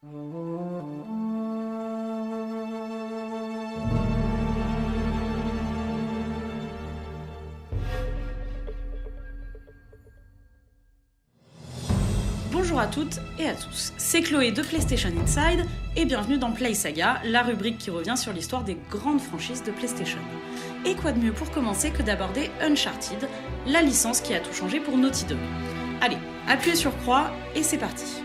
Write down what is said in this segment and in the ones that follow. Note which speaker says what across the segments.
Speaker 1: Bonjour à toutes et à tous, c'est Chloé de PlayStation Inside et bienvenue dans Play Saga, la rubrique qui revient sur l'histoire des grandes franchises de PlayStation. Et quoi de mieux pour commencer que d'aborder Uncharted, la licence qui a tout changé pour Naughty Dog. Allez, appuyez sur croix et c'est parti.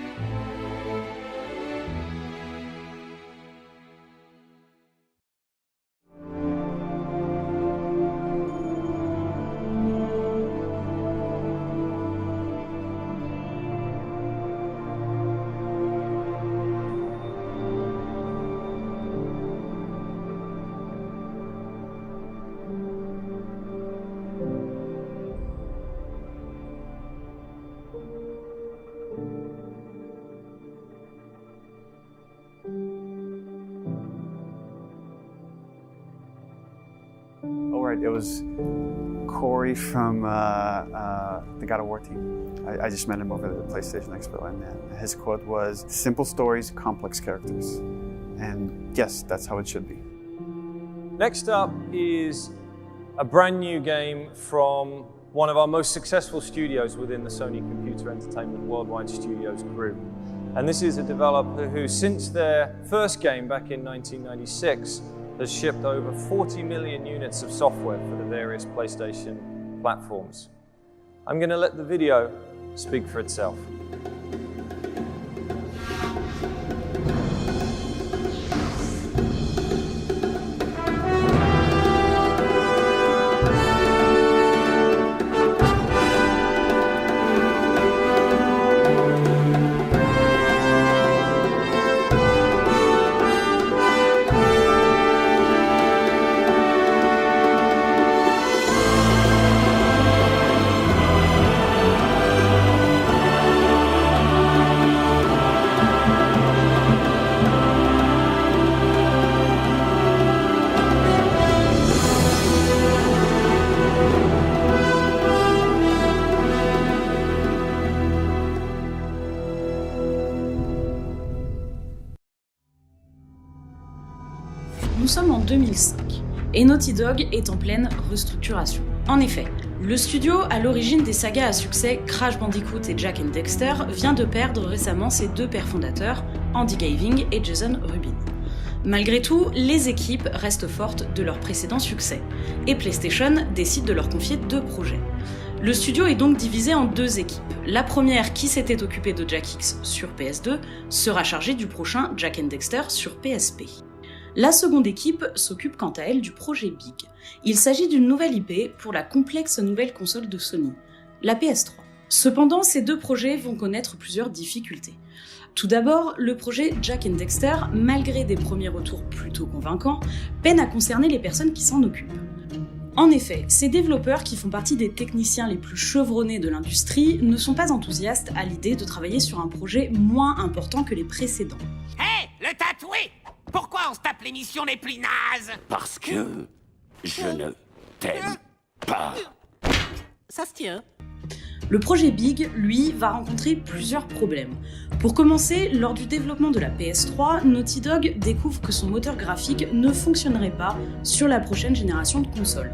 Speaker 2: It was Corey from the God of War team. I just met him over at the PlayStation Expo, and his quote was, "Simple stories, complex characters." And yes, that's how it should be.
Speaker 3: Next up is a brand new game from one of our most successful studios within the Sony Computer Entertainment Worldwide Studios group. And this is a developer who, since their first game back in 1996, has shipped over 40 million units of software for the various PlayStation platforms. I'm going to let the video speak for itself.
Speaker 1: Nous sommes en 2005 et Naughty Dog est en pleine restructuration. En effet, le studio à l'origine des sagas à succès Crash Bandicoot et Jak and Daxter vient de perdre récemment ses deux pères fondateurs, Andy Gavin et Jason Rubin. Malgré tout, les équipes restent fortes de leur précédent succès et PlayStation décide de leur confier deux projets. Le studio est donc divisé en deux équipes. La première, qui s'était occupée de Jak X sur PS2, sera chargée du prochain Jak and Daxter sur PSP. La seconde équipe s'occupe quant à elle du projet Big. Il s'agit d'une nouvelle IP pour la complexe nouvelle console de Sony, la PS3. Cependant, ces deux projets vont connaître plusieurs difficultés. Tout d'abord, le projet Jak and Daxter, malgré des premiers retours plutôt convaincants, peine à concerner les personnes qui s'en occupent. En effet, ces développeurs qui font partie des techniciens les plus chevronnés de l'industrie ne sont pas enthousiastes à l'idée de travailler sur un projet moins important que les précédents.
Speaker 4: Hé, le tatoué! Pourquoi on se tape les missions les plus nazes?
Speaker 5: Parce que je ne t'aime pas.
Speaker 4: Ça se tient.
Speaker 1: Le projet Big, lui, va rencontrer plusieurs problèmes. Pour commencer, lors du développement de la PS3, Naughty Dog découvre que son moteur graphique ne fonctionnerait pas sur la prochaine génération de consoles.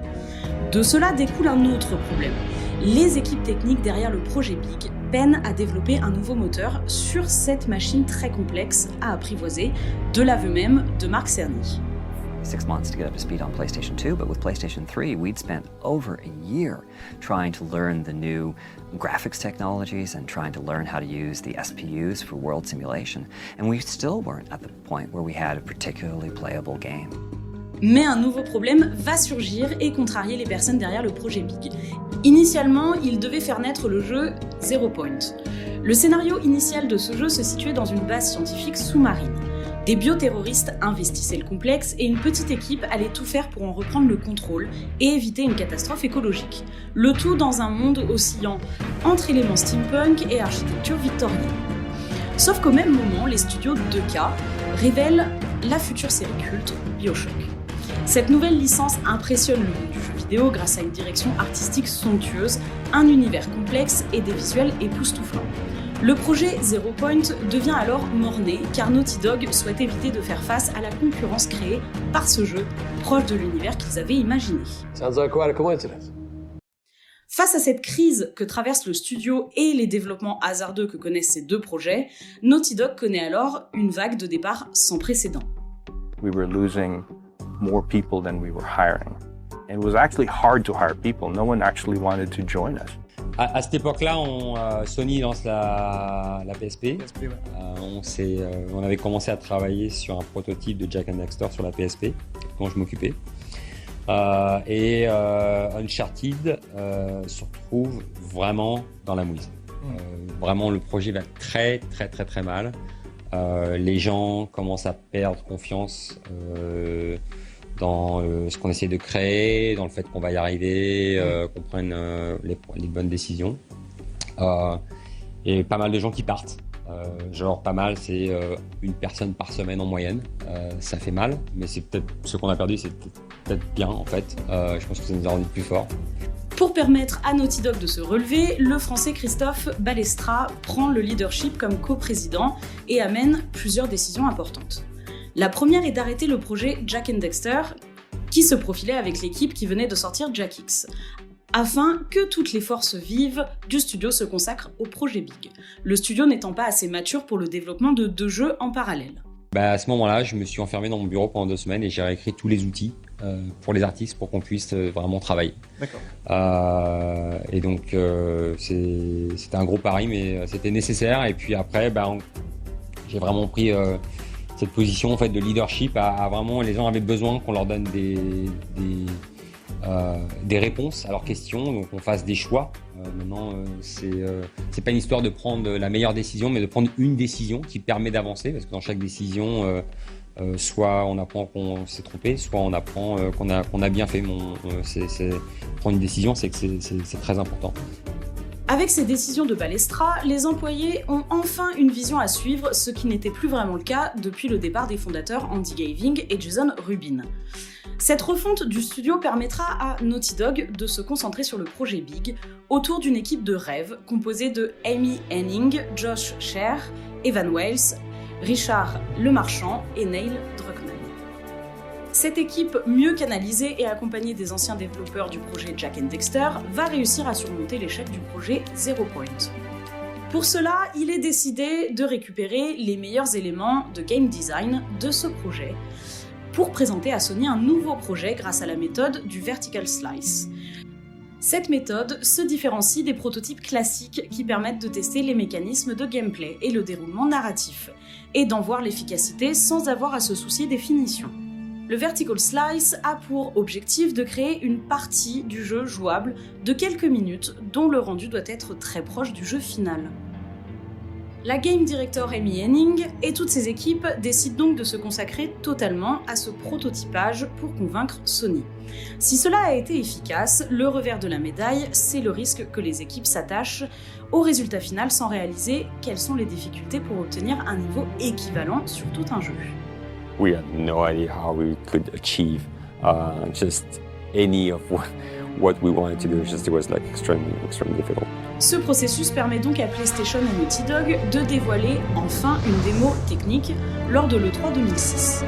Speaker 1: De cela découle un autre problème. Les équipes techniques derrière le projet Big peinent à développer un nouveau moteur sur cette machine très complexe à apprivoiser, de l'aveu même de Mark Cerny.
Speaker 6: 6 months to get up to speed on PlayStation 2, but with PlayStation 3, we'd spent over a year trying to learn the new graphics technologies and trying to learn how to use the SPUs for world simulation, and we still weren't at the point where we had a particularly playable game.
Speaker 1: Mais un nouveau problème va surgir et contrarier les personnes derrière le projet Big. Initialement, il devait faire naître le jeu Zero Point. Le scénario initial de ce jeu se situait dans une base scientifique sous-marine. Des bioterroristes investissaient le complexe et une petite équipe allait tout faire pour en reprendre le contrôle et éviter une catastrophe écologique. Le tout dans un monde oscillant entre éléments steampunk et architecture victorienne. Sauf qu'au même moment, les studios 2K révèlent la future série culte BioShock. Cette nouvelle licence impressionne le monde du jeu vidéo grâce à une direction artistique somptueuse, un univers complexe et des visuels époustouflants. Le projet Zero Point devient alors mort-né car Naughty Dog souhaite éviter de faire face à la concurrence créée par ce jeu proche de l'univers qu'ils avaient imaginé.
Speaker 7: Sounds like quite a coincidence.
Speaker 1: Face à cette crise que traverse le studio et les développements hasardeux que connaissent ces deux projets, Naughty Dog connaît alors une vague de départ sans précédent.
Speaker 8: We were losing more people than we were hiring. It was actually hard to hire people. No one actually wanted to join us.
Speaker 9: À cette époque-là, Sony lance la PSP. On avait commencé à travailler sur un prototype de Jak and Daxter sur la PSP, dont je m'occupais. Uncharted se retrouve vraiment dans la mouise. Vraiment, le projet va très très mal. Les gens commencent à perdre confiance dans ce qu'on essaie de créer, dans le fait qu'on va y arriver, qu'on prenne les bonnes décisions. Et pas mal de gens qui partent. Genre pas mal, c'est une personne par semaine en moyenne. Ça fait mal, mais c'est peut-être ce qu'on a perdu, c'est peut-être bien en fait. Je pense que ça nous a rendu plus forts.
Speaker 1: Pour permettre à Naughty Dog de se relever, le français Christophe Balestra prend le leadership comme coprésident et amène plusieurs décisions importantes. La première est d'arrêter le projet Jak and Daxter, qui se profilait avec l'équipe qui venait de sortir Jak X, afin que toutes les forces vives du studio se consacrent au projet Big, le studio n'étant pas assez mature pour le développement de 2 jeux en parallèle.
Speaker 9: À ce moment-là, je me suis enfermé dans mon bureau pendant 2 semaines et j'ai réécrit tous les outils pour les artistes pour qu'on puisse vraiment travailler.
Speaker 3: D'accord.
Speaker 9: Et donc, c'était un gros pari, mais c'était nécessaire. Et puis après, j'ai vraiment pris cette position en fait, de leadership à vraiment, les gens avaient besoin qu'on leur donne des réponses à leurs questions, donc on fasse des choix. Maintenant, c'est pas une histoire de prendre la meilleure décision, mais de prendre une décision qui permet d'avancer, parce que dans chaque décision, soit on apprend qu'on s'est trompé, soit on apprend qu'on a bien fait. Prendre une décision, c'est très important.
Speaker 1: Avec ces décisions de Balestra, les employés ont enfin une vision à suivre, ce qui n'était plus vraiment le cas depuis le départ des fondateurs Andy Gavin et Jason Rubin. Cette refonte du studio permettra à Naughty Dog de se concentrer sur le projet Big, autour d'une équipe de rêve composée de Amy Hennig, Josh Scher, Evan Wales, Richard Lemarchand et Neil Druckmann. Cette équipe, mieux canalisée et accompagnée des anciens développeurs du projet Jak and Daxter, va réussir à surmonter l'échec du projet Zero Point. Pour cela, il est décidé de récupérer les meilleurs éléments de game design de ce projet pour présenter à Sony un nouveau projet grâce à la méthode du Vertical Slice. Cette méthode se différencie des prototypes classiques qui permettent de tester les mécanismes de gameplay et le déroulement narratif, et d'en voir l'efficacité sans avoir à se soucier des finitions. Le Vertical Slice a pour objectif de créer une partie du jeu jouable de quelques minutes dont le rendu doit être très proche du jeu final. La game director Amy Hennig et toutes ses équipes décident donc de se consacrer totalement à ce prototypage pour convaincre Sony. Si cela a été efficace, le revers de la médaille, c'est le risque que les équipes s'attachent au résultat final sans réaliser quelles sont les difficultés pour obtenir un niveau équivalent sur tout un jeu.
Speaker 10: We had no idea how we could achieve just any of what we wanted to do. It was like extremely difficult.
Speaker 1: Ce processus permet donc à PlayStation et Naughty Dog de dévoiler enfin une démo technique lors de l'E3 2006.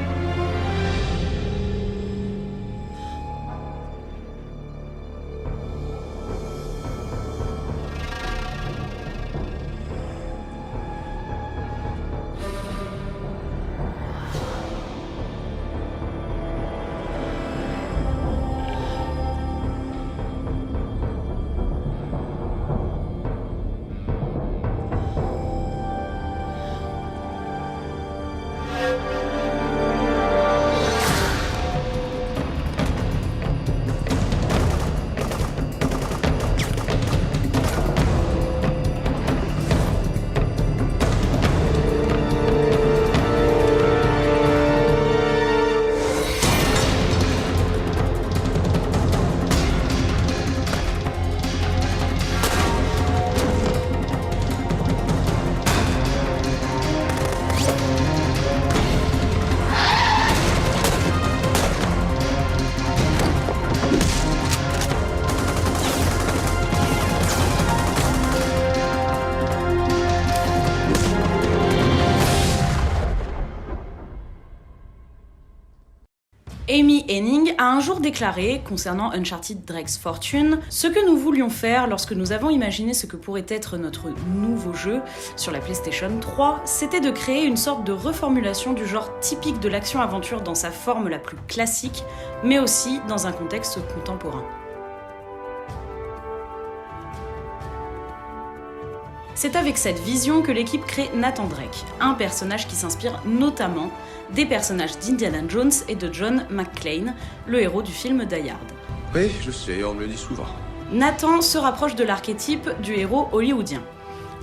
Speaker 1: Amy Hennig a un jour déclaré, concernant Uncharted Drake's Fortune, « Ce que nous voulions faire lorsque nous avons imaginé ce que pourrait être notre nouveau jeu sur la PlayStation 3, c'était de créer une sorte de reformulation du genre typique de l'action-aventure dans sa forme la plus classique, mais aussi dans un contexte contemporain. » C'est avec cette vision que l'équipe crée Nathan Drake, un personnage qui s'inspire notamment des personnages d'Indiana Jones et de John McClane, le héros du film Die Hard.
Speaker 11: Oui, je sais, on me le dit souvent.
Speaker 1: Nathan se rapproche de l'archétype du héros hollywoodien.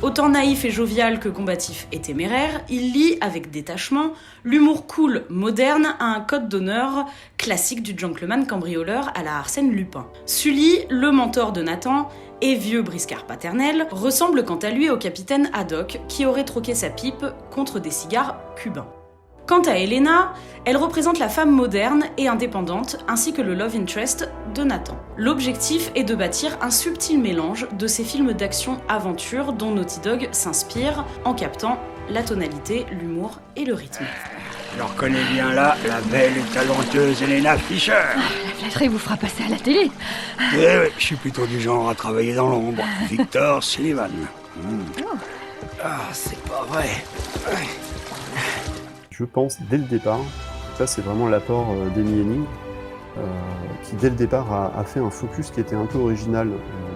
Speaker 1: Autant naïf et jovial que combatif et téméraire, il lie avec détachement l'humour cool, moderne à un code d'honneur classique du gentleman cambrioleur à la Arsène Lupin. Sully, le mentor de Nathan, et vieux briscard paternel, ressemble quant à lui au capitaine Haddock qui aurait troqué sa pipe contre des cigares cubains. Quant à Elena, elle représente la femme moderne et indépendante, ainsi que le love interest de Nathan. L'objectif est de bâtir un subtil mélange de ces films d'action-aventure dont Naughty Dog s'inspire en captant la tonalité, l'humour et le rythme.
Speaker 12: Je reconnais bien là la belle et talentueuse Elena Fisher.
Speaker 13: La flatterie vous fera passer à la télé.
Speaker 12: Eh oui, je suis plutôt du genre à travailler dans l'ombre. Victor Sullivan. Ah, c'est pas vrai.
Speaker 2: Je pense dès le départ, ça c'est vraiment l'apport d'Amy Hennig, qui dès le départ a fait un focus qui était un peu original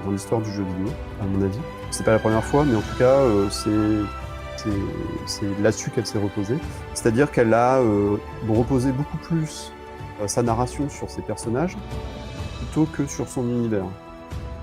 Speaker 2: dans l'histoire du jeu vidéo, à mon avis. C'est pas la première fois, mais en tout cas c'est là-dessus qu'elle s'est reposée. C'est-à-dire qu'elle a reposé beaucoup plus sa narration sur ses personnages plutôt que sur son univers.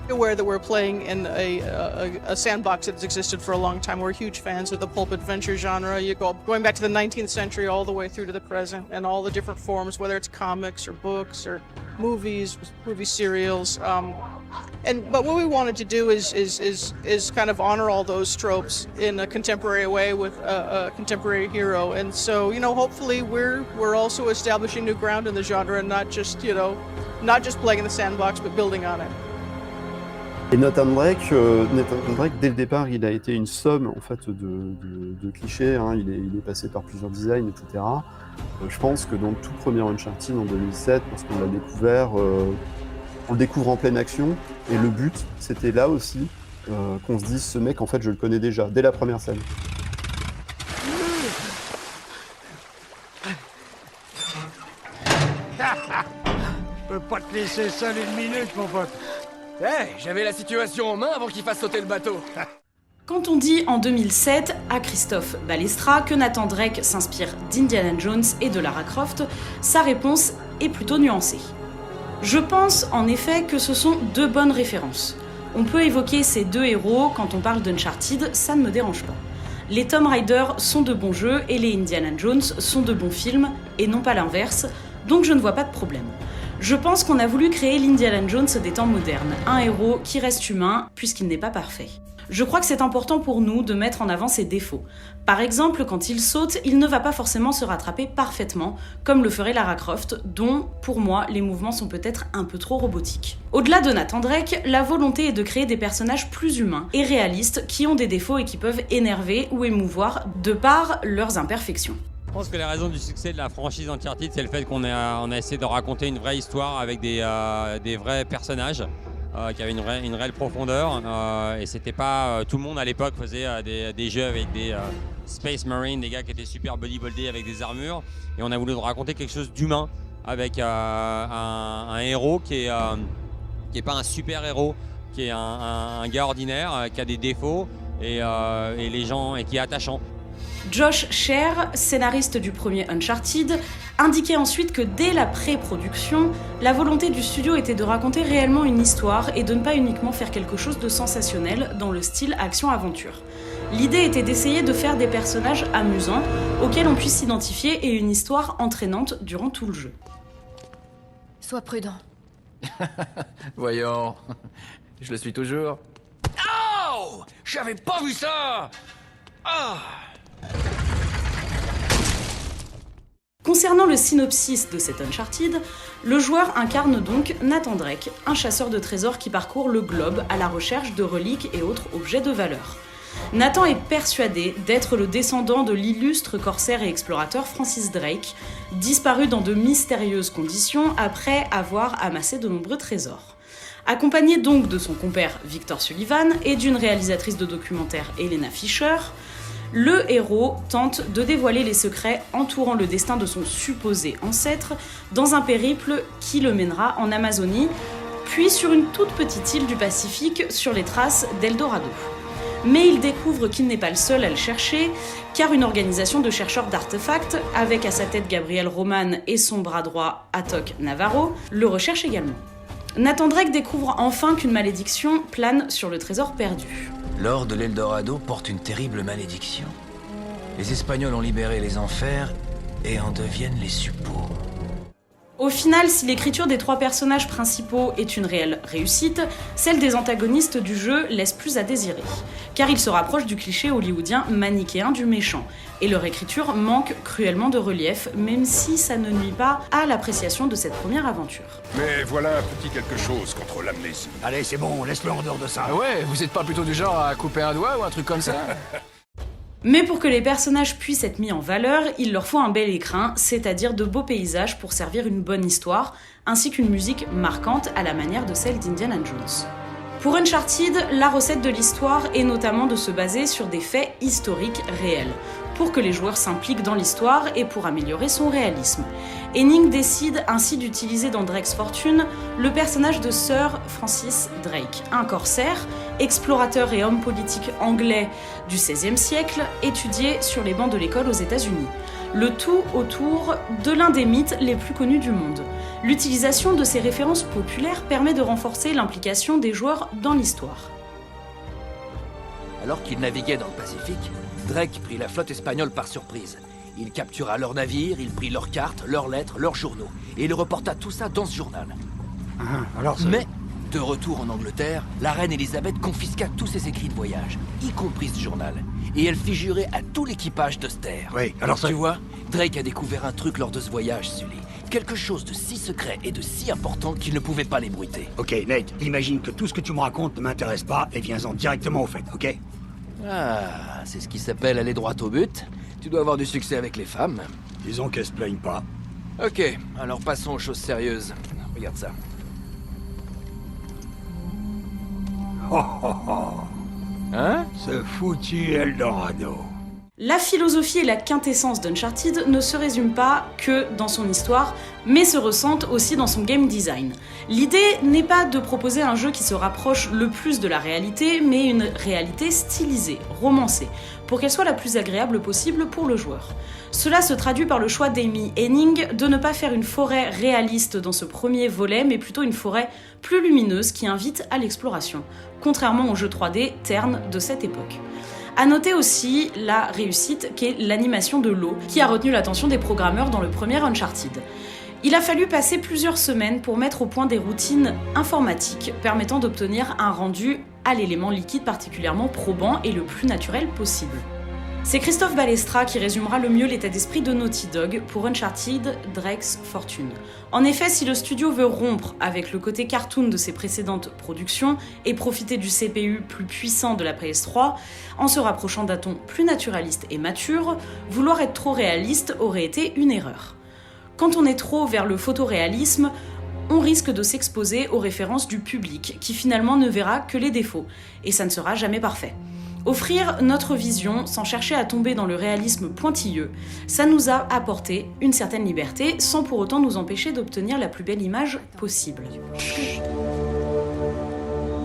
Speaker 14: Aware that we're playing in a sandbox that's existed for a long time. We're huge fans of the pulp adventure genre. You going back to the 19th century all the way through to the present, and all the different forms, whether it's comics or books or movies, movie serials. But what we wanted to do is kind of honor all those tropes in a contemporary way with a contemporary hero. And so, hopefully we're also establishing new ground in the genre and not just playing in the sandbox, but building on it.
Speaker 2: Et Nathan Drake, dès le départ, il a été une somme en fait de clichés. Hein. Il est passé par plusieurs designs, etc. Je pense que dans le tout premier Uncharted en 2007, lorsqu'on l'a découvert, on le découvre en pleine action. Et le but, c'était là aussi qu'on se dise, ce mec, en fait, je le connais déjà, dès la première scène.
Speaker 12: Je peux pas te laisser seul une minute, mon pote.
Speaker 11: J'avais la situation en main avant qu'il fasse sauter le bateau.
Speaker 1: Quand on dit en 2007 à Christophe Balestra que Nathan Drake s'inspire d'Indiana Jones et de Lara Croft, sa réponse est plutôt nuancée. Je pense en effet que ce sont deux bonnes références. On peut évoquer ces deux héros quand on parle d'Uncharted, ça ne me dérange pas. Les Tomb Raider sont de bons jeux et les Indiana Jones sont de bons films, et non pas l'inverse, donc je ne vois pas de problème. Je pense qu'on a voulu créer l'Indiana Jones des temps modernes, un héros qui reste humain puisqu'il n'est pas parfait. Je crois que c'est important pour nous de mettre en avant ses défauts. Par exemple, quand il saute, il ne va pas forcément se rattraper parfaitement, comme le ferait Lara Croft, dont, pour moi, les mouvements sont peut-être un peu trop robotiques. Au-delà de Nathan Drake, la volonté est de créer des personnages plus humains et réalistes qui ont des défauts et qui peuvent énerver ou émouvoir de par leurs imperfections.
Speaker 9: Je pense que la raison du succès de la franchise Uncharted, c'est le fait qu'on a essayé de raconter une vraie histoire avec des vrais personnages qui avaient une réelle profondeur. Et c'était pas tout le monde à l'époque faisait des jeux avec des Space Marines, des gars qui étaient super bodybuildés avec des armures. Et on a voulu raconter quelque chose d'humain avec un héros qui est pas un super héros, qui est un gars ordinaire, qui a des défauts et qui est attachant.
Speaker 1: Josh Scher, scénariste du premier Uncharted, indiquait ensuite que dès la pré-production, la volonté du studio était de raconter réellement une histoire et de ne pas uniquement faire quelque chose de sensationnel dans le style action-aventure. L'idée était d'essayer de faire des personnages amusants, auxquels on puisse s'identifier et une histoire entraînante durant tout le jeu.
Speaker 13: Sois prudent.
Speaker 11: Voyons, je le suis toujours. Oh! J'avais pas vu ça! Ah!
Speaker 1: Concernant le synopsis de cet Uncharted, le joueur incarne donc Nathan Drake, un chasseur de trésors qui parcourt le globe à la recherche de reliques et autres objets de valeur. Nathan est persuadé d'être le descendant de l'illustre corsaire et explorateur Francis Drake, disparu dans de mystérieuses conditions après avoir amassé de nombreux trésors. Accompagné donc de son compère Victor Sullivan et d'une réalisatrice de documentaire Helena Fisher, le héros tente de dévoiler les secrets entourant le destin de son supposé ancêtre dans un périple qui le mènera en Amazonie, puis sur une toute petite île du Pacifique sur les traces d'Eldorado. Mais il découvre qu'il n'est pas le seul à le chercher, car une organisation de chercheurs d'artefacts, avec à sa tête Gabriel Roman et son bras droit Atok Navarro, le recherche également. Nathan Drake découvre enfin qu'une malédiction plane sur le trésor perdu.
Speaker 11: L'or de l'Eldorado porte une terrible malédiction. Les Espagnols ont libéré les enfers et en deviennent les suppôts.
Speaker 1: Au final, si l'écriture des 3 personnages principaux est une réelle réussite, celle des antagonistes du jeu laisse plus à désirer, car ils se rapprochent du cliché hollywoodien manichéen du méchant, et leur écriture manque cruellement de relief, même si ça ne nuit pas à l'appréciation de cette première aventure.
Speaker 15: Mais voilà un petit quelque chose contre l'amnésie.
Speaker 12: Allez, c'est bon, laisse-le en dehors de ça.
Speaker 11: Ah ouais, vous êtes pas plutôt du genre à couper un doigt ou un truc comme ça?
Speaker 1: Mais pour que les personnages puissent être mis en valeur, il leur faut un bel écrin, c'est-à-dire de beaux paysages pour servir une bonne histoire, ainsi qu'une musique marquante à la manière de celle d'Indiana Jones. Pour Uncharted, la recette de l'histoire est notamment de se baser sur des faits historiques réels, pour que les joueurs s'impliquent dans l'histoire et pour améliorer son réalisme. Henning décide ainsi d'utiliser dans Drake's Fortune le personnage de Sir Francis Drake, un corsaire, explorateur et homme politique anglais du XVIe siècle, étudié sur les bancs de l'école aux États-Unis. Le tout autour de l'un des mythes les plus connus du monde. L'utilisation de ces références populaires permet de renforcer l'implication des joueurs dans l'histoire.
Speaker 11: Alors qu'il naviguait dans le Pacifique, Drake prit la flotte espagnole par surprise. Il captura leurs navires, il prit leurs cartes, leurs lettres, leurs journaux, et il reporta tout ça dans ce journal. Mais, de retour en Angleterre, la reine Elisabeth confisqua tous ses écrits de voyage, y compris ce journal, et elle fit jurer à tout l'équipage de se taire.
Speaker 12: Oui, alors ça...
Speaker 11: Tu vois, Drake a découvert un truc lors de ce voyage, Sully. Quelque chose de si secret et de si important qu'il ne pouvait pas l'ébruiter.
Speaker 12: Ok, Nate, imagine que tout ce que tu me racontes ne m'intéresse pas et viens-en directement au fait, ok?
Speaker 11: Ah, c'est ce qui s'appelle aller droit au but. Tu dois avoir du succès avec les femmes.
Speaker 12: Disons qu'elles se plaignent pas.
Speaker 11: Ok, alors passons aux choses sérieuses. Regarde ça.
Speaker 12: Oh oh oh.
Speaker 11: Hein?
Speaker 12: Ce foutu Eldorado.
Speaker 1: La philosophie et la quintessence d'Uncharted ne se résument pas que dans son histoire, mais se ressentent aussi dans son game design. L'idée n'est pas de proposer un jeu qui se rapproche le plus de la réalité, mais une réalité stylisée, romancée, pour qu'elle soit la plus agréable possible pour le joueur. Cela se traduit par le choix d'Amy Henning de ne pas faire une forêt réaliste dans ce premier volet, mais plutôt une forêt plus lumineuse qui invite à l'exploration, contrairement au jeu 3D terne de cette époque. À noter aussi la réussite qu'est l'animation de l'eau, qui a retenu l'attention des programmeurs dans le premier Uncharted. Il a fallu passer plusieurs semaines pour mettre au point des routines informatiques permettant d'obtenir un rendu à l'élément liquide particulièrement probant et le plus naturel possible. C'est Christophe Balestra qui résumera le mieux l'état d'esprit de Naughty Dog pour Uncharted Drake's Fortune. En effet, si le studio veut rompre avec le côté cartoon de ses précédentes productions et profiter du CPU plus puissant de la PS3, en se rapprochant d'un ton plus naturaliste et mature, vouloir être trop réaliste aurait été une erreur. Quand on est trop vers le photoréalisme, on risque de s'exposer aux références du public, qui finalement ne verra que les défauts, et ça ne sera jamais parfait. Offrir notre vision sans chercher à tomber dans le réalisme pointilleux, ça nous a apporté une certaine liberté sans pour autant nous empêcher d'obtenir la plus belle image possible.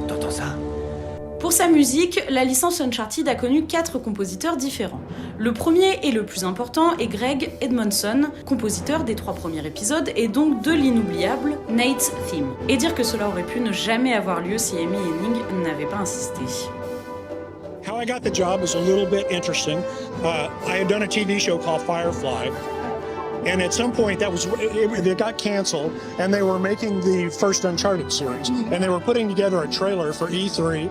Speaker 11: T'entends ça ?
Speaker 1: Pour sa musique, la licence Uncharted a connu 4 compositeurs différents. Le premier et le plus important est Greg Edmondson, compositeur des 3 premiers épisodes et donc de l'inoubliable Nate's Theme. Et dire que cela aurait pu ne jamais avoir lieu si Amy Henning n'avait pas insisté.
Speaker 16: How I got the job is a little bit interesting. I had done a TV show called Firefly, and at some point it got canceled, and they were making the first Uncharted series, and they were putting together a trailer for E3,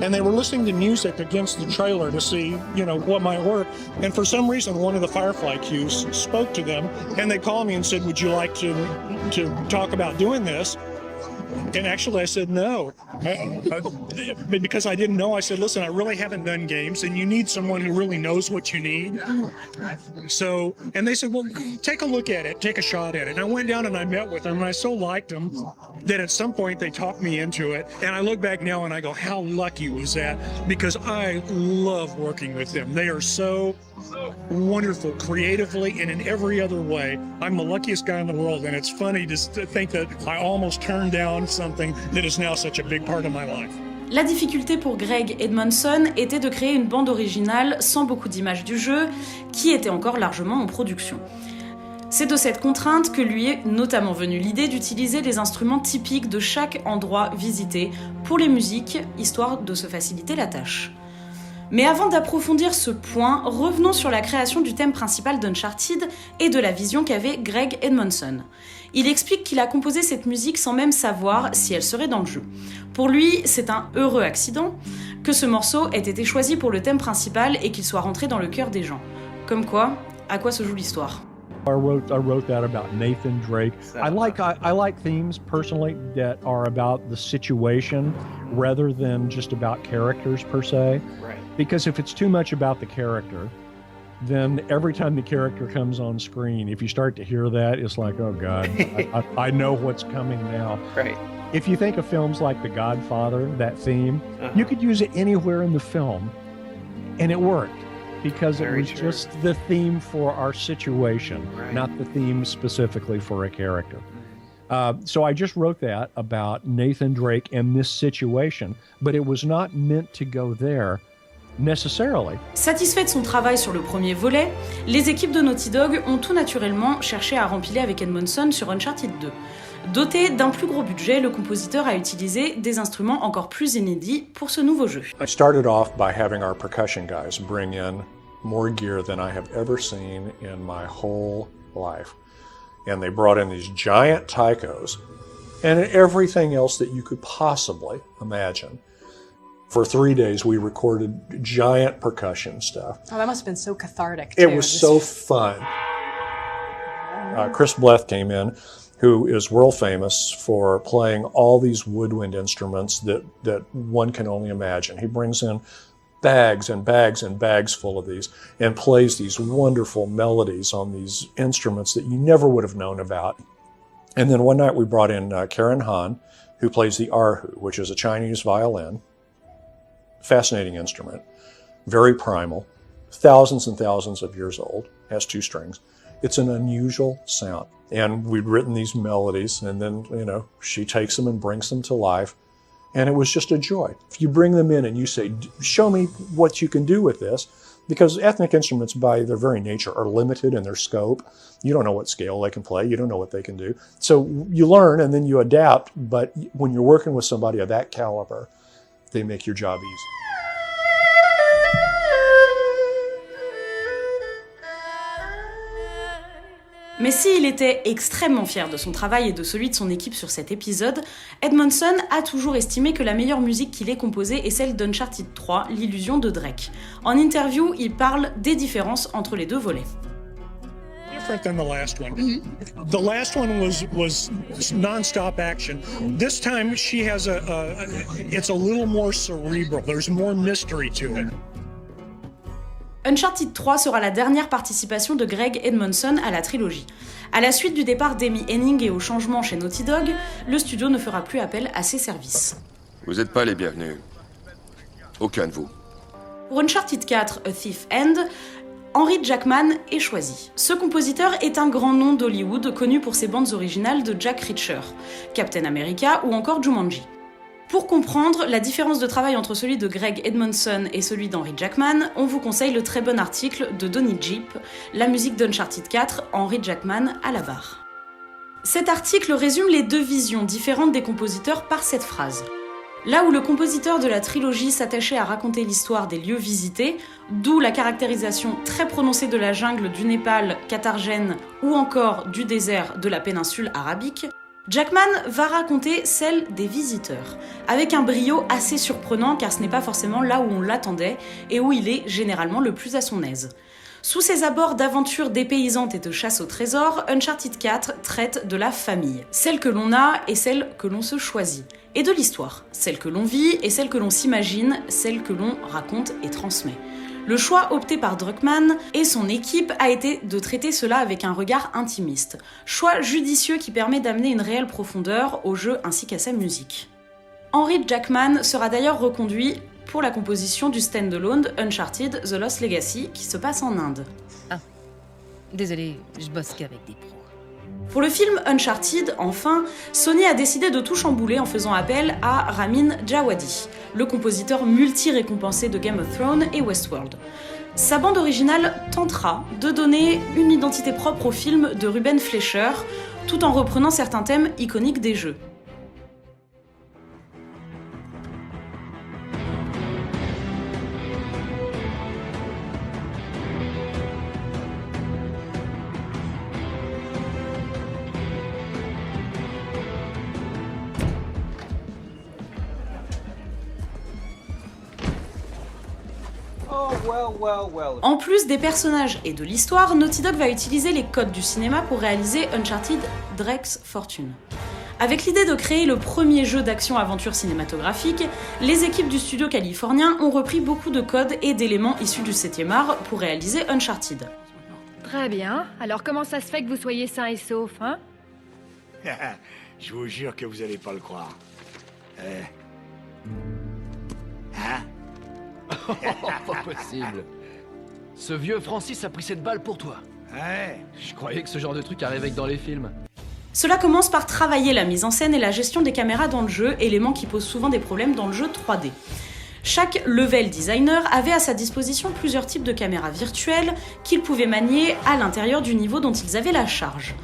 Speaker 16: and they were listening to music against the trailer to see, what might work. And for some reason, one of the Firefly Qs spoke to them, and they called me and said, "Would you like to talk about doing this?" And actually, I said no. Because I didn't know, I said, listen, I really haven't done games, and you need someone who really knows what you need. So, and they said, well, take a look at it, take a shot at it. And I went down and I met with them, and I so liked them that at some point they talked me into it. And I look back now and I go, how lucky was that? Because I love working with them. They are so wonderful creatively and in every other way. I'm the luckiest guy in the world, and it's funny to think that I almost turned down something that is now such a big part of my life.
Speaker 1: La difficulté pour Greg Edmondson était de créer une bande originale sans beaucoup d'images du jeu, qui était encore largement en production. C'est de cette contrainte que lui est notamment venue l'idée d'utiliser les instruments typiques de chaque endroit visité pour les musiques, histoire de se faciliter la tâche. Mais avant d'approfondir ce point, revenons sur la création du thème principal d'Uncharted et de la vision qu'avait Greg Edmondson. Il explique qu'il a composé cette musique sans même savoir si elle serait dans le jeu. Pour lui, c'est un heureux accident que ce morceau ait été choisi pour le thème principal et qu'il soit rentré dans le cœur des gens. Comme quoi, à quoi se joue l'histoire?
Speaker 17: I wrote that about Nathan Drake. I like themes personally that are about the situation rather than just about characters per se.
Speaker 2: Right.
Speaker 17: Because if it's too much about the character, then every time the character comes on screen, if you start to hear that, it's like, oh God, I know what's coming now.
Speaker 2: Right.
Speaker 17: If you think of films like The Godfather, that theme, you could use it anywhere in the film, and it worked. Because it was just the theme for our situation, not the theme specifically for a character. So I just wrote that about Nathan Drake and this situation, but it was not meant to go there necessarily.
Speaker 1: Satisfait de son travail sur le premier volet, les équipes de Naughty Dog ont tout naturellement cherché à rempiler avec Edmondson sur Uncharted 2. Doté d'un plus gros budget, le compositeur a utilisé des instruments encore plus inédits pour ce nouveau jeu.
Speaker 17: I started off by having our percussion guys bring in more gear than I have ever seen in my whole life. And they brought in these giant taikos and everything else that you could possibly imagine. For 3 days, we recorded giant percussion stuff.
Speaker 18: Oh, that must have been so cathartic, too.
Speaker 17: It was so fun. Chris Bleth came in, who is world famous for playing all these woodwind instruments that one can only imagine. He brings in bags and bags and bags full of these and plays these wonderful melodies on these instruments that you never would have known about. And then one night we brought in Karen Han, who plays the erhu, which is a Chinese violin. Fascinating instrument, very primal, thousands and thousands of years old, has 2 strings. It's an unusual sound. And we'd written these melodies, and then, she takes them and brings them to life. And it was just a joy. If you bring them in and you say, show me what you can do with this, because ethnic instruments by their very nature are limited in their scope. You don't know what scale they can play. You don't know what they can do. So you learn and then you adapt. But when you're working with somebody of that caliber, they make your job easy.
Speaker 1: Mais s'il était extrêmement fier de son travail et de celui de son équipe sur cet épisode, Edmondson a toujours estimé que la meilleure musique qu'il ait composée est celle d'Uncharted 3, l'illusion de Drake. En interview, il parle des différences entre les deux volets.
Speaker 16: Different than the last one. Mm-hmm. The last one was non-stop action. This time she has it's a little more cerebral. There's more mystery to it.
Speaker 1: Uncharted 3 sera la dernière participation de Greg Edmondson à la trilogie. À la suite du départ d'Amy Hennig et au changement chez Naughty Dog, le studio ne fera plus appel à ses services.
Speaker 15: Vous n'êtes pas les bienvenus. Aucun de vous.
Speaker 1: Pour Uncharted 4, A Thief's End, Henry Jackman est choisi. Ce compositeur est un grand nom d'Hollywood, connu pour ses bandes originales de Jack Reacher, Captain America ou encore Jumanji. Pour comprendre la différence de travail entre celui de Greg Edmondson et celui d'Henry Jackman, on vous conseille le très bon article de Donny Jeep, la musique d'Uncharted 4, Henry Jackman à la barre. Cet article résume les deux visions différentes des compositeurs par cette phrase. Là où le compositeur de la trilogie s'attachait à raconter l'histoire des lieux visités, d'où la caractérisation très prononcée de la jungle du Népal, Carthagène ou encore du désert de la péninsule arabique, Jackman va raconter celle des visiteurs, avec un brio assez surprenant car ce n'est pas forcément là où on l'attendait et où il est généralement le plus à son aise. Sous ses abords d'aventures dépaysantes et de chasse au trésor, Uncharted 4 traite de la famille, celle que l'on a et celle que l'on se choisit, et de l'histoire, celle que l'on vit et celle que l'on s'imagine, celle que l'on raconte et transmet. Le choix opté par Druckmann et son équipe a été de traiter cela avec un regard intimiste, choix judicieux qui permet d'amener une réelle profondeur au jeu ainsi qu'à sa musique. Henry Jackman sera d'ailleurs reconduit pour la composition du stand-alone Uncharted The Lost Legacy qui se passe en Inde.
Speaker 18: Ah, désolé, je bosse qu'avec des pros.
Speaker 1: Pour le film Uncharted, enfin, Sony a décidé de tout chambouler en faisant appel à Ramin Djawadi, le compositeur multi-récompensé de Game of Thrones et Westworld. Sa bande originale tentera de donner une identité propre au film de Ruben Fleischer, tout en reprenant certains thèmes iconiques des jeux. En plus des personnages et de l'histoire, Naughty Dog va utiliser les codes du cinéma pour réaliser Uncharted Drake's Fortune. Avec l'idée de créer le premier jeu d'action-aventure cinématographique, les équipes du studio californien ont repris beaucoup de codes et d'éléments issus du 7e art pour réaliser Uncharted.
Speaker 13: Très bien. Alors comment ça se fait que vous soyez sains et saufs, hein?
Speaker 12: Je vous jure que vous allez pas le croire. Hein?
Speaker 11: Pas possible. Ce vieux Francis a pris cette balle pour toi.
Speaker 12: Ouais.
Speaker 11: Je croyais que ce genre de truc arrivait que dans les films.
Speaker 1: Cela commence par travailler la mise en scène et la gestion des caméras dans le jeu, éléments qui posent souvent des problèmes dans le jeu 3D. Chaque level designer avait à sa disposition plusieurs types de caméras virtuelles qu'ils pouvaient manier à l'intérieur du niveau dont ils avaient la charge.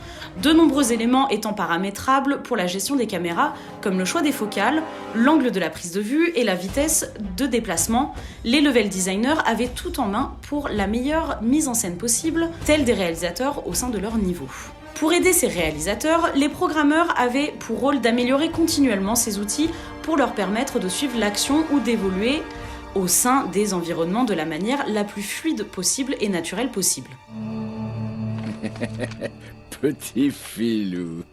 Speaker 1: De nombreux éléments étant paramétrables pour la gestion des caméras, comme le choix des focales, l'angle de la prise de vue et la vitesse de déplacement, les level designers avaient tout en main pour la meilleure mise en scène possible, tels des réalisateurs au sein de leur niveau. Pour aider ces réalisateurs, les programmeurs avaient pour rôle d'améliorer continuellement ces outils pour leur permettre de suivre l'action ou d'évoluer au sein des environnements de la manière la plus fluide possible et naturelle possible.
Speaker 12: Petit filou.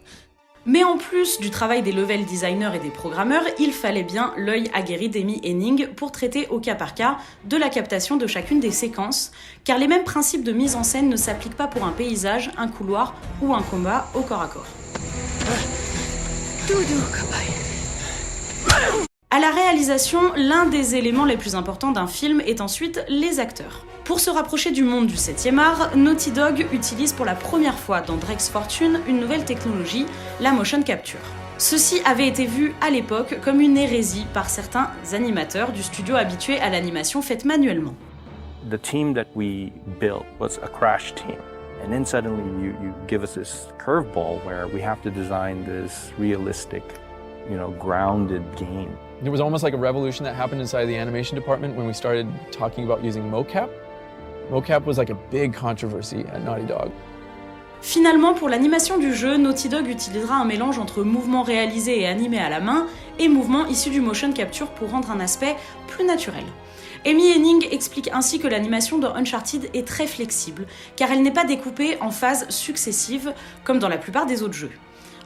Speaker 1: Mais en plus du travail des level designers et des programmeurs, il fallait bien l'œil aguerri d'Amy Hennig pour traiter au cas par cas de la captation de chacune des séquences, car les mêmes principes de mise en scène ne s'appliquent pas pour un paysage, un couloir ou un combat au corps à corps. À la réalisation, l'un des éléments les plus importants d'un film est ensuite les acteurs. Pour se rapprocher du monde du 7e art, Naughty Dog utilise pour la première fois dans Drake's Fortune une nouvelle technologie, la motion capture. Ceci avait été vu à l'époque comme une hérésie par certains animateurs du studio habitués à l'animation faite manuellement.
Speaker 8: The team that we built was a Crash team. And then suddenly you give us this curveball where we have to design this realistic, grounded game.
Speaker 19: There was almost like a revolution that happened inside the animation department when we started talking about using mocap. Mocap was like a big controversy at Naughty Dog.
Speaker 1: Finalement, pour l'animation du jeu, Naughty Dog utilisera un mélange entre mouvements réalisés et animés à la main et mouvements issus du motion capture pour rendre un aspect plus naturel. Amy Hennig explique ainsi que l'animation dans Uncharted est très flexible, car elle n'est pas découpée en phases successives comme dans la plupart des autres jeux.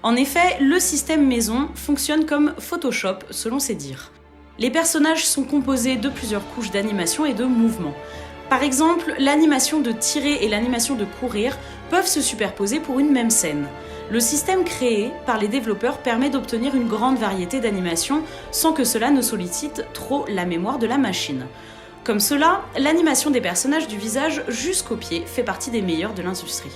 Speaker 1: En effet, le système maison fonctionne comme Photoshop, selon ses dires. Les personnages sont composés de plusieurs couches d'animation et de mouvements. Par exemple, l'animation de tirer et l'animation de courir peuvent se superposer pour une même scène. Le système créé par les développeurs permet d'obtenir une grande variété d'animations sans que cela ne sollicite trop la mémoire de la machine. Comme cela, l'animation des personnages du visage jusqu'aux pieds fait partie des meilleures de l'industrie.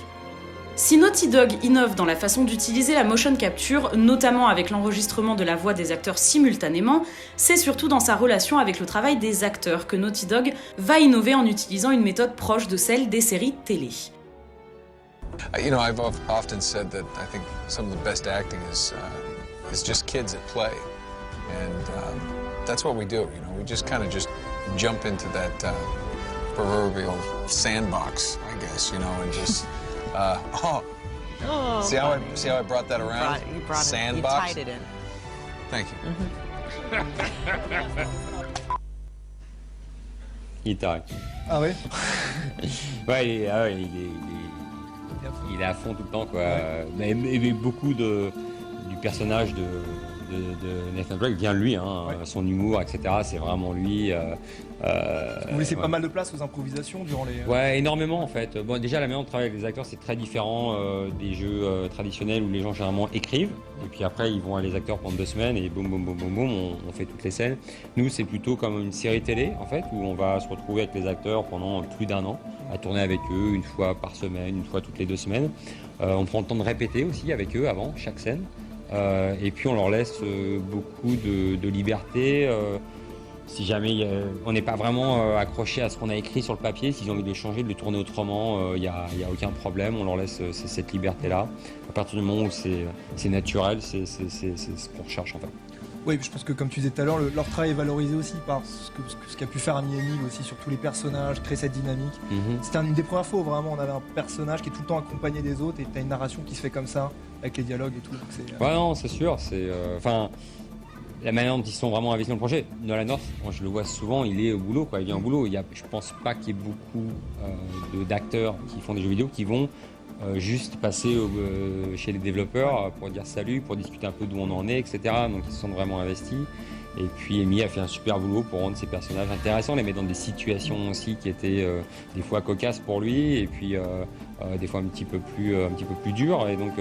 Speaker 1: Si Naughty Dog innove dans la façon d'utiliser la motion capture, notamment avec l'enregistrement de la voix des acteurs simultanément, c'est surtout dans sa relation avec le travail des acteurs que Naughty Dog va innover en utilisant une méthode proche de celle des séries télé.
Speaker 20: I've often said that I think some of the best acting is just kids at play, and that's what we do. We just kind of jump into that proverbial sandbox, I guess, and just. See how I brought that around?
Speaker 21: You brought
Speaker 20: Sandbox?
Speaker 21: You tied it in.
Speaker 20: Thank you.
Speaker 9: Il est taré.
Speaker 21: Ah ouais.
Speaker 9: Ouais, il est à fond tout le temps, quoi. Mais beaucoup du personnage de Nathan Drake vient de lui, hein. Son humour, etc. C'est vraiment lui.
Speaker 21: Vous laissez pas mal de place aux improvisations durant les...
Speaker 9: Ouais, énormément en fait. Bon, déjà la manière de travailler avec les acteurs, c'est très différent des jeux traditionnels où les gens généralement écrivent et puis après ils vont à les acteurs pendant 2 semaines et boum boum boum boum boum, on fait toutes les scènes. Nous c'est plutôt comme une série télé en fait où on va se retrouver avec les acteurs pendant plus d'1 an à tourner avec eux 1 fois par semaine, 1 fois toutes les 2 semaines. On prend le temps de répéter aussi avec eux avant chaque scène et puis on leur laisse beaucoup de liberté. Si jamais on n'est pas vraiment accroché à ce qu'on a écrit sur le papier, s'ils ont envie de le changer, de le tourner autrement, il n'y a aucun problème, on leur laisse cette liberté-là. À partir du moment où c'est naturel, c'est ce qu'on recherche en fait.
Speaker 21: Oui, je pense que comme tu disais tout à l'heure, leur travail est valorisé aussi par ce qu'a pu faire Amy Hennig aussi sur tous les personnages, créer cette dynamique. C'était une des premières fois où vraiment on avait un personnage qui est tout le temps accompagné des autres et tu as une narration qui se fait comme ça, avec les dialogues et tout.
Speaker 9: Ouais, non, c'est sûr, la manière dont ils sont vraiment investis dans le projet. Nolan North, moi je le vois souvent, il est au boulot, quoi. Il vient au boulot. Je pense pas qu'il y ait beaucoup d'acteurs qui font des jeux vidéo qui vont juste passer chez les développeurs pour dire salut, pour discuter un peu d'où on en est, etc. Donc ils se sont vraiment investis. Et puis Amy a fait un super boulot pour rendre ses personnages intéressants, les mettre dans des situations aussi qui étaient des fois cocasses pour lui, et puis des fois un petit peu plus dures. Et donc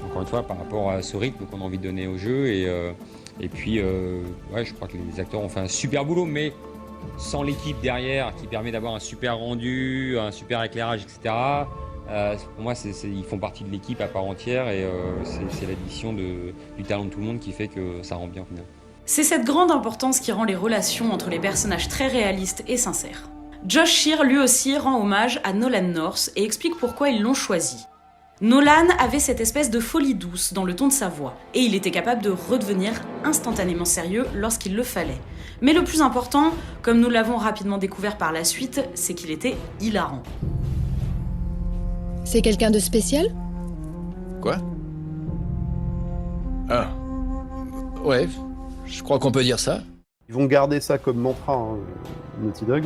Speaker 9: encore une fois par rapport à ce rythme qu'on a envie de donner au jeu et puis, ouais, je crois que les acteurs ont fait un super boulot, mais sans l'équipe derrière qui permet d'avoir un super rendu, un super éclairage, etc. Pour moi, ils font partie de l'équipe à part entière et c'est l'addition du talent de tout le monde qui fait que ça rend bien au final.
Speaker 1: C'est cette grande importance qui rend les relations entre les personnages très réalistes et sincères. Josh Shear, lui aussi, rend hommage à Nolan North et explique pourquoi ils l'ont choisi. Nolan avait cette espèce de folie douce dans le ton de sa voix, et il était capable de redevenir instantanément sérieux lorsqu'il le fallait. Mais le plus important, comme nous l'avons rapidement découvert par la suite, c'est qu'il était hilarant.
Speaker 13: C'est quelqu'un de spécial ?
Speaker 11: Quoi ? Ah. Ouais, je crois qu'on peut dire ça.
Speaker 2: Ils vont garder ça comme mantra, hein, Naughty Dog.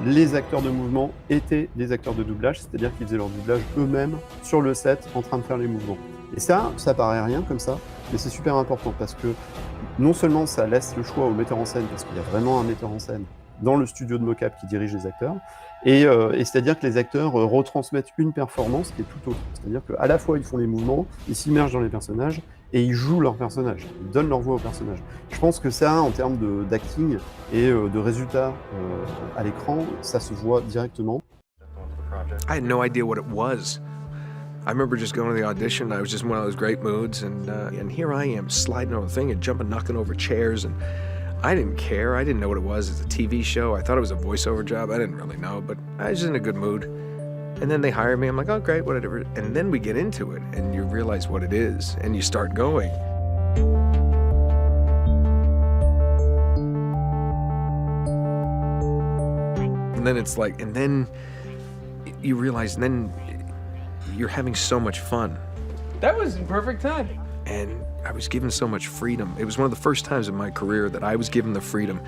Speaker 2: Les acteurs de mouvement étaient des acteurs de doublage, c'est-à-dire qu'ils faisaient leur doublage eux-mêmes sur le set en train de faire les mouvements. Et ça paraît rien comme ça, mais c'est super important parce que non seulement ça laisse le choix au metteur en scène, parce qu'il y a vraiment un metteur en scène dans le studio de mocap qui dirige les acteurs, et c'est-à-dire que les acteurs retransmettent une performance qui est tout autre. C'est-à-dire qu'à la fois ils font les mouvements, ils s'immergent dans les personnages, et ils jouent leur personnage, ils donnent leur voix au personnage. Je pense que ça, en termes d'acting et de résultats à l'écran, ça se voit directement.
Speaker 22: I had no idea what it was. I remember just going to the audition, I was just in one of those great moods, and here I am sliding over the thing and jumping, knocking over chairs, and I didn't care, I didn't know what it was. It's a TV show, I thought it was a voiceover job, I didn't really know, but I was just in a good mood. And then they hire me, I'm like, oh great, whatever. And then we get into it, and you realize what it is, and you start going. And then it's like, and then you realize, and then you're having so much fun.
Speaker 19: That was in perfect time.
Speaker 22: And I was given so much freedom. It was one of the first times in my career that I was given the freedom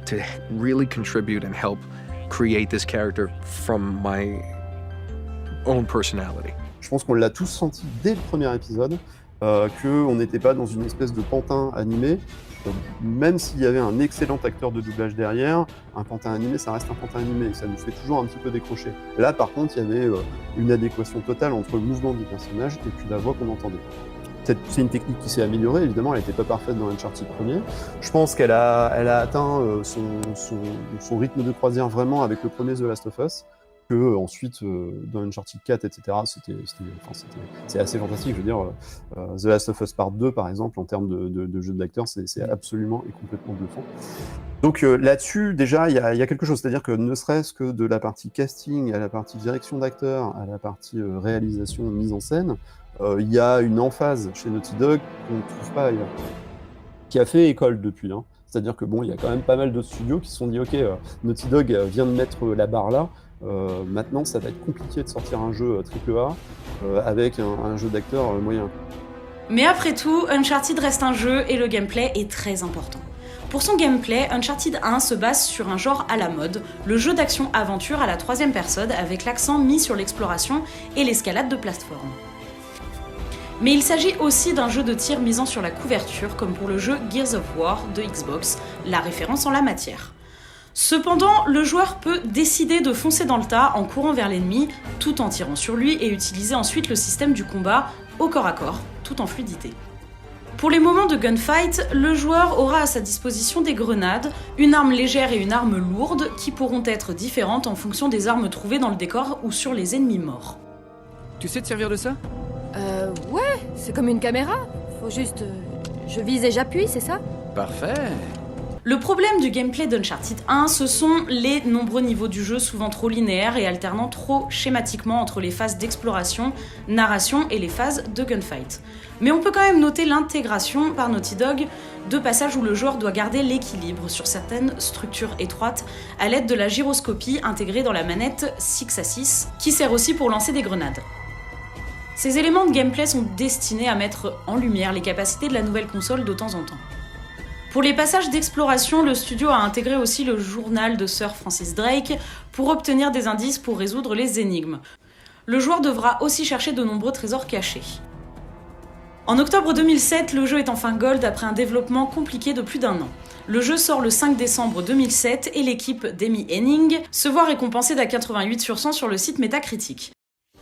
Speaker 22: to really contribute and help create this character from my own personality.
Speaker 2: Je pense qu'on l'a tous senti dès le premier épisode, qu'on n'était pas dans une espèce de pantin animé. Même s'il y avait un excellent acteur de doublage derrière, un pantin animé, ça reste un pantin animé, et ça nous fait toujours un petit peu décrocher. Là, par contre, il y avait une adéquation totale entre le mouvement du personnage et puis la voix qu'on entendait. C'est une technique qui s'est améliorée, évidemment, elle n'était pas parfaite dans Uncharted 1er. Je pense qu'elle a atteint son rythme de croisière vraiment avec le premier The Last of Us, que ensuite dans Uncharted 4, etc., c'est assez fantastique. Je veux dire, The Last of Us Part 2, par exemple, en termes de jeu d'acteur, c'est absolument et complètement bluffant. Donc là-dessus, déjà, il y a quelque chose, c'est-à-dire que ne serait-ce que de la partie casting à la partie direction d'acteur, à la partie réalisation, mise en scène, il y a une emphase chez Naughty Dog qu'on ne trouve pas ailleurs, qui a fait école depuis. Hein. C'est-à-dire que bon, il y a quand même pas mal de studios qui se sont dit, ok, Naughty Dog vient de mettre la barre là, maintenant ça va être compliqué de sortir un jeu AAA avec un jeu d'acteur moyen.
Speaker 1: Mais après tout, Uncharted reste un jeu et le gameplay est très important. Pour son gameplay, Uncharted 1 se base sur un genre à la mode, le jeu d'action-aventure à la troisième personne avec l'accent mis sur l'exploration et l'escalade de plateforme. Mais il s'agit aussi d'un jeu de tir misant sur la couverture, comme pour le jeu Gears of War de Xbox, la référence en la matière. Cependant, le joueur peut décider de foncer dans le tas en courant vers l'ennemi, tout en tirant sur lui et utiliser ensuite le système du combat au corps à corps, tout en fluidité. Pour les moments de gunfight, le joueur aura à sa disposition des grenades, une arme légère et une arme lourde qui pourront être différentes en fonction des armes trouvées dans le décor ou sur les ennemis morts.
Speaker 11: Tu sais te servir de ça ?
Speaker 13: Ouais, c'est comme une caméra. Faut juste... je vise et j'appuie, c'est ça ?
Speaker 11: Parfait.
Speaker 1: Le problème du gameplay d'Uncharted 1, ce sont les nombreux niveaux du jeu souvent trop linéaires et alternant trop schématiquement entre les phases d'exploration, narration et les phases de gunfight. Mais on peut quand même noter l'intégration par Naughty Dog de passages où le joueur doit garder l'équilibre sur certaines structures étroites à l'aide de la gyroscopie intégrée dans la manette 6-6, qui sert aussi pour lancer des grenades. Ces éléments de gameplay sont destinés à mettre en lumière les capacités de la nouvelle console de temps en temps. Pour les passages d'exploration, le studio a intégré aussi le journal de Sir Francis Drake pour obtenir des indices pour résoudre les énigmes. Le joueur devra aussi chercher de nombreux trésors cachés. En octobre 2007, le jeu est enfin gold après un développement compliqué de plus d'1 an. Le jeu sort le 5 décembre 2007 et l'équipe d'Amy Hennig se voit récompensée d'à 88 sur 100 sur le site Metacritic.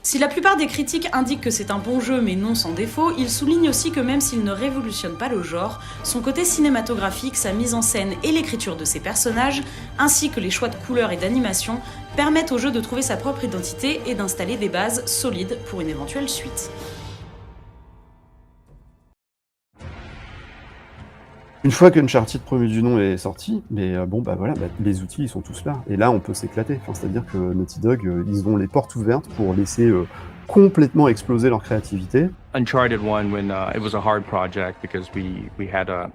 Speaker 1: Si la plupart des critiques indiquent que c'est un bon jeu mais non sans défaut, il souligne aussi que même s'il ne révolutionne pas le genre, son côté cinématographique, sa mise en scène et l'écriture de ses personnages, ainsi que les choix de couleurs et d'animation, permettent au jeu de trouver sa propre identité et d'installer des bases solides pour une éventuelle suite.
Speaker 4: Une fois qu'Uncharted premier du nom est sorti, les outils ils sont tous là. Et là on peut s'éclater. C'est-à-dire que Naughty Dog, ils ont les portes ouvertes pour laisser complètement exploser leur créativité.
Speaker 8: Uncharted 1, when it was a hard project because we had a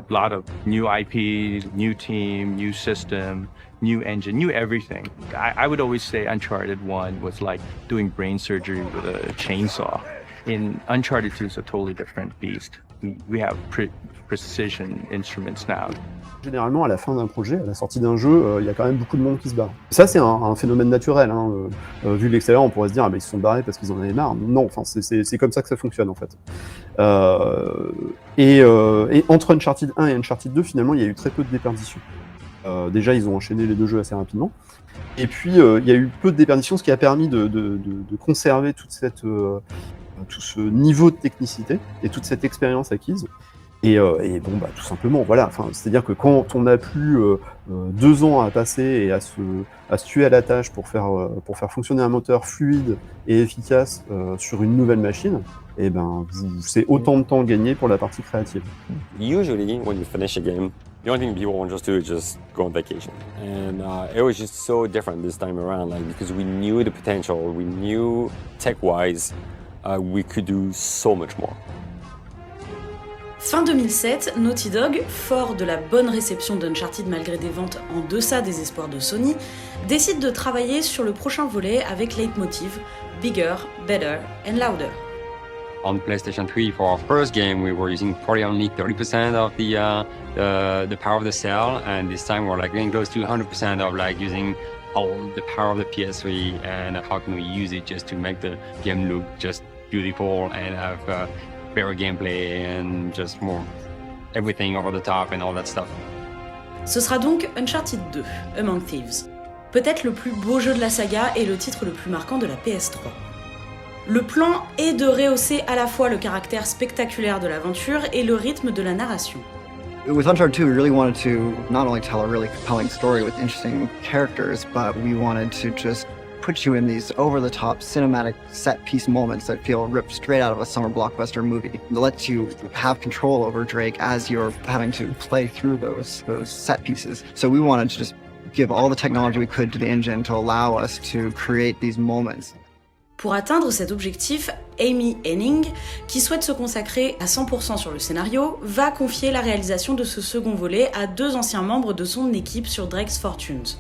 Speaker 8: lot of new IP, new team, new system, new engine, new everything. I would always say Uncharted 1 was like doing brain surgery with a chainsaw. In Uncharted 2, it's a totally different beast. We have precision instruments now.
Speaker 4: Généralement, à la fin d'un projet, à la sortie d'un jeu, il y a quand même beaucoup de monde qui se barre. Ça, c'est un phénomène naturel. Vu de l'extérieur, on pourrait se dire ils se sont barrés parce qu'ils en avaient marre. Non, c'est comme ça que ça fonctionne en fait. Et entre Uncharted 1 et Uncharted 2, finalement, il y a eu très peu de déperditions. Déjà, ils ont enchaîné les deux jeux assez rapidement. Et puis, il y a eu peu de déperditions, ce qui a permis de conserver tout ce niveau de technicité et toute cette expérience acquise. Et tout simplement, voilà. C'est-à-dire que quand on n'a plus 2 ans à passer et à se tuer à la tâche pour faire fonctionner un moteur fluide et efficace sur une nouvelle machine, c'est autant de temps gagné pour la partie créative.
Speaker 10: Usually, when you finish a game, the only thing people want just do is just go on vacation. And it was just so different this time around, because we knew the potential, we knew tech-wise, we could do so much more.
Speaker 1: Fin 2007, Naughty Dog, fort de la bonne réception d'Uncharted malgré des ventes en deçà des espoirs de Sony, décide de travailler sur le prochain volet avec leitmotiv Bigger, Better and Louder.
Speaker 9: On PlayStation 3, for our first game, we were using probably only 30% of the power of the cell, and this time we're getting close to 100% of using all the power of the PS3, and how can we use it just to make the game look just beautiful and have better gameplay and just more everything over the top and all that stuff.
Speaker 1: Ce sera donc Uncharted 2, Among Thieves. Peut-être le plus beau jeu de la saga et le titre le plus marquant de la PS3. Le plan est de rehausser à la fois le caractère spectaculaire de l'aventure et le rythme de la narration.
Speaker 5: With Uncharted 2, we really wanted to not only tell a really compelling story with interesting characters, but we wanted to just put you in these over-the-top cinematic set-piece moments that feel ripped straight out of a summer blockbuster movie. It lets you have control over Drake as you're having to play through those set pieces. So we wanted to just give all the technology we could to the engine to allow us to create these moments.
Speaker 1: Pour atteindre cet objectif, Amy Hennig, qui souhaite se consacrer à 100% sur le scénario, va confier la réalisation de ce second volet à 2 anciens membres de son équipe sur Drake's Fortunes.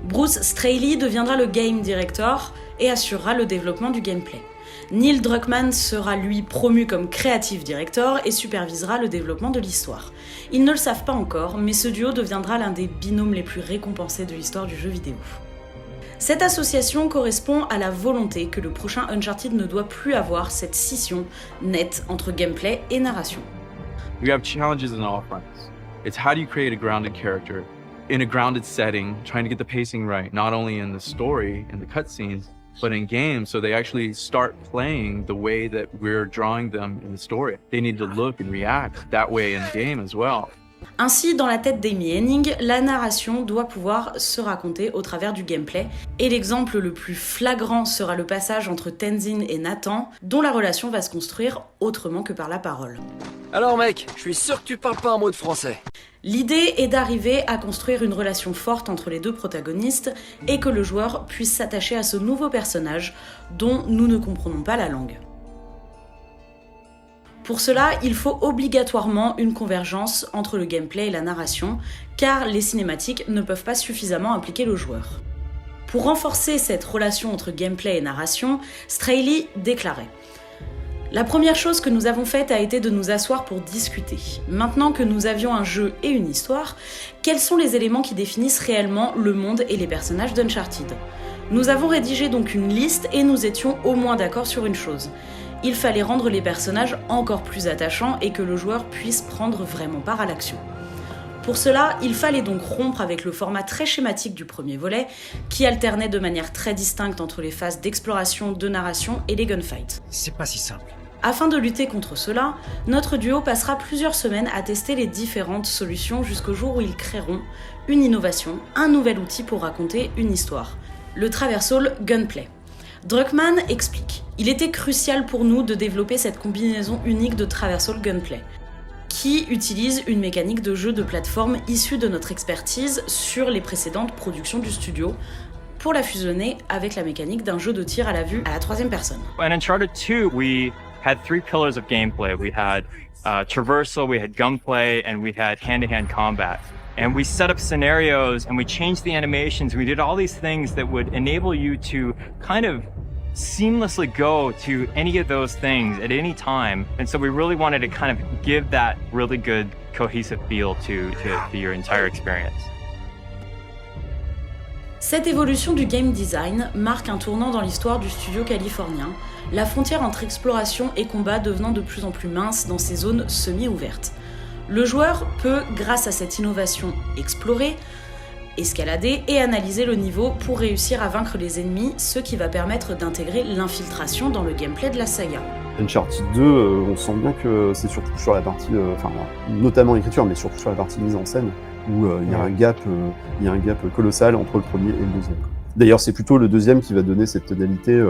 Speaker 1: Bruce Straley deviendra le game director et assurera le développement du gameplay. Neil Druckmann sera lui promu comme creative director et supervisera le développement de l'histoire. Ils ne le savent pas encore, mais ce duo deviendra l'un des binômes les plus récompensés de l'histoire du jeu vidéo. Cette association correspond à la volonté que le prochain Uncharted ne doit plus avoir cette scission nette entre gameplay et narration.
Speaker 6: We have challenges on all fronts. It's how do you create a grounded character in a grounded setting, trying to get the pacing right, not only in the story and the cutscenes, but in games, so they actually start playing the way that we're drawing them in the story. They need to look and react that way in the game as well.
Speaker 1: Ainsi, dans la tête d'Amy Hennig, la narration doit pouvoir se raconter au travers du gameplay, et l'exemple le plus flagrant sera le passage entre Tenzin et Nathan, dont la relation va se construire autrement que par la parole.
Speaker 11: Alors mec, je suis sûr que tu parles pas un mot de français.
Speaker 1: L'idée est d'arriver à construire une relation forte entre les deux protagonistes et que le joueur puisse s'attacher à ce nouveau personnage dont nous ne comprenons pas la langue. Pour cela, il faut obligatoirement une convergence entre le gameplay et la narration, car les cinématiques ne peuvent pas suffisamment impliquer le joueur. Pour renforcer cette relation entre gameplay et narration, Straley déclarait « La première chose que nous avons faite a été de nous asseoir pour discuter. Maintenant que nous avions un jeu et une histoire, quels sont les éléments qui définissent réellement le monde et les personnages d'Uncharted ? Nous avons rédigé donc une liste et nous étions au moins d'accord sur une chose. Il fallait rendre les personnages encore plus attachants et que le joueur puisse prendre vraiment part à l'action. Pour cela, il fallait donc rompre avec le format très schématique du premier volet, qui alternait de manière très distincte entre les phases d'exploration, de narration et les gunfights.
Speaker 11: C'est pas si simple.
Speaker 1: Afin de lutter contre cela, notre duo passera plusieurs semaines à tester les différentes solutions jusqu'au jour où ils créeront une innovation, un nouvel outil pour raconter une histoire, le Traversal Gunplay. Druckmann explique « Il était crucial pour nous de développer cette combinaison unique de Traversal Gunplay, qui utilise une mécanique de jeu de plateforme issue de notre expertise sur les précédentes productions du studio, pour la fusionner avec la mécanique d'un jeu de tir à la vue à la troisième personne. »
Speaker 7: In Uncharted 2, we had three pillars of gameplay. We had traversal, we had gunplay, and we had hand-to-hand combat. And we set up scenarios and we changed the animations. We did all these things that would enable you to kind of seamlessly go to any of those things at any time. And so we really wanted to kind of give that really good cohesive feel to your entire experience.
Speaker 1: Cette évolution du game design marque un tournant dans l'histoire du studio californien, la frontière entre exploration et combat devenant de plus en plus mince dans ces zones semi-ouvertes. Le joueur peut, grâce à cette innovation, explorer, escalader et analyser le niveau pour réussir à vaincre les ennemis, ce qui va permettre d'intégrer l'infiltration dans le gameplay de la saga.
Speaker 4: Uncharted 2, on sent bien que c'est surtout sur la partie, notamment l'écriture, mais surtout sur la partie mise en scène, où il y a un gap colossal entre le premier et le deuxième. D'ailleurs, c'est plutôt le deuxième qui va donner cette tonalité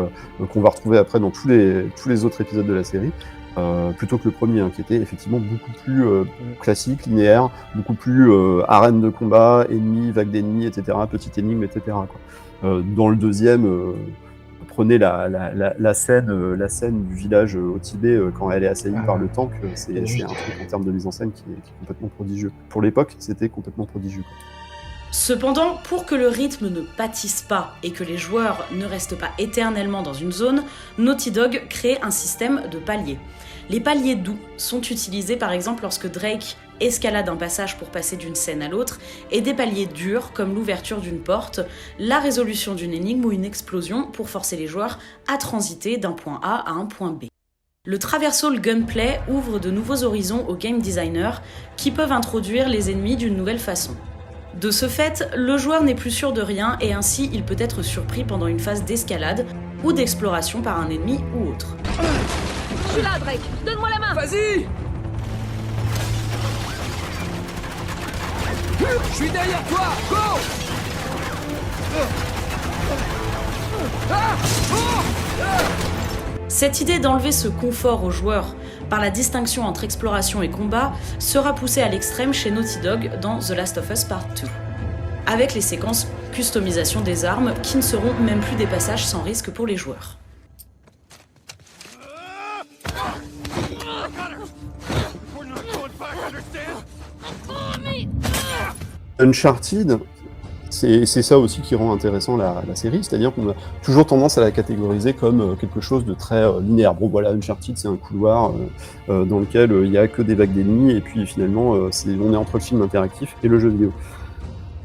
Speaker 4: qu'on va retrouver après dans tous les autres épisodes de la série. Plutôt que le premier, qui était effectivement beaucoup plus classique, linéaire, beaucoup plus arène de combat, ennemis, vague d'ennemis, etc., petite énigme, etc. Dans le deuxième, prenez la scène du village au Tibet quand elle est assaillie par le tank, c'est un truc en termes de mise en scène qui est complètement prodigieux. Pour l'époque, c'était complètement prodigieux.
Speaker 1: Cependant, pour que le rythme ne pâtisse pas et que les joueurs ne restent pas éternellement dans une zone, Naughty Dog crée un système de paliers. Les paliers doux sont utilisés par exemple lorsque Drake escalade un passage pour passer d'une scène à l'autre, et des paliers durs comme l'ouverture d'une porte, la résolution d'une énigme ou une explosion pour forcer les joueurs à transiter d'un point A à un point B. Le Traversal Gunplay ouvre de nouveaux horizons aux game designers qui peuvent introduire les ennemis d'une nouvelle façon. De ce fait, le joueur n'est plus sûr de rien et ainsi il peut être surpris pendant une phase d'escalade ou d'exploration par un ennemi ou autre.
Speaker 13: Je suis là, Drake. Donne-moi la main.
Speaker 11: Vas-y. Je suis derrière toi. Go.
Speaker 1: Cette idée d'enlever ce confort aux joueurs par la distinction entre exploration et combat sera poussée à l'extrême chez Naughty Dog dans The Last of Us Part 2, avec les séquences customisation des armes qui ne seront même plus des passages sans risque pour les joueurs.
Speaker 4: Uncharted, c'est ça aussi qui rend intéressant la série, c'est-à-dire qu'on a toujours tendance à la catégoriser comme quelque chose de très linéaire. Bon voilà, Uncharted c'est un couloir dans lequel il n'y a que des vagues d'ennemis, et puis finalement on est entre le film interactif et le jeu vidéo.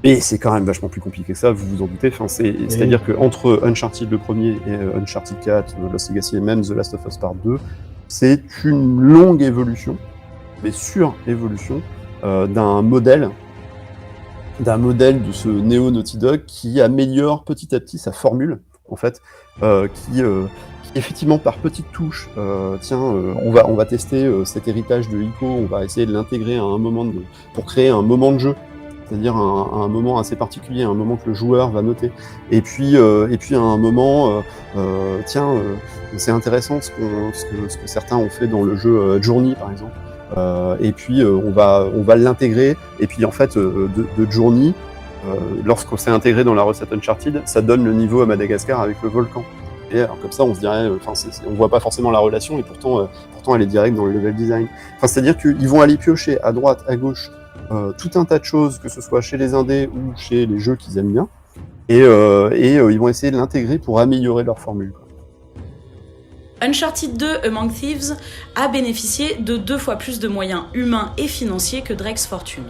Speaker 4: Et c'est quand même vachement plus compliqué que ça, vous vous en doutez. Enfin, c'est-à-dire qu'entre Uncharted le premier et Uncharted 4, Lost Legacy et même The Last of Us Part 2, c'est une longue évolution, mais sur-évolution, d'un modèle de ce Neo Naughty Dog qui améliore petit à petit sa formule, en fait, qui effectivement par petites touches, on va tester cet héritage de Ico, on va essayer de l'intégrer à un moment pour créer un moment de jeu, c'est-à-dire un moment assez particulier, un moment que le joueur va noter. Et puis à un moment, c'est intéressant ce que certains ont fait dans le jeu Journey par exemple. Et puis on va l'intégrer. Et puis en fait, de Journey, lorsqu'on s'est intégré dans la recette Uncharted, ça donne le niveau à Madagascar avec le volcan. Et alors, comme ça, on se dirait, on voit pas forcément la relation, et pourtant elle est directe dans le level design. Enfin, c'est-à-dire qu'ils vont aller piocher à droite, à gauche, tout un tas de choses, que ce soit chez les indés ou chez les jeux qu'ils aiment bien, et ils vont essayer de l'intégrer pour améliorer leur formule.
Speaker 1: Uncharted 2 Among Thieves a bénéficié de 2 fois plus de moyens humains et financiers que Drake's Fortune.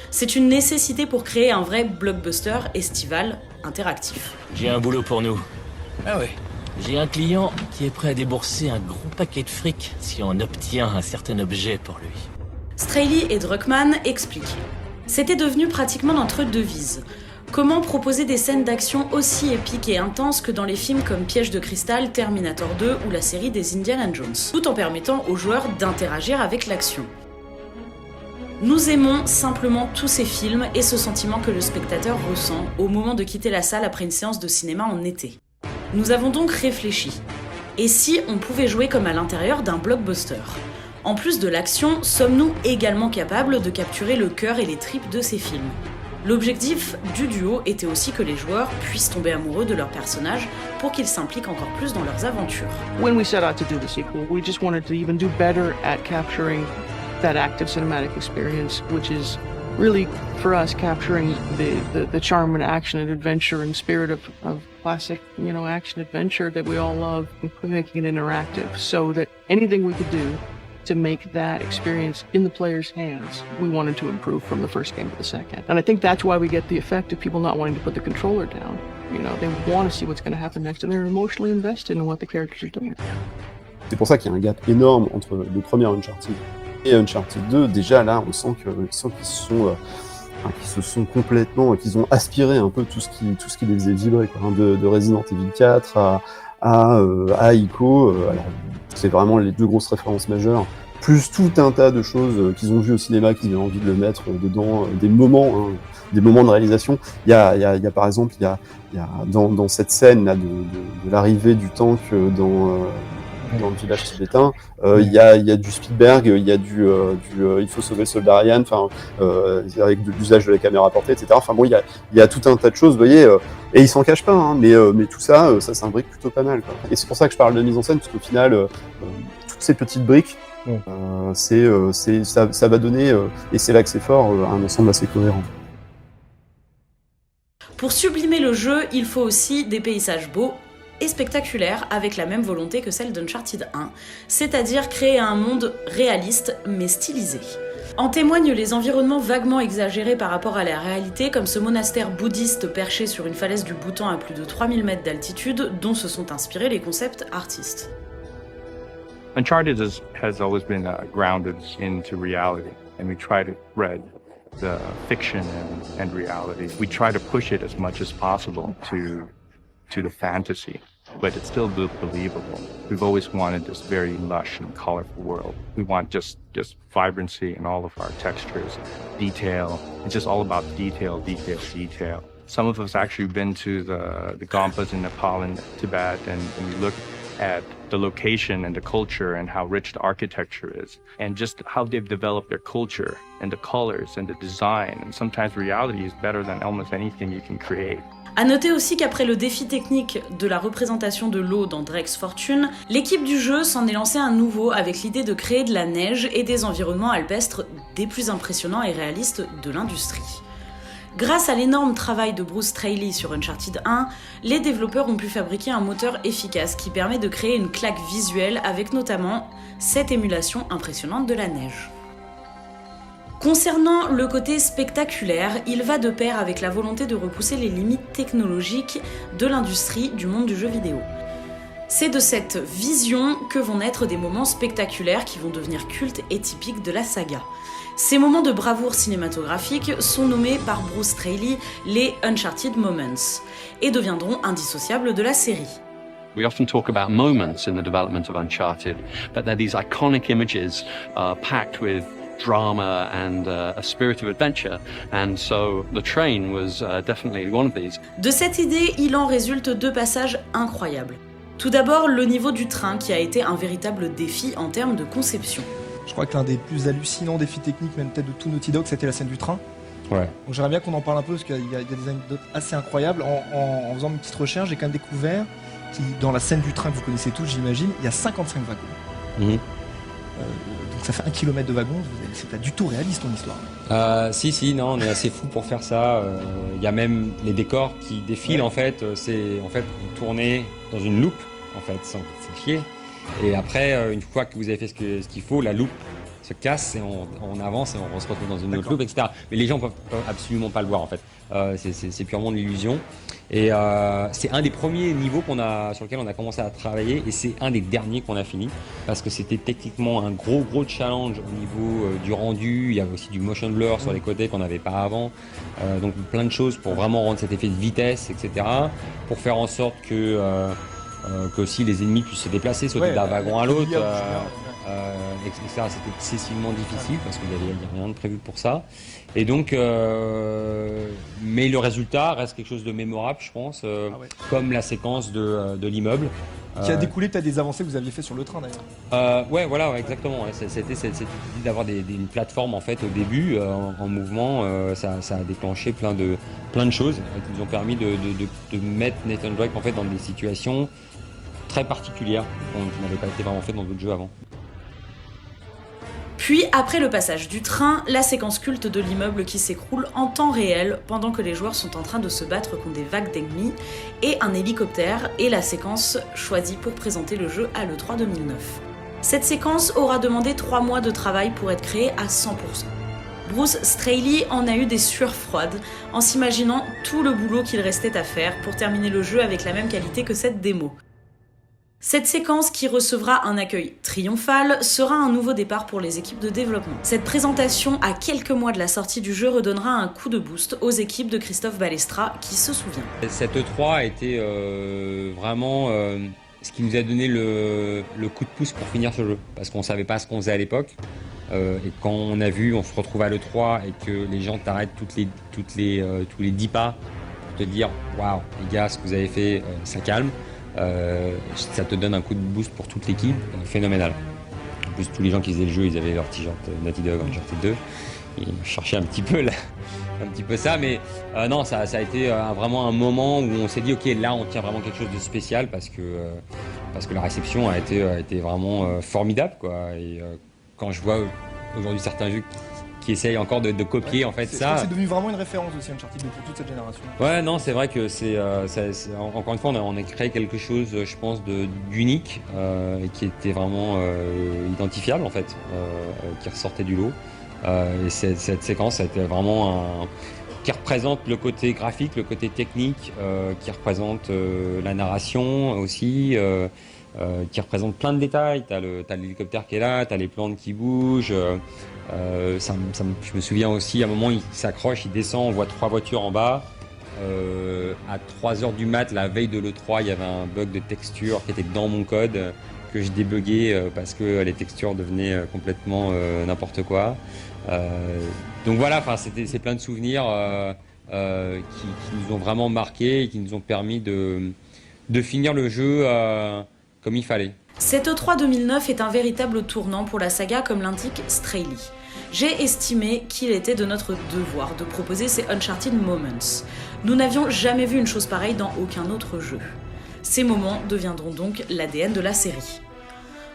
Speaker 1: C'est une nécessité pour créer un vrai blockbuster estival interactif.
Speaker 11: J'ai un boulot pour nous. Ah ouais. J'ai un client qui est prêt à débourser un gros paquet de fric si on obtient un certain objet pour lui.
Speaker 1: Straley et Druckmann expliquent. C'était devenu pratiquement notre devise. Comment proposer des scènes d'action aussi épiques et intenses que dans les films comme Piège de cristal, Terminator 2 ou la série des Indiana Jones, tout en permettant aux joueurs d'interagir avec l'action. Nous aimons simplement tous ces films et ce sentiment que le spectateur ressent au moment de quitter la salle après une séance de cinéma en été. Nous avons donc réfléchi. Et si on pouvait jouer comme à l'intérieur d'un blockbuster ? En plus de l'action, sommes-nous également capables de capturer le cœur et les tripes de ces films ? L'objectif du duo était aussi que les joueurs puissent tomber amoureux de leurs personnages pour qu'ils s'impliquent encore plus dans leurs aventures.
Speaker 3: When we set out to do the sequel, we just wanted to even do better at capturing that active cinematic experience, which is really, for us, capturing the charm and action and adventure and spirit of classic, action adventure that we all love, and making it interactive, so that anything we could do to make that experience in the player's hands, we wanted to improve from the first game to the second. And I think that's why we get the effect of people not wanting to put the controller down. They want to see what's going to happen next, and they're emotionally invested in what the characters are doing.
Speaker 4: C'est pour ça qu'il y a un gap énorme entre le premier Uncharted et Uncharted 2. Déjà là, on sent qu'ils ont aspiré un peu tout ce qui les faisait vibrer, quoi, de Resident Evil 4 à Ico. Alors, c'est vraiment les 2 grosses références majeures, plus tout un tas de choses qu'ils ont vues au cinéma, qu'ils avaient envie de le mettre dedans, des moments de réalisation. Il y a par exemple, il y a dans cette scène là de l'arrivée du tank dans le village tibétain, il y a du Spielberg, il y a du il faut sauver le soldat Ryan, avec de l'usage de la caméra portée, etc. Enfin bon, il y a tout un tas de choses, vous voyez, et ils s'en cachent pas, hein, mais tout ça s'imbrique plutôt pas mal, quoi. Et c'est pour ça que je parle de mise en scène, parce qu'au final, toutes ces petites briques, ça va donner, et c'est là que c'est fort, un ensemble assez cohérent.
Speaker 1: Pour sublimer le jeu, il faut aussi des paysages beaux et spectaculaire avec la même volonté que celle d'Uncharted 1, c'est-à-dire créer un monde réaliste mais stylisé. En témoignent les environnements vaguement exagérés par rapport à la réalité, comme ce monastère bouddhiste perché sur une falaise du Bhoutan à plus de 3000 mètres d'altitude, dont se sont inspirés les concept artistes.
Speaker 8: Uncharted has always been grounded into reality, and we try to thread the fiction and reality. We try to push it as much as possible to the fantasy, but it's still believable. We've always wanted this very lush and colorful world. We want just vibrancy in all of our textures, detail. It's just all about detail. Some of us actually been to the Gompas in Nepal and Tibet, and we look at the location and the culture and how rich the architecture is, and just how they've developed their culture and the colors and the design. And sometimes reality is better than almost anything you can create.
Speaker 1: À noter aussi qu'après le défi technique de la représentation de l'eau dans Drake's Fortune, l'équipe du jeu s'en est lancée un nouveau avec l'idée de créer de la neige et des environnements alpestres des plus impressionnants et réalistes de l'industrie. Grâce à l'énorme travail de Bruce Straley sur Uncharted 1, les développeurs ont pu fabriquer un moteur efficace qui permet de créer une claque visuelle avec notamment cette émulation impressionnante de la neige. Concernant le côté spectaculaire, il va de pair avec la volonté de repousser les limites technologiques de l'industrie du monde du jeu vidéo. C'est de cette vision que vont naître des moments spectaculaires qui vont devenir cultes et typiques de la saga. Ces moments de bravoure cinématographique sont nommés par Bruce Straley les Uncharted Moments et deviendront indissociables de la série.
Speaker 14: We often talk about moments in the development of Uncharted, but they're these iconic images packed with drama and a spirit of adventure, and so the train was definitely one of these.
Speaker 1: De cette idée, il en résulte deux passages incroyables. Tout d'abord, le niveau du train qui a été un véritable défi en termes de conception.
Speaker 21: Je crois que l'un des plus hallucinants défis techniques, même peut-être de tout Naughty Dog, c'était la scène du train.
Speaker 9: Ouais.
Speaker 21: Donc j'aimerais bien qu'on en parle un peu parce qu'il y a des anecdotes assez incroyables. En faisant une petite recherche, j'ai quand même découvert que dans la scène du train que vous connaissez tous, j'imagine, il y a 55 wagons.
Speaker 9: Mhm.
Speaker 21: Donc ça fait 1 km de wagons, c'est pas du tout réaliste ton histoire.
Speaker 9: Si, non, on est assez fou pour faire ça. Il y a même les décors qui défilent en fait. C'est en fait vous tournez dans une loupe en fait, sans chier. Et après, une fois que vous avez fait ce qu'il faut, la loupe se casse et on avance et on se retrouve dans une autre loupe, etc. Mais les gens peuvent absolument pas le voir en fait. C'est purement de l'illusion. Et c'est un des premiers niveaux sur lequel on a commencé à travailler et c'est un des derniers qu'on a fini parce que c'était techniquement un gros challenge au niveau du rendu. Il y avait aussi du motion blur sur les côtés qu'on n'avait pas avant. Donc plein de choses pour vraiment rendre cet effet de vitesse, etc. Pour faire en sorte que aussi les ennemis puissent se déplacer, sauter d'un wagon à l'autre, etc. C'était excessivement difficile parce qu'il n'y avait rien de prévu pour ça. Et donc, mais le résultat reste quelque chose de mémorable, je pense, comme la séquence de l'immeuble.
Speaker 21: Qui a découlé peut-être des avancées que vous aviez fait sur le train d'ailleurs.
Speaker 9: Ouais, exactement. C'était cette idée d'avoir une plateforme en fait au début en mouvement. Ça a déclenché plein de choses qui nous ont permis de mettre Nathan Drake en fait dans des situations très particulières qui n'avaient pas été vraiment faites dans d'autres jeux avant.
Speaker 1: Puis, après le passage du train, la séquence culte de l'immeuble qui s'écroule en temps réel pendant que les joueurs sont en train de se battre contre des vagues d'ennemis et un hélicoptère est la séquence choisie pour présenter le jeu à l'E3 2009. Cette séquence aura demandé 3 mois de travail pour être créée à 100%. Bruce Straley en a eu des sueurs froides en s'imaginant tout le boulot qu'il restait à faire pour terminer le jeu avec la même qualité que cette démo. Cette séquence, qui recevra un accueil triomphal, sera un nouveau départ pour les équipes de développement. Cette présentation, à quelques mois de la sortie du jeu, redonnera un coup de boost aux équipes de Christophe Balestra, qui se souvient.
Speaker 9: Cette E3 a été vraiment ce qui nous a donné le coup de pouce pour finir ce jeu, parce qu'on savait pas ce qu'on faisait à l'époque. Et quand on se retrouve à l'E3 et que les gens t'arrêtent tous les 10 pas pour te dire « Waouh, les gars, ce que vous avez fait, ça calme », ça te donne un coup de boost pour toute l'équipe, phénoménal. En plus, tous les gens qui faisaient le jeu, ils avaient leur t-shirt Naughty Dog, Uncharted 2. Ils cherchaient un petit peu ça, mais non, ça a été vraiment un moment où on s'est dit ok, là on tient vraiment quelque chose de spécial parce que la réception a été vraiment formidable, quoi. Et quand je vois aujourd'hui certains jeux qui essayent encore de copier en fait ça.
Speaker 21: C'est devenu vraiment une référence aussi Uncharted pour toute cette génération.
Speaker 9: Ouais, non, c'est vrai que encore une fois on a créé quelque chose, je pense, d'unique qui était vraiment identifiable en fait, qui ressortait du lot. Et cette séquence a été vraiment qui représente le côté graphique, le côté technique, qui représente la narration aussi, qui représente plein de détails. T'as l'hélicoptère qui est là, t'as les plantes qui bougent. Je me souviens aussi, à un moment, il s'accroche, il descend, on voit 3 voitures en bas. À 3h du mat, la veille de l'E3, il y avait un bug de texture qui était dans mon code, que je débuguais parce que les textures devenaient complètement n'importe quoi. Donc voilà, c'est plein de souvenirs qui nous ont vraiment marqués et qui nous ont permis de finir le jeu comme il fallait.
Speaker 1: Cette E3 2009 est un véritable tournant pour la saga, comme l'indique Straley. J'ai estimé qu'il était de notre devoir de proposer ces Uncharted Moments. Nous n'avions jamais vu une chose pareille dans aucun autre jeu. Ces moments deviendront donc l'ADN de la série.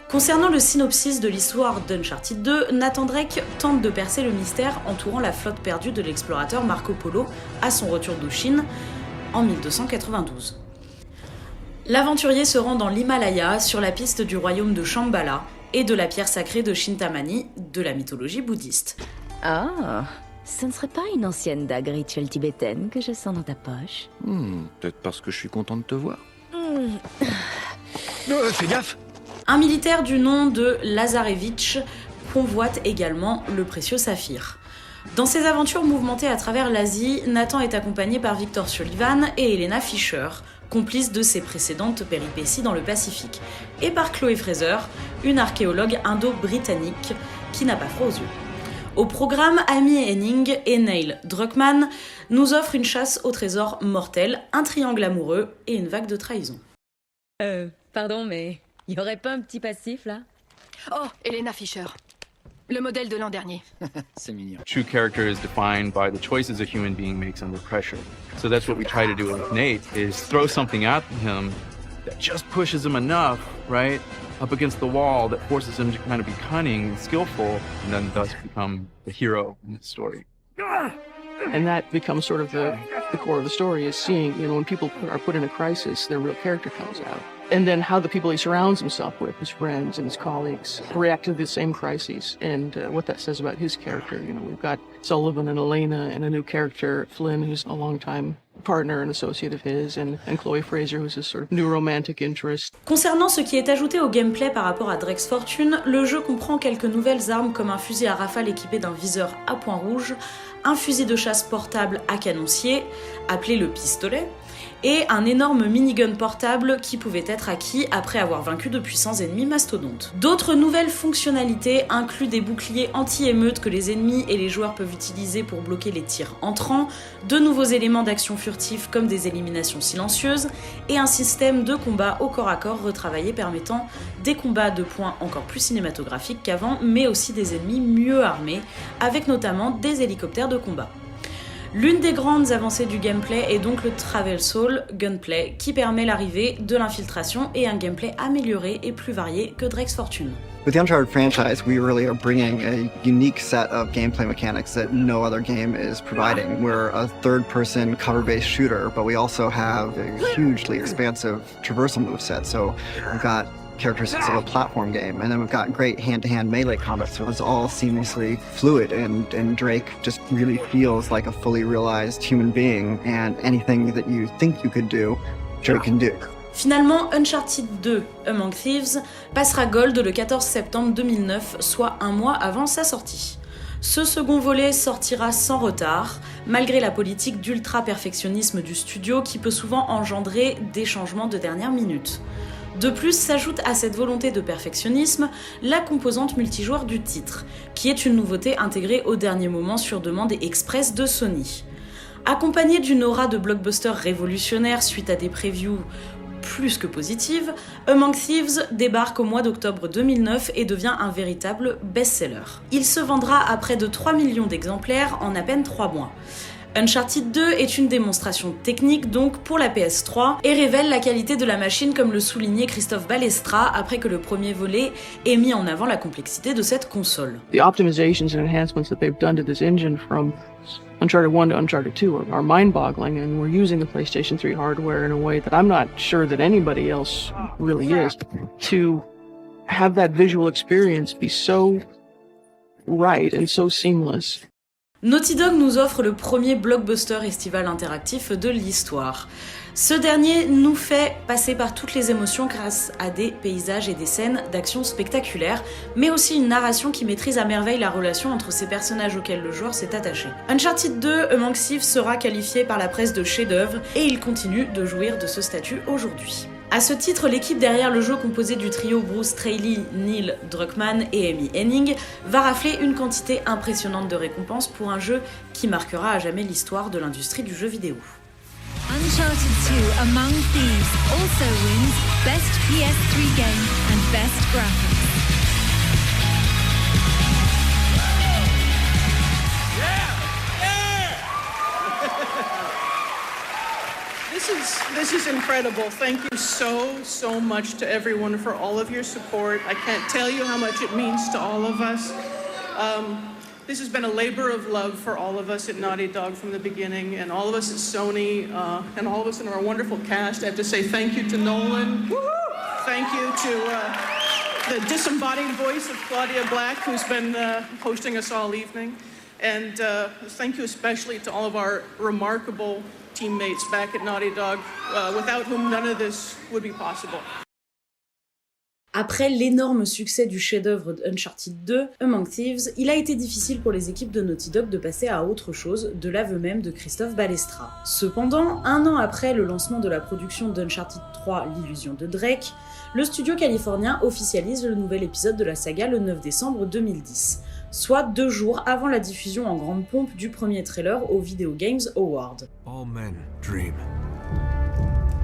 Speaker 1: Concernant le synopsis de l'histoire d'Uncharted 2, Nathan Drake tente de percer le mystère entourant la flotte perdue de l'explorateur Marco Polo à son retour de Chine en 1292. L'aventurier se rend dans l'Himalaya sur la piste du royaume de Shambhala et de la pierre sacrée de Chintamani de la mythologie bouddhiste.
Speaker 16: Ah, ce ne serait pas une ancienne dague rituelle tibétaine que je sens dans ta poche?
Speaker 17: Peut-être parce que je suis content de te voir.
Speaker 12: Fais gaffe!
Speaker 1: Un militaire du nom de Lazarevitch convoite également le précieux saphir. Dans ses aventures mouvementées à travers l'Asie, Nathan est accompagné par Victor Sullivan et Helena Fisher, complices de ses précédentes péripéties dans le Pacifique, et par Chloé Fraser, une archéologue indo-britannique qui n'a pas froid aux yeux. Au programme, Amy Hennig et Neil Druckmann nous offrent une chasse au trésor mortel, un triangle amoureux et une vague de trahison.
Speaker 18: Pardon, mais y aurait pas un petit passif, là?
Speaker 13: Oh, Helena Fisher. Le modèle de l'an dernier.
Speaker 17: C'est mignon.
Speaker 6: True character is defined by the choices a human being makes under pressure. So that's what we try to do with Nate, is throw something at him that just pushes him enough, right, up against the wall that forces him to kind of be cunning and skillful, and then thus become the hero in the story.
Speaker 3: And that becomes sort of the core of the story, is seeing, when people are put in a crisis, their real character comes out. And then how the people he surrounds himself with, his friends and his colleagues, react to the same crises, and what that says about his character. We've got Sullivan and Elena, and a new character, Flynn, who's a longtime partner and associate of his, and Chloe Fraser, who's his sort of new romantic interest.
Speaker 1: Concernant ce qui est ajouté au gameplay par rapport à Drake's Fortune, le jeu comprend quelques nouvelles armes comme un fusil à rafale équipé d'un viseur à point rouge, un fusil de chasse portable à canoncier, appelé le pistolet, et un énorme minigun portable qui pouvait être acquis après avoir vaincu de puissants ennemis mastodontes. D'autres nouvelles fonctionnalités incluent des boucliers anti-émeutes que les ennemis et les joueurs peuvent utiliser pour bloquer les tirs entrants, de nouveaux éléments d'action furtifs comme des éliminations silencieuses, et un système de combat au corps à corps retravaillé permettant des combats de points encore plus cinématographiques qu'avant, mais aussi des ennemis mieux armés, avec notamment des hélicoptères de combat. L'une des grandes avancées du gameplay est donc le Traversal Gunplay, qui permet l'arrivée de l'infiltration et un gameplay amélioré et plus varié que Drake's Fortune.
Speaker 5: With the Uncharted franchise, we really are bringing a unique set of gameplay mechanics that no other game is providing. We're a third-person cover-based shooter, but we also have a hugely expansive traversal moveset. So we've got characteristics of a platform game, and then we've got great hand-to-hand melee combat, so it's all seamlessly fluid, and Drake just really feels like a fully realized human being, and anything that you think you could do, Drake can do.
Speaker 1: Finalement, Uncharted 2 Among Thieves passera Gold le 14 septembre 2009, soit un mois avant sa sortie. Ce second volet sortira sans retard, malgré la politique d'ultra-perfectionnisme du studio qui peut souvent engendrer des changements de dernière minute. De plus, s'ajoute à cette volonté de perfectionnisme la composante multijoueur du titre, qui est une nouveauté intégrée au dernier moment sur demande et express de Sony. Accompagnée d'une aura de blockbuster révolutionnaire suite à des previews plus que positives, Among Thieves débarque au mois d'octobre 2009 et devient un véritable best-seller. Il se vendra à près de 3 millions d'exemplaires en à peine 3 mois. Uncharted 2 est une démonstration technique donc pour la PS3 et révèle la qualité de la machine comme le soulignait Christophe Balestra après que le premier volet ait mis en avant la complexité de cette console.
Speaker 3: The optimizations and enhancements that they've done to this engine from Uncharted 1 to Uncharted 2 are mind-boggling, and we're using the PlayStation 3 hardware in a way that I'm not sure that anybody else really is, to have that visual experience be so right and so seamless.
Speaker 1: Naughty Dog nous offre le premier blockbuster estival interactif de l'histoire. Ce dernier nous fait passer par toutes les émotions grâce à des paysages et des scènes d'action spectaculaires, mais aussi une narration qui maîtrise à merveille la relation entre ces personnages auxquels le joueur s'est attaché. Uncharted 2 Among Thieves sera qualifié par la presse de chef-d'œuvre et il continue de jouir de ce statut aujourd'hui. À ce titre, l'équipe derrière le jeu composé du trio Bruce Straley, Neil Druckmann et Amy Hennig va rafler une quantité impressionnante de récompenses pour un jeu qui marquera à jamais l'histoire de l'industrie du jeu vidéo.
Speaker 23: Uncharted 2 Among Thieves also wins Best PS3 Game and Best Graphics.
Speaker 24: This
Speaker 15: This is incredible. Thank you so much to everyone for all of your support. I can't tell you how much it means to all of us. This has been a labor of love for all of us at Naughty Dog from the beginning, and all of us at Sony, and all of us in our wonderful cast. I have to say thank you to Nolan. Thank you to the disembodied voice of Claudia Black, who's been hosting us all evening. And thank you especially to all of our remarkable teammates back at Naughty Dog, without whom none of this would be possible.
Speaker 1: Après l'énorme succès du chef-d'œuvre d'Uncharted 2, Among Thieves, il a été difficile pour les équipes de Naughty Dog de passer à autre chose, de l'aveu même de Christophe Balestra. Cependant, un an après le lancement de la production d'Uncharted 3, l'illusion de Drake, le studio californien officialise le nouvel épisode de la saga le 9 décembre 2010, soit 2 jours avant la diffusion en grande pompe du premier trailer aux Video Games Awards.
Speaker 19: All men dream,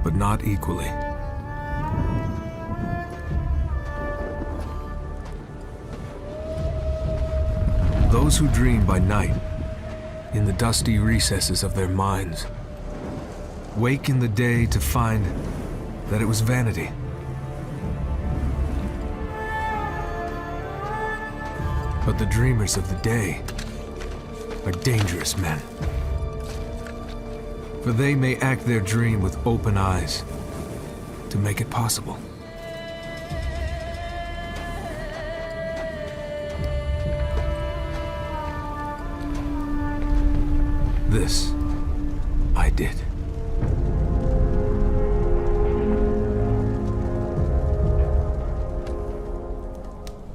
Speaker 19: but not equally. Those who dream by night, in the dusty recesses of their minds, wake in the day to find that it was vanity. But the dreamers of the day are dangerous men. For they may act their dream with open eyes to make it possible. This I did.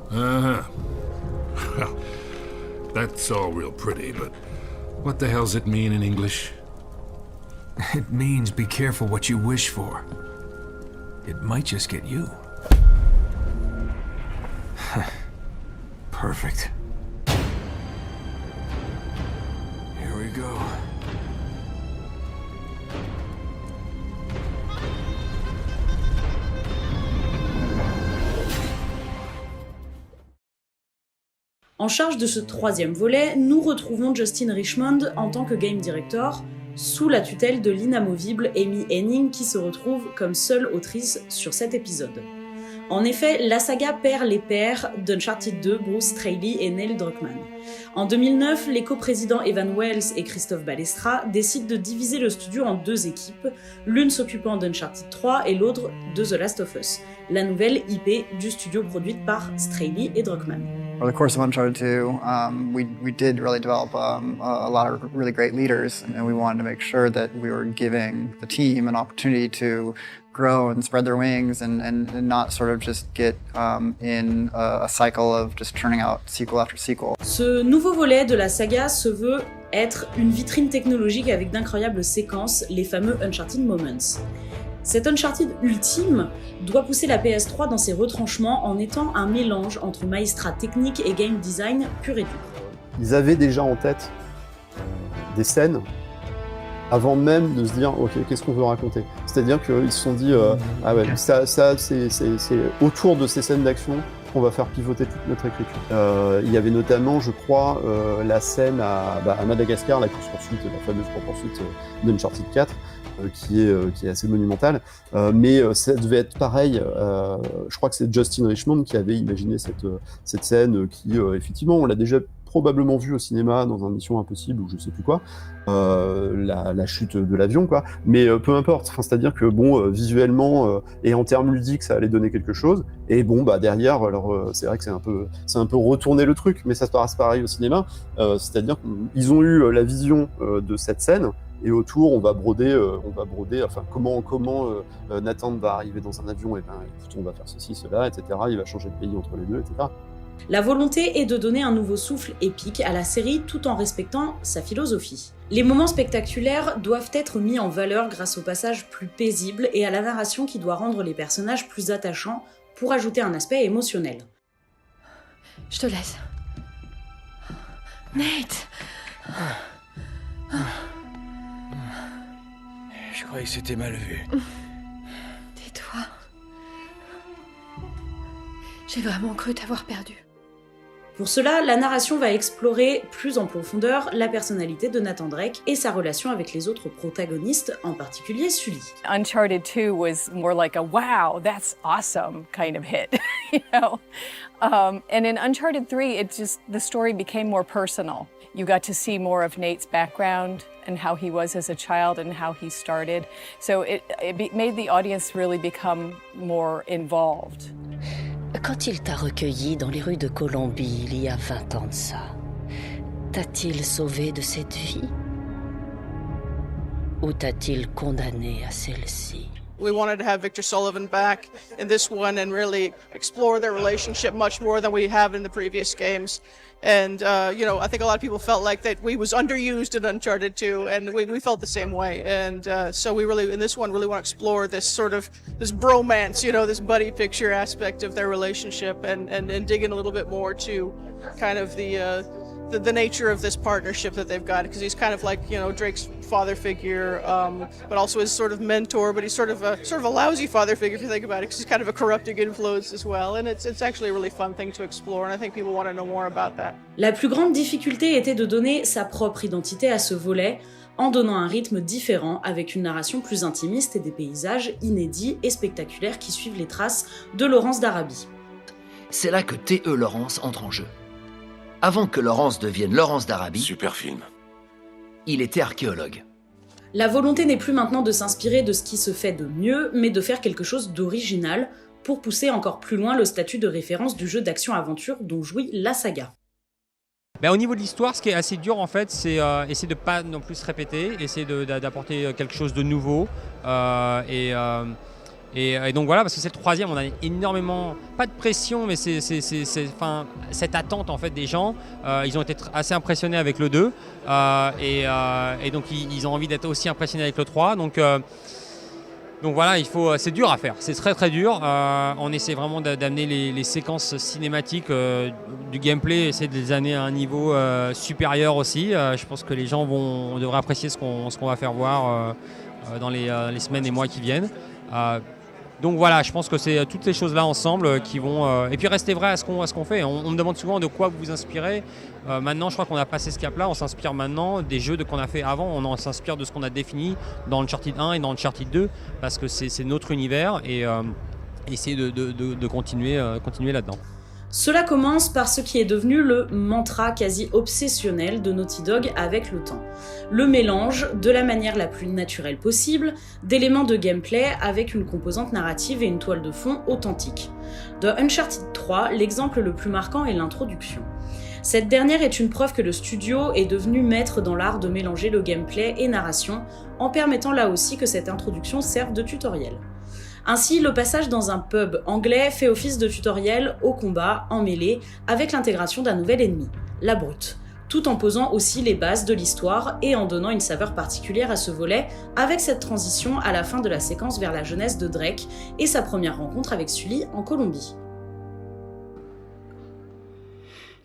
Speaker 20: Uh-huh. Well, that's all real pretty, but what the hell's it mean in English?
Speaker 19: It means be careful what you wish for. It might just get you. Perfect. Here we go.
Speaker 1: En charge de ce troisième volet, nous retrouvons Justin Richmond en tant que Game Director, sous la tutelle de l'inamovible Amy Hennig qui se retrouve comme seule autrice sur cet épisode. En effet, la saga perd les pairs d'Uncharted 2, Bruce Straley et Neil Druckmann. En 2009, les coprésidents Evan Wells et Christophe Balestra décident de diviser le studio en 2 équipes, l'une s'occupant d'Uncharted 3 et l'autre de The Last of Us, la nouvelle IP du studio produite par Straley et Druckmann.
Speaker 5: Over the course of Uncharted 2, we did really develop a lot of really great leaders, and we wanted to make sure that we were giving the team an opportunity to grow and spread their wings and not sort of just get in a cycle of just churning out sequel after sequel.
Speaker 1: Ce nouveau volet de la saga se veut être une vitrine technologique avec d'incroyables séquences, les fameux Uncharted Moments. Cet Uncharted ultime doit pousser la PS3 dans ses retranchements en étant un mélange entre maestrat technique et game design pur et dur.
Speaker 4: Ils avaient déjà en tête des scènes avant même de se dire ok, qu'est-ce qu'on veut raconter. C'est-à-dire qu'ils se sont dit ah ouais, ça c'est autour de ces scènes d'action qu'on va faire pivoter toute notre écriture. Il y avait notamment, je crois, la scène à Madagascar, la course-poursuite, la fameuse course-poursuite d'Uncharted 4, qui est assez monumentale. Mais ça devait être pareil. Je crois que c'est Justin Richmond qui avait imaginé cette scène qui, effectivement, on l'a déjà probablement vu au cinéma dans un Mission Impossible ou je sais plus quoi, la chute de l'avion, quoi. Mais peu importe, enfin, c'est-à-dire que bon, visuellement et en termes ludiques, ça allait donner quelque chose. Et bon, bah derrière, alors c'est vrai que c'est un peu retourner le truc, mais ça se passe pareil au cinéma. C'est-à-dire qu'ils ont eu la vision de cette scène. Et autour, on va broder, enfin, comment Nathan va arriver dans un avion, et ben, écoute, on va faire ceci, cela, etc. Il va changer de pays entre les deux, etc.
Speaker 1: La volonté est de donner un nouveau souffle épique à la série tout en respectant sa philosophie. Les moments spectaculaires doivent être mis en valeur grâce au passage plus paisible et à la narration qui doit rendre les personnages plus attachants pour ajouter un aspect émotionnel.
Speaker 13: Je te laisse. Nate!
Speaker 12: Je croyais que c'était mal vu.
Speaker 13: Tais-toi. J'ai vraiment cru t'avoir perdu.
Speaker 1: Pour cela, la narration va explorer plus en profondeur la personnalité de Nathan Drake et sa relation avec les autres protagonistes, en particulier Sully.
Speaker 2: Uncharted 2 was more like a wow, that's awesome kind of hit, you know? And in Uncharted 3, the story became more personal. You got to see more of Nate's background and how he was as a child and how he started. So it made the audience really become more involved.
Speaker 16: Quand il t'a recueilli dans les rues de Colombie il y a 20 ans de ça, t'a-t-il sauvé de cette vie? Ou t'a-t-il condamné à celle-ci?
Speaker 15: We wanted to have Victor Sullivan back in this one and really explore their relationship much more than we have in the previous games. And, you know, I think a lot of people felt like that we was underused in Uncharted 2, and we felt the same way. And so we really, in this one, really want to explore this sort of, this bromance, you know, this buddy picture aspect of their relationship and dig in a little bit more to kind of the nature of this partnership that they've got, because he's kind of like, you know, Drake's father figure, but also his sort of mentor, but he's sort of a lousy father figure if you think about it, because he's kind of a corrupting influence as well, and it's actually a really fun thing to explore, and I think people want to know more about that.
Speaker 1: La plus grande difficulté était de donner sa propre identité à ce volet, en donnant un rythme différent, avec une narration plus intimiste et des paysages inédits et spectaculaires qui suivent les traces de Laurence d'Arabie.
Speaker 11: C'est là que T.E. Lawrence entre en jeu. Avant que Lawrence devienne Laurence d'Arabie,
Speaker 10: super film,
Speaker 11: il était archéologue.
Speaker 1: La volonté n'est plus maintenant de s'inspirer de ce qui se fait de mieux, mais de faire quelque chose d'original pour pousser encore plus loin le statut de référence du jeu d'action-aventure dont jouit la saga.
Speaker 22: Au niveau de l'histoire, ce qui est assez dur en fait, c'est essayer de pas non plus se répéter, essayer d'apporter quelque chose de nouveau et donc voilà, parce que c'est le troisième, on a énormément, pas de pression, mais cette attente en fait des gens. Ils ont été assez impressionnés avec le 2 et donc ils ont envie d'être aussi impressionnés avec le 3. Donc voilà, c'est dur à faire, c'est très très dur. On essaie vraiment d'amener les séquences cinématiques du gameplay, essayer de les amener à un niveau supérieur aussi. Je pense que les gens devraient apprécier ce qu'on va faire voir dans les semaines et mois qui viennent. Donc voilà, je pense que c'est toutes ces choses-là ensemble qui vont... et puis rester vrai à ce qu'on fait. On me demande souvent de quoi vous vous inspirez. Maintenant, je crois qu'on a passé ce cap-là. On s'inspire maintenant des jeux qu'on a fait avant. On s'inspire de ce qu'on a défini dans Uncharted 1 et dans Uncharted 2 parce que c'est notre univers et essayer de continuer là-dedans.
Speaker 1: Cela commence par ce qui est devenu le mantra quasi obsessionnel de Naughty Dog avec le temps. Le mélange, de la manière la plus naturelle possible, d'éléments de gameplay avec une composante narrative et une toile de fond authentique. Dans Uncharted 3, l'exemple le plus marquant est l'introduction. Cette dernière est une preuve que le studio est devenu maître dans l'art de mélanger le gameplay et narration, en permettant là aussi que cette introduction serve de tutoriel. Ainsi, le passage dans un pub anglais fait office de tutoriel au combat en mêlée avec l'intégration d'un nouvel ennemi, la brute, tout en posant aussi les bases de l'histoire et en donnant une saveur particulière à ce volet avec cette transition à la fin de la séquence vers la jeunesse de Drake et sa première rencontre avec Sully en Colombie.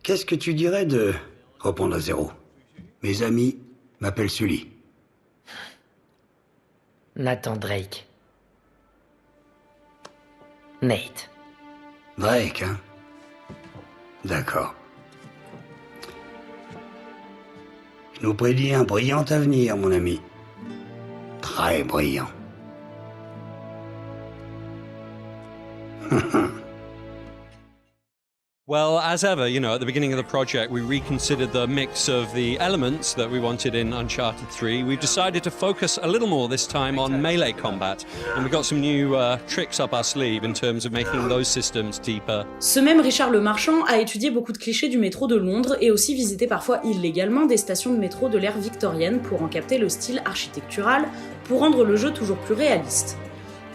Speaker 12: Qu'est-ce que tu dirais de reprendre à zéro? Mes amis m'appellent Sully.
Speaker 24: Nathan Drake. Nate.
Speaker 12: Drake, hein? D'accord. Je nous prédis un brillant avenir, mon ami. Très brillant.
Speaker 14: Well, as ever, you know, at the beginning of the project, we reconsidered the mix of the elements that we wanted in Uncharted 3. We've decided to focus a little more this time on melee combat, and we've got some new tricks up our sleeve in terms of making those systems deeper.
Speaker 1: Ce même Richard Le Marchand a étudié beaucoup de clichés du métro de Londres et aussi visité parfois illégalement des stations de métro de l'ère victorienne pour en capter le style architectural, pour rendre le jeu toujours plus réaliste.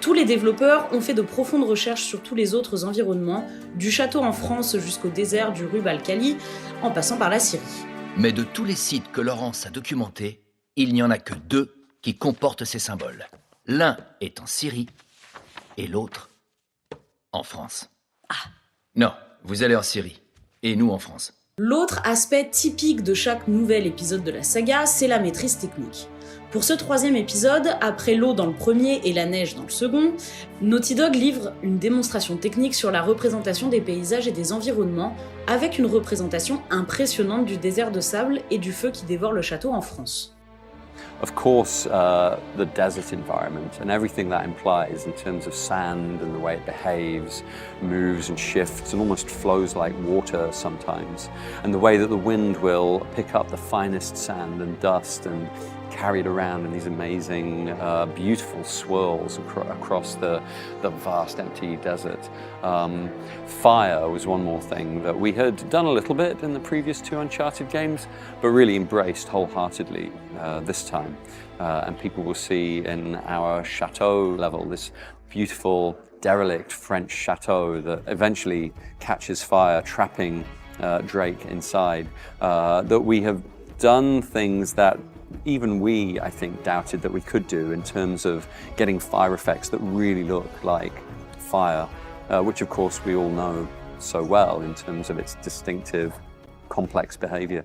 Speaker 1: Tous les développeurs ont fait de profondes recherches sur tous les autres environnements, du château en France jusqu'au désert du Rub al-Khali, en passant par la Syrie.
Speaker 11: Mais de tous les sites que Lawrence a documentés, il n'y en a que 2 qui comportent ces symboles. L'un est en Syrie et l'autre en France. Ah. Non, vous allez en Syrie et nous en France.
Speaker 1: L'autre aspect typique de chaque nouvel épisode de la saga, c'est la maîtrise technique. Pour ce troisième épisode, après l'eau dans le premier et la neige dans le second, Naughty Dog livre une démonstration technique sur la représentation des paysages et des environnements, avec une représentation impressionnante du désert de sable et du feu qui dévore le château en France.
Speaker 14: Of course, the desert environment and everything that implies in terms of sand and the way it behaves, moves and shifts and almost flows like water sometimes, and the way that the wind will pick up the finest sand and dust and carry it around in these amazing, beautiful swirls across the vast empty desert. Fire was one more thing that we had done a little bit in the previous two Uncharted games, but really embraced wholeheartedly this time. And people will see in our chateau level this beautiful, derelict French chateau that eventually catches fire, trapping Drake inside. That we have done things that even we, I think, doubted that we could do in terms of getting fire effects that really look like fire, which of course we all know so well in terms of its distinctive, complex behavior.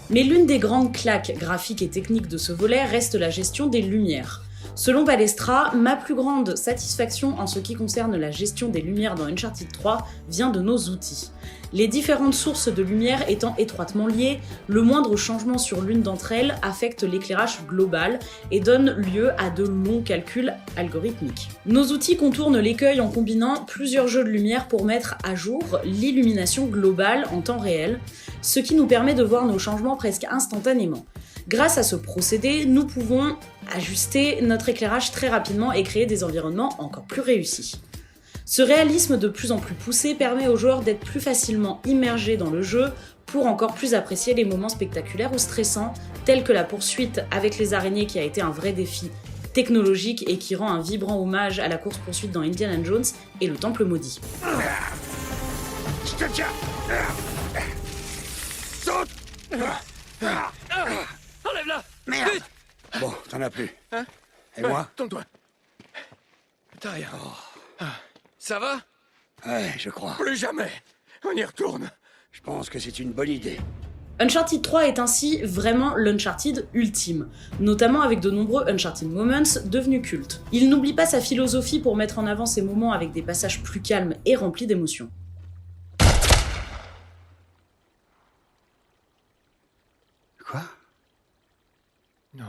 Speaker 1: Mais l'une des grandes claques graphiques et techniques de ce volet reste la gestion des lumières. Selon Balestra, ma plus grande satisfaction en ce qui concerne la gestion des lumières dans Uncharted 3 vient de nos outils. Les différentes sources de lumière étant étroitement liées, le moindre changement sur l'une d'entre elles affecte l'éclairage global et donne lieu à de longs calculs algorithmiques. Nos outils contournent l'écueil en combinant plusieurs jeux de lumière pour mettre à jour l'illumination globale en temps réel, ce qui nous permet de voir nos changements presque instantanément. Grâce à ce procédé, nous pouvons ajuster notre éclairage très rapidement et créer des environnements encore plus réussis. Ce réalisme de plus en plus poussé permet aux joueurs d'être plus facilement immergés dans le jeu pour encore plus apprécier les moments spectaculaires ou stressants, tels que la poursuite avec les araignées qui a été un vrai défi technologique et qui rend un vibrant hommage à la course-poursuite dans Indiana Jones et le Temple Maudit.
Speaker 12: Je te tiens. Saute.
Speaker 11: Enlève-la.
Speaker 12: Merde. Bon, t'en as plus.
Speaker 11: Hein?
Speaker 12: Et moi?
Speaker 11: Tourne-toi. T'as rien. Ça va?
Speaker 12: Ouais, je crois.
Speaker 11: Plus jamais. On y retourne.
Speaker 12: Je pense que c'est une bonne idée.
Speaker 1: Uncharted 3 est ainsi vraiment l'Uncharted ultime, notamment avec de nombreux Uncharted Moments devenus cultes. Il n'oublie pas sa philosophie pour mettre en avant ces moments avec des passages plus calmes et remplis d'émotions.
Speaker 12: Quoi?
Speaker 11: Non.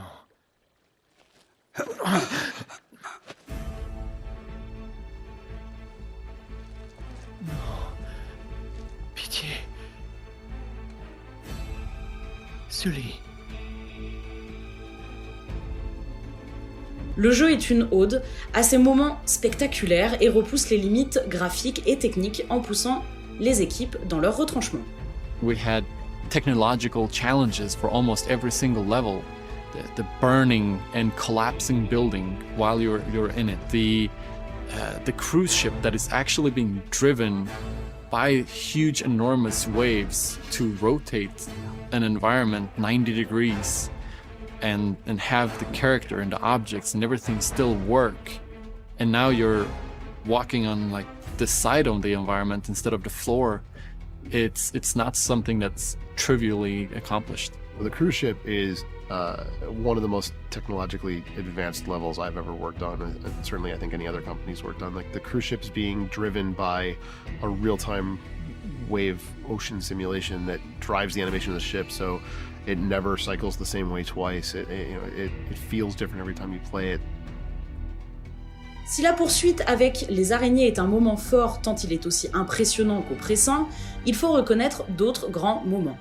Speaker 11: Pitié. Sully.
Speaker 1: Le jeu est une ode à ces moments spectaculaires et repousse les limites graphiques et techniques en poussant les équipes dans leur retranchement.
Speaker 7: We had technological challenges for almost every single level. The burning and collapsing building while you're in it. The cruise ship that is actually being driven by huge, enormous waves to rotate an environment 90 degrees and have the character and the objects and everything still work. And now you're walking on like the side of the environment instead of the floor. It's not something that's trivially accomplished.
Speaker 8: Well, the cruise ship is one of the most technologically advanced levels I've ever worked on, and certainly I think any other company's worked on. Like the cruise ship's being driven by a real-time wave ocean simulation that drives the animation of the ship, so it never cycles the same way twice. It feels different every time you play it.
Speaker 1: Si la poursuite avec les araignées est un moment fort tant il est aussi impressionnant qu'oppressant, il faut reconnaître d'autres grands moments.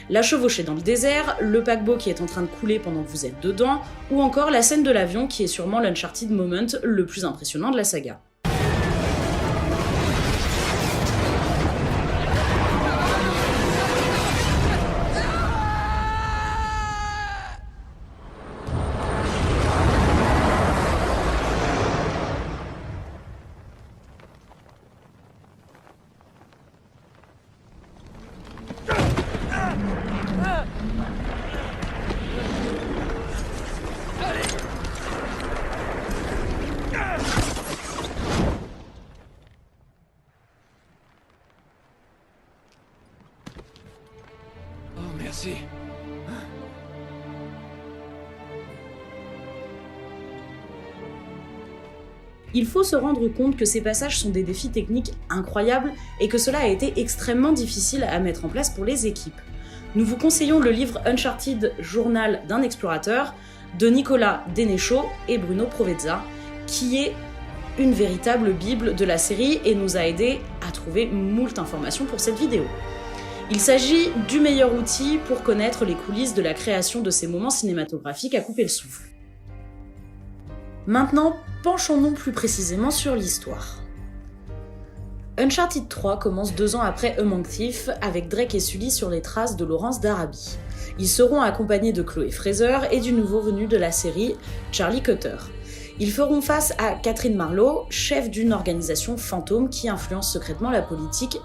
Speaker 1: La chevauchée dans le désert, le paquebot qui est en train de couler pendant que vous êtes dedans, ou encore la scène de l'avion qui est sûrement l'Uncharted moment le plus impressionnant de la saga.
Speaker 17: Merci.
Speaker 1: Il faut se rendre compte que ces passages sont des défis techniques incroyables et que cela a été extrêmement difficile à mettre en place pour les équipes. Nous vous conseillons le livre Uncharted Journal d'un explorateur de Nicolas Denéchaud et Bruno Provezza, qui est une véritable bible de la série et nous a aidé à trouver moult informations pour cette vidéo. Il s'agit du meilleur outil pour connaître les coulisses de la création de ces moments cinématographiques à couper le souffle. Maintenant, penchons-nous plus précisément sur l'histoire. Uncharted 3 commence 2 ans après Among Thieves, avec Drake et Sully sur les traces de Lawrence d'Arabie. Ils seront accompagnés de Chloé Fraser et du nouveau venu de la série, Charlie Cutter. Ils feront face à Catherine Marlowe, chef d'une organisation fantôme qui influence secrètement la politique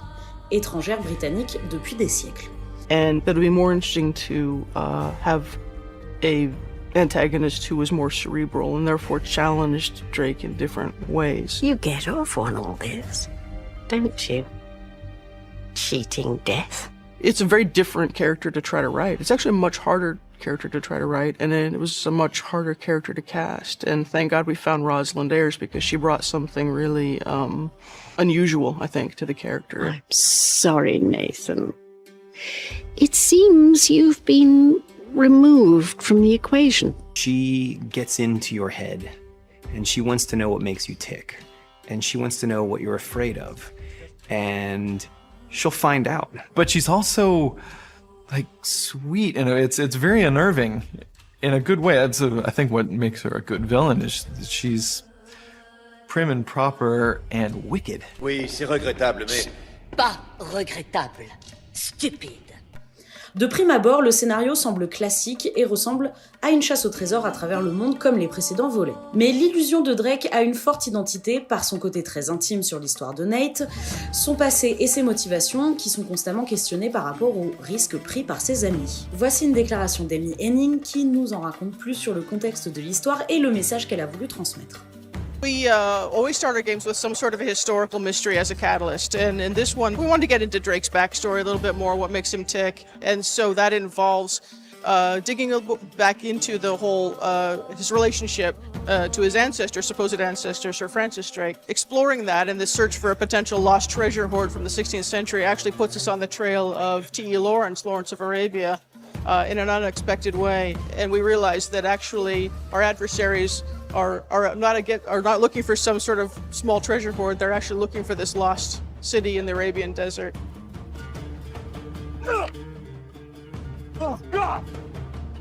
Speaker 1: étrangère britannique depuis des siècles.
Speaker 3: And that would be more interesting to have a antagonist who was more cerebral and therefore challenged Drake in different ways.
Speaker 24: You get off on all this, don't you? Cheating death.
Speaker 3: It's a very different character to try to write. It's actually a much harder character to try to write, and then it was a much harder character to cast. And thank God we found Rosalind Ayers because she brought something really unusual, I think, to the character.
Speaker 24: I'm sorry, Nathan. It seems you've been removed from the equation.
Speaker 9: She gets into your head, and she wants to know what makes you tick, and she wants to know what you're afraid of, and she'll find out.
Speaker 10: But she's also, like, sweet, and it's very unnerving in a good way. That's I think what makes her a good villain is that she's prim and proper and wicked.
Speaker 18: Oui, c'est regrettable, mais...
Speaker 24: Pas regrettable, stupide.
Speaker 1: De prime abord, le scénario semble classique et ressemble à une chasse au trésor à travers le monde comme les précédents volets. Mais l'illusion de Drake a une forte identité par son côté très intime sur l'histoire de Nate, son passé et ses motivations qui sont constamment questionnées par rapport aux risques pris par ses amis. Voici une déclaration d'Amy Henning qui nous en raconte plus sur le contexte de l'histoire et le message qu'elle a voulu transmettre.
Speaker 15: We always start our games with some sort of a historical mystery as a catalyst, and in this one, we wanted to get into Drake's backstory a little bit more, what makes him tick, and so that involves digging a little back into the whole, his relationship to his ancestor, supposed ancestor, Sir Francis Drake. Exploring that and the search for a potential lost treasure hoard from the 16th century actually puts us on the trail of T.E. Lawrence of Arabia, in an unexpected way, and we realized that actually our adversaries are not looking for some sort of small treasure hoard. They're actually looking for this lost city in the Arabian desert. Oh God!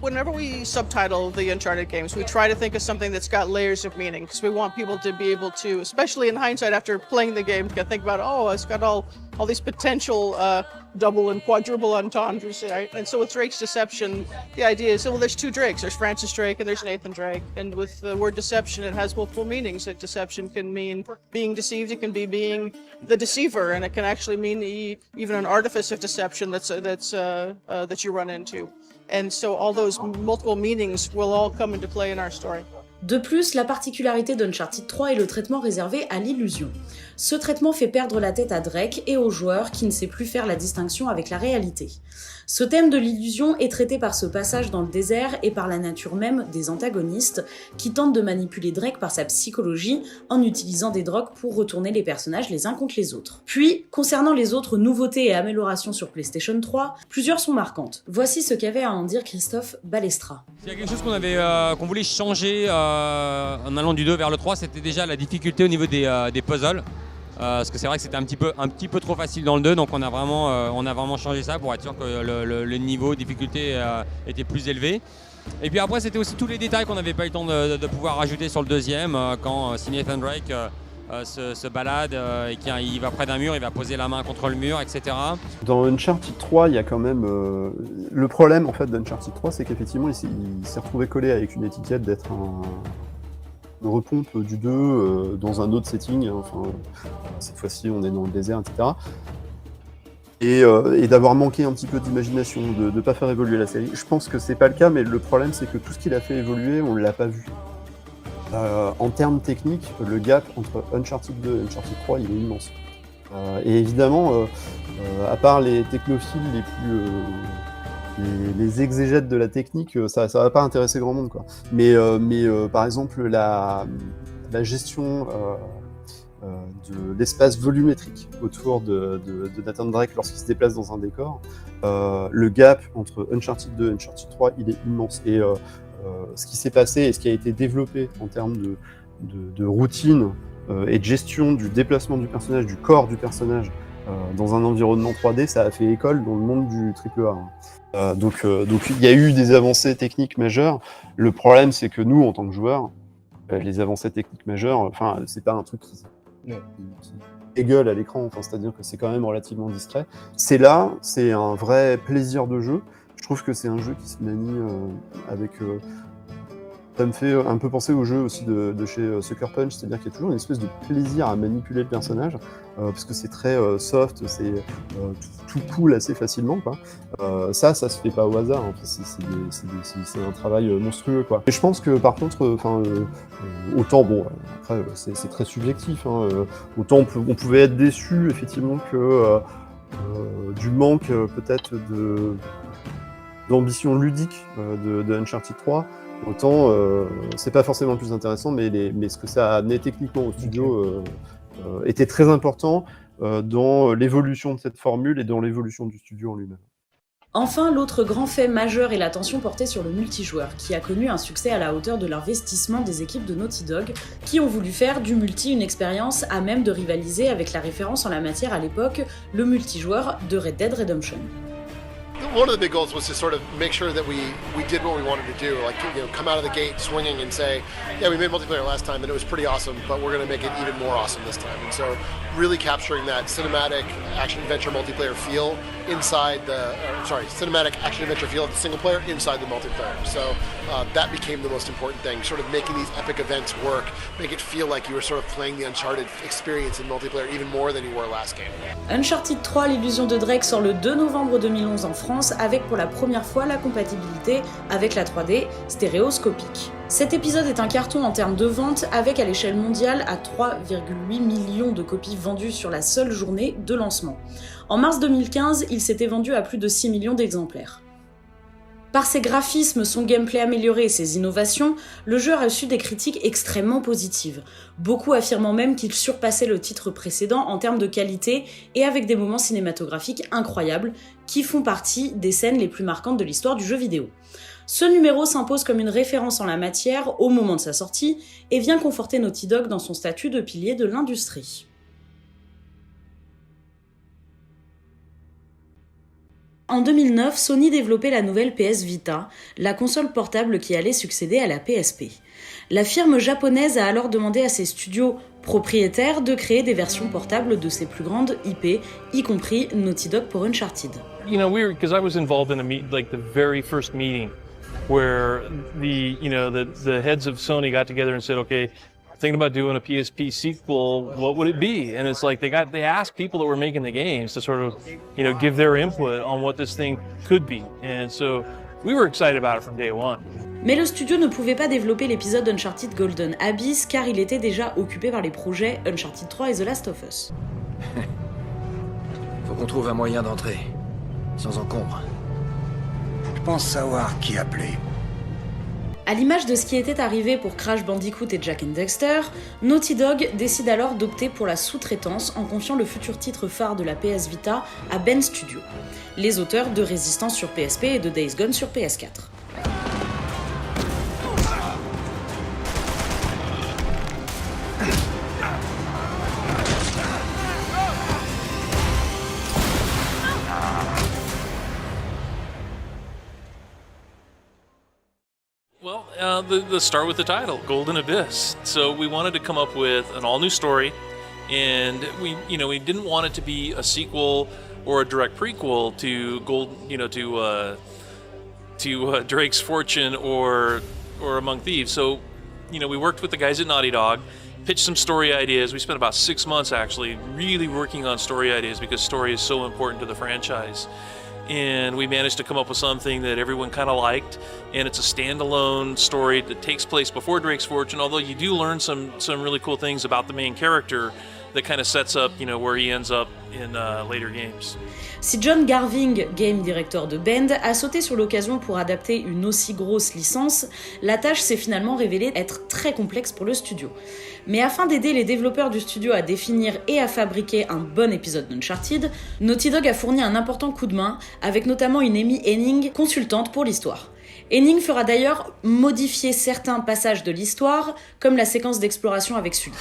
Speaker 15: Whenever we subtitle the Uncharted games, we try to think of something that's got layers of meaning, because we want people to be able to, especially in hindsight after playing the game, to think about, oh, it's got all these potential double and quadruple entendres, right? And so with Drake's deception, the idea is, well, there's two Drakes. There's Francis Drake and there's Nathan Drake. And with the word deception, it has multiple meanings. That deception can mean being deceived. It can be being the deceiver, and it can actually mean even an artifice of deception that you run into. And so all those multiple meanings will all come into play in our story.
Speaker 1: De plus, la particularité d'Uncharted 3 est le traitement réservé à l'illusion. Ce traitement fait perdre la tête à Drake et au joueur qui ne sait plus faire la distinction avec la réalité. Ce thème de l'illusion est traité par ce passage dans le désert et par la nature même des antagonistes qui tentent de manipuler Drake par sa psychologie en utilisant des drogues pour retourner les personnages les uns contre les autres. Puis, concernant les autres nouveautés et améliorations sur PlayStation 3, plusieurs sont marquantes. Voici ce qu'avait à en dire Christophe Balestra.
Speaker 22: Il y a quelque chose qu'on voulait changer en allant du 2 vers le 3, c'était déjà la difficulté au niveau des puzzles. Parce que c'est vrai que c'était un petit peu trop facile dans le 2, donc on a vraiment changé ça pour être sûr que le niveau de difficulté était plus élevé. Et puis après, c'était aussi tous les détails qu'on n'avait pas eu le temps de pouvoir rajouter sur le deuxième, quand Nathan Drake se balade et qu'il va près d'un mur, il va poser la main contre le mur, etc.
Speaker 4: Dans Uncharted 3, il y a quand même... le problème en fait d'Uncharted 3, c'est qu'effectivement, il s'est retrouvé collé avec une étiquette d'être une repompe du 2 dans un autre setting, enfin cette fois-ci on est dans le désert, etc. Et d'avoir manqué un petit peu d'imagination, de ne pas faire évoluer la série. Je pense que c'est pas le cas, mais le problème c'est que tout ce qu'il a fait évoluer, on l'a pas vu. En termes techniques, le gap entre Uncharted 2 et Uncharted 3, il est immense. Et évidemment, à part les technophiles les plus les exégètes de la technique, ça va pas intéresser grand monde, quoi. Mais par exemple, la gestion de l'espace volumétrique autour de Nathan Drake lorsqu'il se déplace dans un décor, le gap entre Uncharted 2 et Uncharted 3, il est immense. Et ce qui s'est passé et ce qui a été développé en termes de routine et de gestion du déplacement du personnage, du corps du personnage, dans un environnement 3D, ça a fait école dans le monde du AAA. Donc il y a eu des avancées techniques majeures. Le problème, c'est que nous, en tant que joueurs, les avancées techniques majeures, enfin, c'est pas un truc qui égueule à l'écran, enfin, c'est-à-dire que c'est quand même relativement discret. C'est un vrai plaisir de jeu. Je trouve que c'est un jeu qui se manie avec... ça me fait un peu penser au jeu aussi de chez Sucker Punch, c'est-à-dire qu'il y a toujours une espèce de plaisir à manipuler le personnage, parce que c'est très soft, c'est tout cool assez facilement, quoi. Ça se fait pas au hasard, hein. C'est un travail monstrueux, quoi. Et je pense que par contre, autant, bon, après c'est très subjectif, hein, autant on pouvait être déçu effectivement que du manque peut-être d'ambition ludique de Uncharted 3. Autant, c'est pas forcément le plus intéressant, mais ce que ça a amené techniquement au studio était très important dans l'évolution de cette formule et dans l'évolution du studio en lui-même.
Speaker 1: Enfin, l'autre grand fait majeur est l'attention portée sur le multijoueur, qui a connu un succès à la hauteur de l'investissement des équipes de Naughty Dog, qui ont voulu faire du multi une expérience à même de rivaliser avec la référence en la matière à l'époque, le multijoueur de Red Dead Redemption.
Speaker 8: One of the big goals was to sort of make sure that we did what we wanted to do, like, you know, come out of the gate swinging and say, yeah, we made multiplayer last time and it was pretty awesome, but we're going to make it even more awesome this time. And so really capturing that cinematic action-adventure multiplayer feel inside cinematic action-adventure feel of the single player inside the multiplayer. So that became the most important thing, sort of making these epic events work, make it feel like you were sort of playing the Uncharted experience in multiplayer even more than you were last game.
Speaker 1: Uncharted 3, l'illusion de Drake sort le 2 novembre 2011 en France, avec pour la première fois la compatibilité avec la 3D stéréoscopique. Cet épisode est un carton en termes de vente, avec à l'échelle mondiale à 3,8 millions de copies vendues sur la seule journée de lancement. En mars 2015, il s'était vendu à plus de 6 millions d'exemplaires. Par ses graphismes, son gameplay amélioré et ses innovations, le jeu a reçu des critiques extrêmement positives, beaucoup affirmant même qu'il surpassait le titre précédent en termes de qualité et avec des moments cinématographiques incroyables qui font partie des scènes les plus marquantes de l'histoire du jeu vidéo. Ce numéro s'impose comme une référence en la matière au moment de sa sortie et vient conforter Naughty Dog dans son statut de pilier de l'industrie. En 2009, Sony développait la nouvelle PS Vita, la console portable qui allait succéder à la PSP. La firme japonaise a alors demandé à ses studios propriétaires de créer des versions portables de ses plus grandes IP, y compris Naughty Dog pour Uncharted.
Speaker 6: You know, because I was involved in the very first meeting where the heads of Sony got together and said, okay, thinking about doing a PSP sequel, what would it be? And it's like they asked people that were making the games to sort of, give their input on what this thing could be. And so we were excited about it from day one.
Speaker 1: Mais le studio ne pouvait pas développer l'épisode Uncharted Golden Abyss car il était déjà occupé par les projets Uncharted 3 et The Last of Us.
Speaker 11: Faut qu'on trouve un moyen d'entrer, sans encombre.
Speaker 12: Je pense savoir qui appeler.
Speaker 1: À l'image de ce qui était arrivé pour Crash Bandicoot et Jak and Daxter, Naughty Dog décide alors d'opter pour la sous-traitance en confiant le futur titre phare de la PS Vita à Ben Studio, les auteurs de Resistance sur PSP et de Days Gone sur PS4.
Speaker 6: Let's start with the title, Golden Abyss. So we wanted to come up with an all-new story, and we didn't want it to be a sequel or a direct prequel to Drake's Fortune or Among Thieves. So, we worked with the guys at Naughty Dog, pitched some story ideas. We spent about 6 months actually really working on story ideas because story is so important to the franchise. And we managed to come up with something that everyone kind of liked, and it's a standalone story that takes place before Drake's Fortune, although you do learn some really cool things about the main character that kind of sets up, you know, where he ends up in later games.
Speaker 1: Si John Garving, game director de Bend, a sauté sur l'occasion pour adapter une aussi grosse licence, la tâche s'est finalement révélée être très complexe pour le studio. Mais afin d'aider les développeurs du studio à définir et à fabriquer un bon épisode d'Uncharted, Naughty Dog a fourni un important coup de main, avec notamment une Amy Hennig, consultante pour l'histoire. Hennig fera d'ailleurs modifier certains passages de l'histoire, comme la séquence d'exploration avec Sully.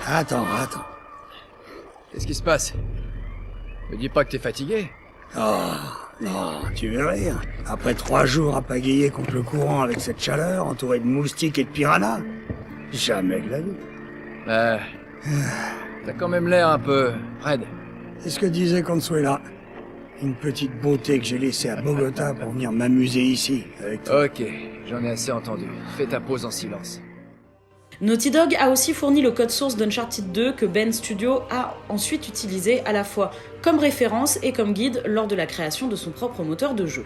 Speaker 12: Attends.
Speaker 17: Qu'est-ce qui se passe? Me dis pas que t'es fatigué.
Speaker 12: Oh, non, tu veux rire. Après 3 jours à pagayer contre le courant avec cette chaleur, entouré de moustiques et de piranhas, jamais de la vie.
Speaker 17: T'as quand même l'air un peu raide.
Speaker 12: C'est ce que disait Consuela. Une petite beauté que j'ai laissée à Bogota pour venir m'amuser ici, avec toi.
Speaker 17: Ok, j'en ai assez entendu. Fais ta pause en silence.
Speaker 1: Naughty Dog a aussi fourni le code source d'Uncharted 2 que Bend Studio a ensuite utilisé à la fois comme référence et comme guide lors de la création de son propre moteur de jeu.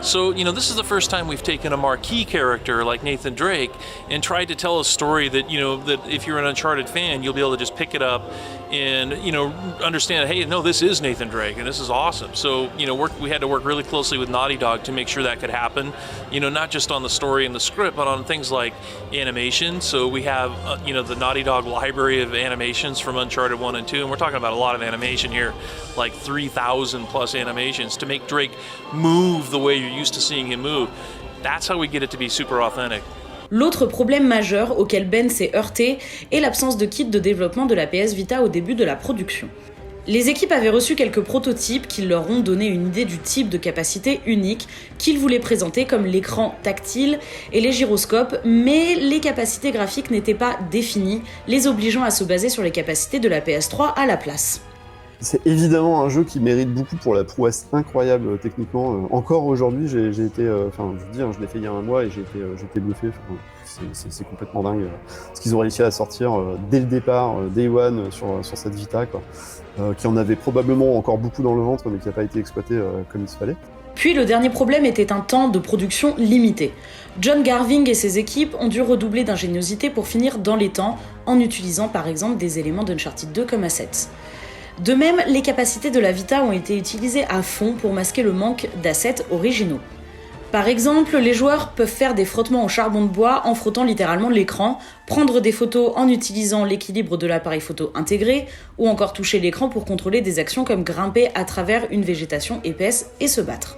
Speaker 6: So, you know, this is the first time we've taken a marquee character like Nathan Drake and tried to tell a story that, you know, that if you're an Uncharted fan, you'll be able to just pick it up and, you know, understand, hey, no, this is Nathan Drake and this is awesome. So, you know, we had to work really closely with Naughty Dog to make sure that could happen, you know, not just on the story and the script, but on things like animation. So we have, you know, the Naughty Dog library of animations from Uncharted 1 and 2, and we're talking about a lot of animation here, like 3,000 plus animations to make Drake move the way you're used to seeing him move. That's how we get it to be super authentic.
Speaker 1: L'autre problème majeur auquel Ben s'est heurté est l'absence de kit de développement de la PS Vita au début de la production. Les équipes avaient reçu quelques prototypes qui leur ont donné une idée du type de capacité unique qu'ils voulaient présenter comme l'écran tactile et les gyroscopes, mais les capacités graphiques n'étaient pas définies, les obligeant à se baser sur les capacités de la PS3 à la place.
Speaker 4: C'est évidemment un jeu qui mérite beaucoup pour la prouesse incroyable techniquement. Encore aujourd'hui, j'ai été, enfin, je vous dis, je l'ai fait il y a un mois et j'ai été bluffé. C'est complètement dingue ce qu'ils ont réussi à sortir dès le départ, Day One sur cette Vita, quoi, qui en avait probablement encore beaucoup dans le ventre, mais qui n'a pas été exploité comme il se fallait.
Speaker 1: Puis le dernier problème était un temps de production limité. John Garving et ses équipes ont dû redoubler d'ingéniosité pour finir dans les temps, en utilisant par exemple des éléments d'Uncharted 2 comme assets. De même, les capacités de la Vita ont été utilisées à fond pour masquer le manque d'assets originaux. Par exemple, les joueurs peuvent faire des frottements au charbon de bois en frottant littéralement l'écran, prendre des photos en utilisant l'équilibre de l'appareil photo intégré, ou encore toucher l'écran pour contrôler des actions comme grimper à travers une végétation épaisse et se battre.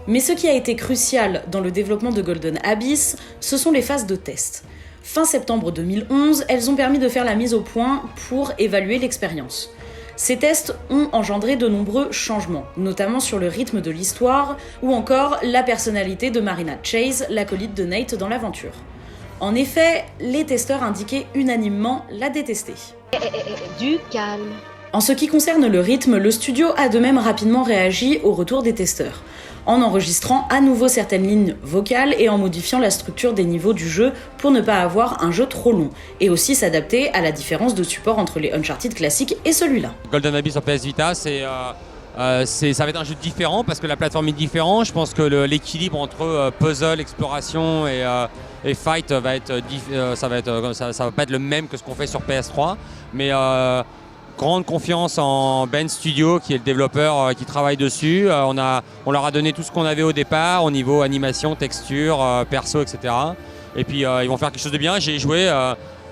Speaker 1: Mais ce qui a été crucial dans le développement de Golden Abyss, ce sont les phases de test. Fin septembre 2011, elles ont permis de faire la mise au point pour évaluer l'expérience. Ces tests ont engendré de nombreux changements, notamment sur le rythme de l'histoire ou encore la personnalité de Marina Chase, l'acolyte de Nate dans l'aventure. En effet, les testeurs indiquaient unanimement la détester.
Speaker 24: Du calme.
Speaker 1: En ce qui concerne le rythme, le studio a de même rapidement réagi au retour des testeurs, en enregistrant à nouveau certaines lignes vocales et en modifiant la structure des niveaux du jeu pour ne pas avoir un jeu trop long, et aussi s'adapter à la différence de support entre les Uncharted classiques et celui-là.
Speaker 22: Golden Abyss sur PS Vita, ça va être un jeu différent parce que la plateforme est différente. Je pense que l'équilibre entre puzzle, exploration et fight ça va pas être le même que ce qu'on fait sur PS3, mais grande confiance en Ben Studio, qui est le développeur qui travaille dessus. On leur a donné tout ce qu'on avait au départ, au niveau animation, texture, perso, etc. Et puis ils vont faire quelque chose de bien. J'ai joué,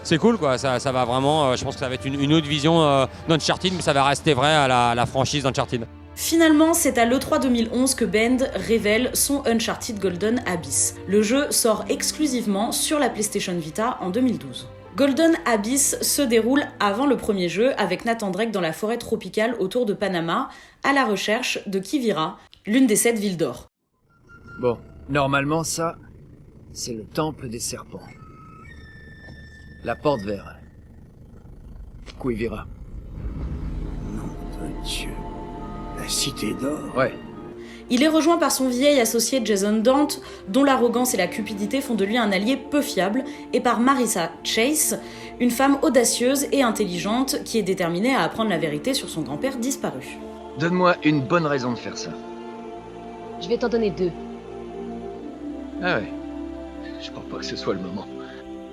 Speaker 22: c'est cool, quoi. Ça va vraiment, je pense que ça va être une autre vision d'Uncharted, mais ça va rester vrai à la franchise d'Uncharted.
Speaker 1: Finalement, c'est à l'E3 2011 que Bend révèle son Uncharted Golden Abyss. Le jeu sort exclusivement sur la PlayStation Vita en 2012. Golden Abyss se déroule avant le premier jeu avec Nathan Drake dans la forêt tropicale autour de Panama, à la recherche de Quivira, l'une des 7 villes d'or.
Speaker 17: Bon, normalement ça, c'est le temple des serpents. La porte vers Quivira.
Speaker 12: Nom de Dieu. La cité d'or.
Speaker 17: Ouais.
Speaker 1: Il est rejoint par son vieil associé Jason Dante, dont l'arrogance et la cupidité font de lui un allié peu fiable, et par Marissa Chase, une femme audacieuse et intelligente qui est déterminée à apprendre la vérité sur son grand-père disparu.
Speaker 17: Donne-moi une bonne raison de faire ça.
Speaker 24: Je vais t'en donner 2.
Speaker 17: Ah ouais. Je crois pas que ce soit le moment.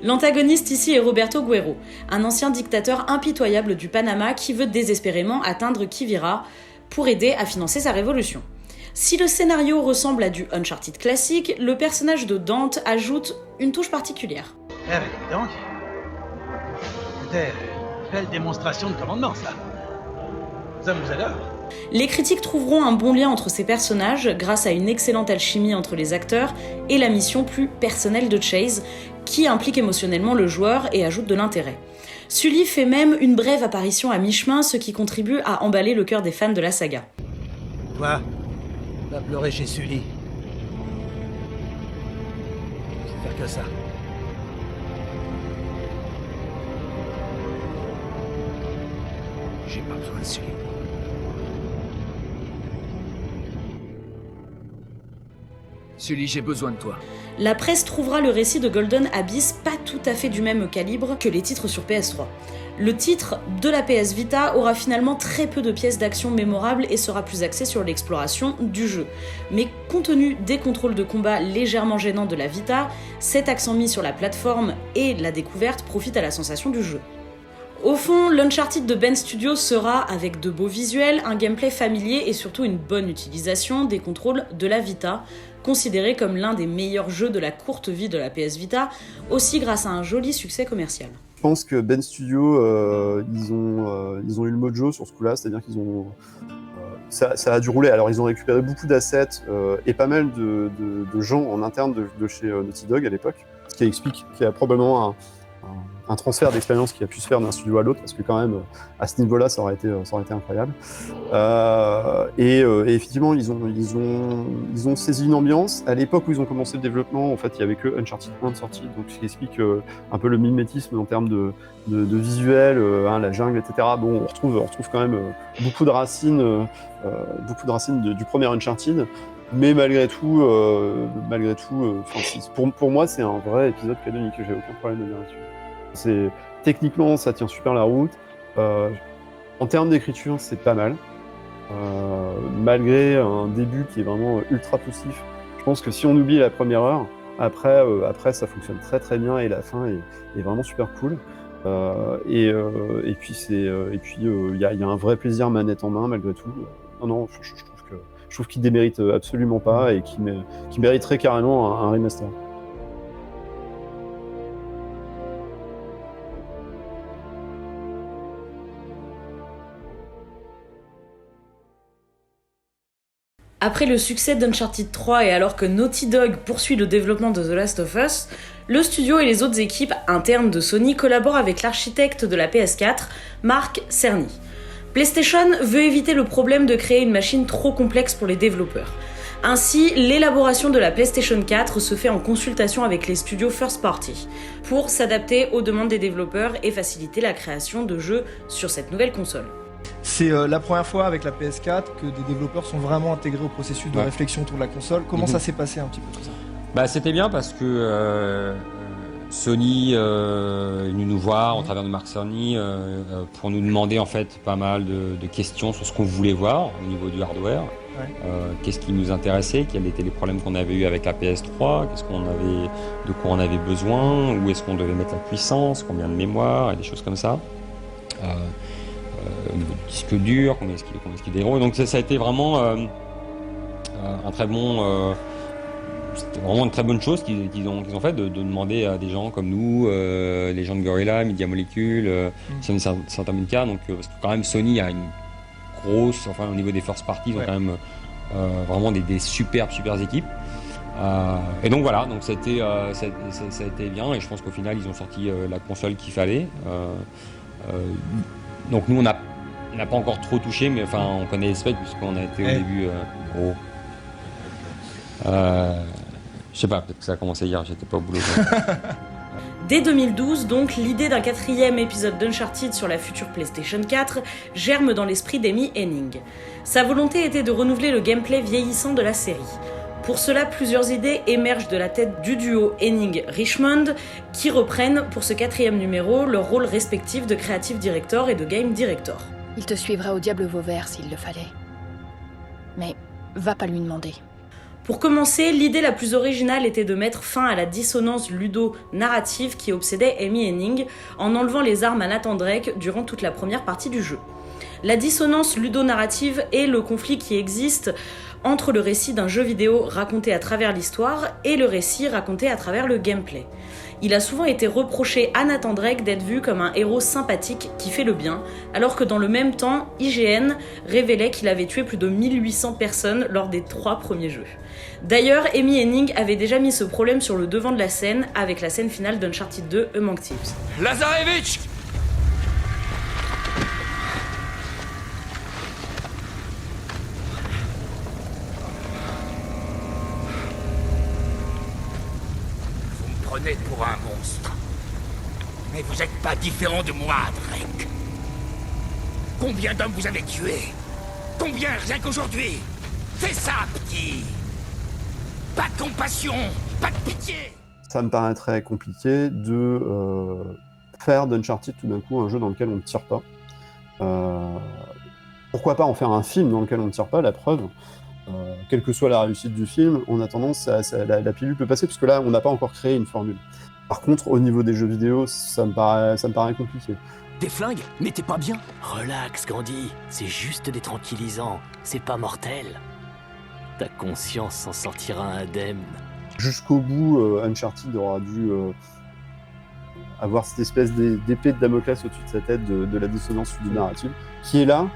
Speaker 1: L'antagoniste ici est Roberto Guerro, un ancien dictateur impitoyable du Panama qui veut désespérément atteindre Quivira pour aider à financer sa révolution. Si le scénario ressemble à du Uncharted classique, le personnage de Dante ajoute une touche particulière.
Speaker 19: Eh ben, donc, c'était une belle démonstration de commandement, ça. Ça vous adore.
Speaker 1: Les critiques trouveront un bon lien entre ces personnages grâce à une excellente alchimie entre les acteurs et la mission plus personnelle de Chase, qui implique émotionnellement le joueur et ajoute de l'intérêt. Sully fait même une brève apparition à mi-chemin, ce qui contribue à emballer le cœur des fans de la saga.
Speaker 19: Toi, va pleurer chez Sully. Je sais faire que ça. J'ai pas besoin de Sully.
Speaker 17: Sully, j'ai besoin de toi.
Speaker 1: La presse trouvera le récit de Golden Abyss pas tout à fait du même calibre que les titres sur PS3. Le titre de la PS Vita aura finalement très peu de pièces d'action mémorables et sera plus axé sur l'exploration du jeu. Mais compte tenu des contrôles de combat légèrement gênants de la Vita, cet accent mis sur la plateforme et la découverte profite à la sensation du jeu. Au fond, l'Uncharted de Bend Studios sera, avec de beaux visuels, un gameplay familier et surtout une bonne utilisation des contrôles de la Vita, considéré comme l'un des meilleurs jeux de la courte vie de la PS Vita, aussi grâce à un joli succès commercial.
Speaker 4: Je pense que Bend Studios, ils ont eu le mojo sur ce coup-là, c'est-à-dire qu'ils ont... ça a dû rouler. Alors ils ont récupéré beaucoup d'assets et pas mal de gens en interne de chez Naughty Dog à l'époque, ce qui explique qu'il y a probablement un transfert d'expérience qui a pu se faire d'un studio à l'autre, parce que quand même, à ce niveau-là, ça aurait été incroyable. Et effectivement, ils ont saisi une ambiance. À l'époque où ils ont commencé le développement, en fait, il y avait que Uncharted 1 de sortie, donc ce qui explique un peu le mimétisme en termes de visuel, la jungle, etc. Bon, on retrouve quand même beaucoup de racines du premier Uncharted. Mais malgré tout, pour moi, c'est un vrai épisode canonique. J'ai aucun problème de dire là-dessus. Techniquement, ça tient super la route. En termes d'écriture, c'est pas mal. Malgré un début qui est vraiment ultra poussif, je pense que si on oublie la première heure, après ça fonctionne très très bien et la fin est vraiment super cool. Et puis il y a un vrai plaisir manette en main malgré tout. Non, je trouve qu'il démérite absolument pas et qu'il mériterait carrément un remaster.
Speaker 1: Après le succès d'Uncharted 3 et alors que Naughty Dog poursuit le développement de The Last of Us, le studio et les autres équipes internes de Sony collaborent avec l'architecte de la PS4, Mark Cerny. PlayStation veut éviter le problème de créer une machine trop complexe pour les développeurs. Ainsi, l'élaboration de la PlayStation 4 se fait en consultation avec les studios first party, pour s'adapter aux demandes des développeurs et faciliter la création de jeux sur cette nouvelle console.
Speaker 20: C'est la première fois avec la PS4 que des développeurs sont vraiment intégrés au processus de réflexion autour de la console. Comment ça s'est passé un petit peu tout ça ?
Speaker 22: C'était bien parce que Sony est venu nous voir au travers de Mark Cerny pour nous demander en fait pas mal de questions sur ce qu'on voulait voir au niveau du hardware. Qu'est-ce qui nous intéressait, quels étaient les problèmes qu'on avait eu avec la PS3, de quoi on avait besoin, où est-ce qu'on devait mettre la puissance, combien de mémoire et des choses comme ça. Au niveau du disque dur, combien est-ce qu'il est gros. Donc ça a été vraiment un très bon... c'était vraiment une très bonne chose qu'ils ont fait de demander à des gens comme nous, les gens de Gorilla, Media Molecule, Santa Monica, donc parce que quand même Sony a une grosse, au niveau des first parties, ils ont quand même vraiment des superbes équipes. Et donc voilà, donc ça a été bien et je pense qu'au final ils ont sorti la console qu'il fallait. Donc nous on n'a pas encore trop touché, mais on connaît les specs puisqu'on a été au début gros. Je sais pas, peut-être que ça a commencé hier, j'étais pas au boulot.
Speaker 1: Dès 2012, donc, l'idée d'un 4e épisode d'Uncharted sur la future PlayStation 4 germe dans l'esprit d'Amy Hennig. Sa volonté était de renouveler le gameplay vieillissant de la série. Pour cela, plusieurs idées émergent de la tête du duo Hennig-Richmond, qui reprennent pour ce 4e numéro leur rôle respectif de Creative Director et de Game Director.
Speaker 13: Il te suivra au diable Vauvert s'il le fallait. Mais va pas lui demander.
Speaker 1: Pour commencer, l'idée la plus originale était de mettre fin à la dissonance ludo-narrative qui obsédait Amy Hennig en enlevant les armes à Nathan Drake durant toute la première partie du jeu. La dissonance ludo-narrative est le conflit qui existe entre le récit d'un jeu vidéo raconté à travers l'histoire et le récit raconté à travers le gameplay. Il a souvent été reproché à Nathan Drake d'être vu comme un héros sympathique qui fait le bien, alors que dans le même temps, IGN révélait qu'il avait tué plus de 1800 personnes lors des 3 premiers jeux. D'ailleurs, Amy Hennig avait déjà mis ce problème sur le devant de la scène avec la scène finale d'Uncharted 2 Among Thieves.
Speaker 11: Lazarevich!
Speaker 12: Prenez pour un monstre. Mais vous êtes pas différent de moi, Drake. Combien d'hommes vous avez tués? Combien rien qu'aujourd'hui? Fais ça, petit. Pas de compassion, pas de pitié.
Speaker 4: Ça me paraît très compliqué de faire d'Uncharted tout d'un coup un jeu dans lequel on ne tire pas. Pourquoi pas en faire un film dans lequel on ne tire pas, la preuve. Quelle que soit la réussite du film, en attendant, la pilule peut passer, parce que là, on n'a pas encore créé une formule. Par contre, au niveau des jeux vidéo, ça me paraît compliqué.
Speaker 11: Des flingues? Mais t'es pas bien?
Speaker 2: Relax, Gandhi, c'est juste des tranquillisants, c'est pas mortel. Ta conscience s'en sortira indemne.
Speaker 4: Jusqu'au bout, Uncharted aura dû avoir cette espèce d'épée de Damoclès au-dessus de sa tête de la dissonance narrative, qui est là,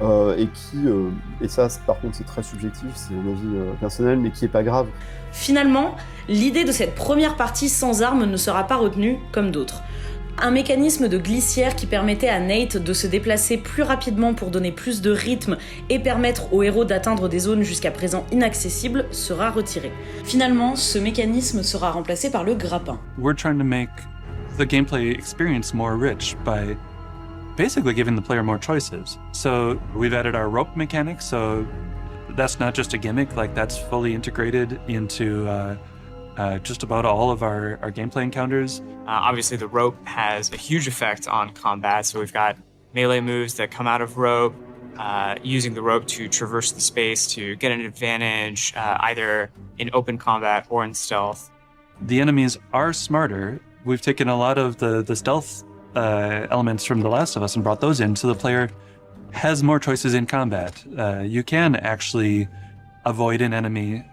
Speaker 4: et ça par contre c'est très subjectif, c'est mon avis personnel, mais qui est pas grave.
Speaker 1: Finalement, l'idée de cette première partie sans armes ne sera pas retenue comme d'autres. Un mécanisme de glissière qui permettait à Nate de se déplacer plus rapidement pour donner plus de rythme et permettre aux héros d'atteindre des zones jusqu'à présent inaccessibles sera retiré. Finalement, ce mécanisme sera remplacé par le grappin.
Speaker 5: We're trying to make the gameplay experience more rich by basically giving the player more choices. So we've added our rope mechanic, so that's not just a gimmick, like that's fully integrated into just about all of our gameplay encounters.
Speaker 21: Obviously the rope has a huge effect on combat, so we've got melee moves that come out of rope, using the rope to traverse the space to get an advantage, either in open combat or in stealth.
Speaker 5: The enemies are smarter. We've taken a lot of the stealth elements from The Last of Us and brought those in, so the player has more choices in combat. You can actually avoid an enemy,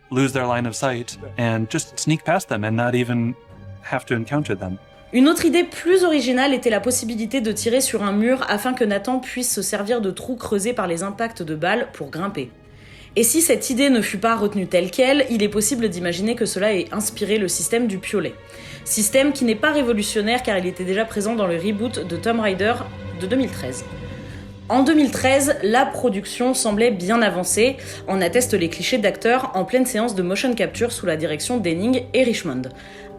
Speaker 5: lose their line of sight, and just sneak past them and not even have to encounter them.
Speaker 1: Une autre idée plus originale était la possibilité de tirer sur un mur afin que Nathan puisse se servir de trous creusés par les impacts de balles pour grimper. Et si cette idée ne fut pas retenue telle quelle, il est possible d'imaginer que cela ait inspiré le système du piolet. Système qui n'est pas révolutionnaire car il était déjà présent dans le reboot de Tomb Raider de 2013. En 2013, la production semblait bien avancée, en attestent les clichés d'acteurs en pleine séance de motion capture sous la direction d'Hennig et Richmond.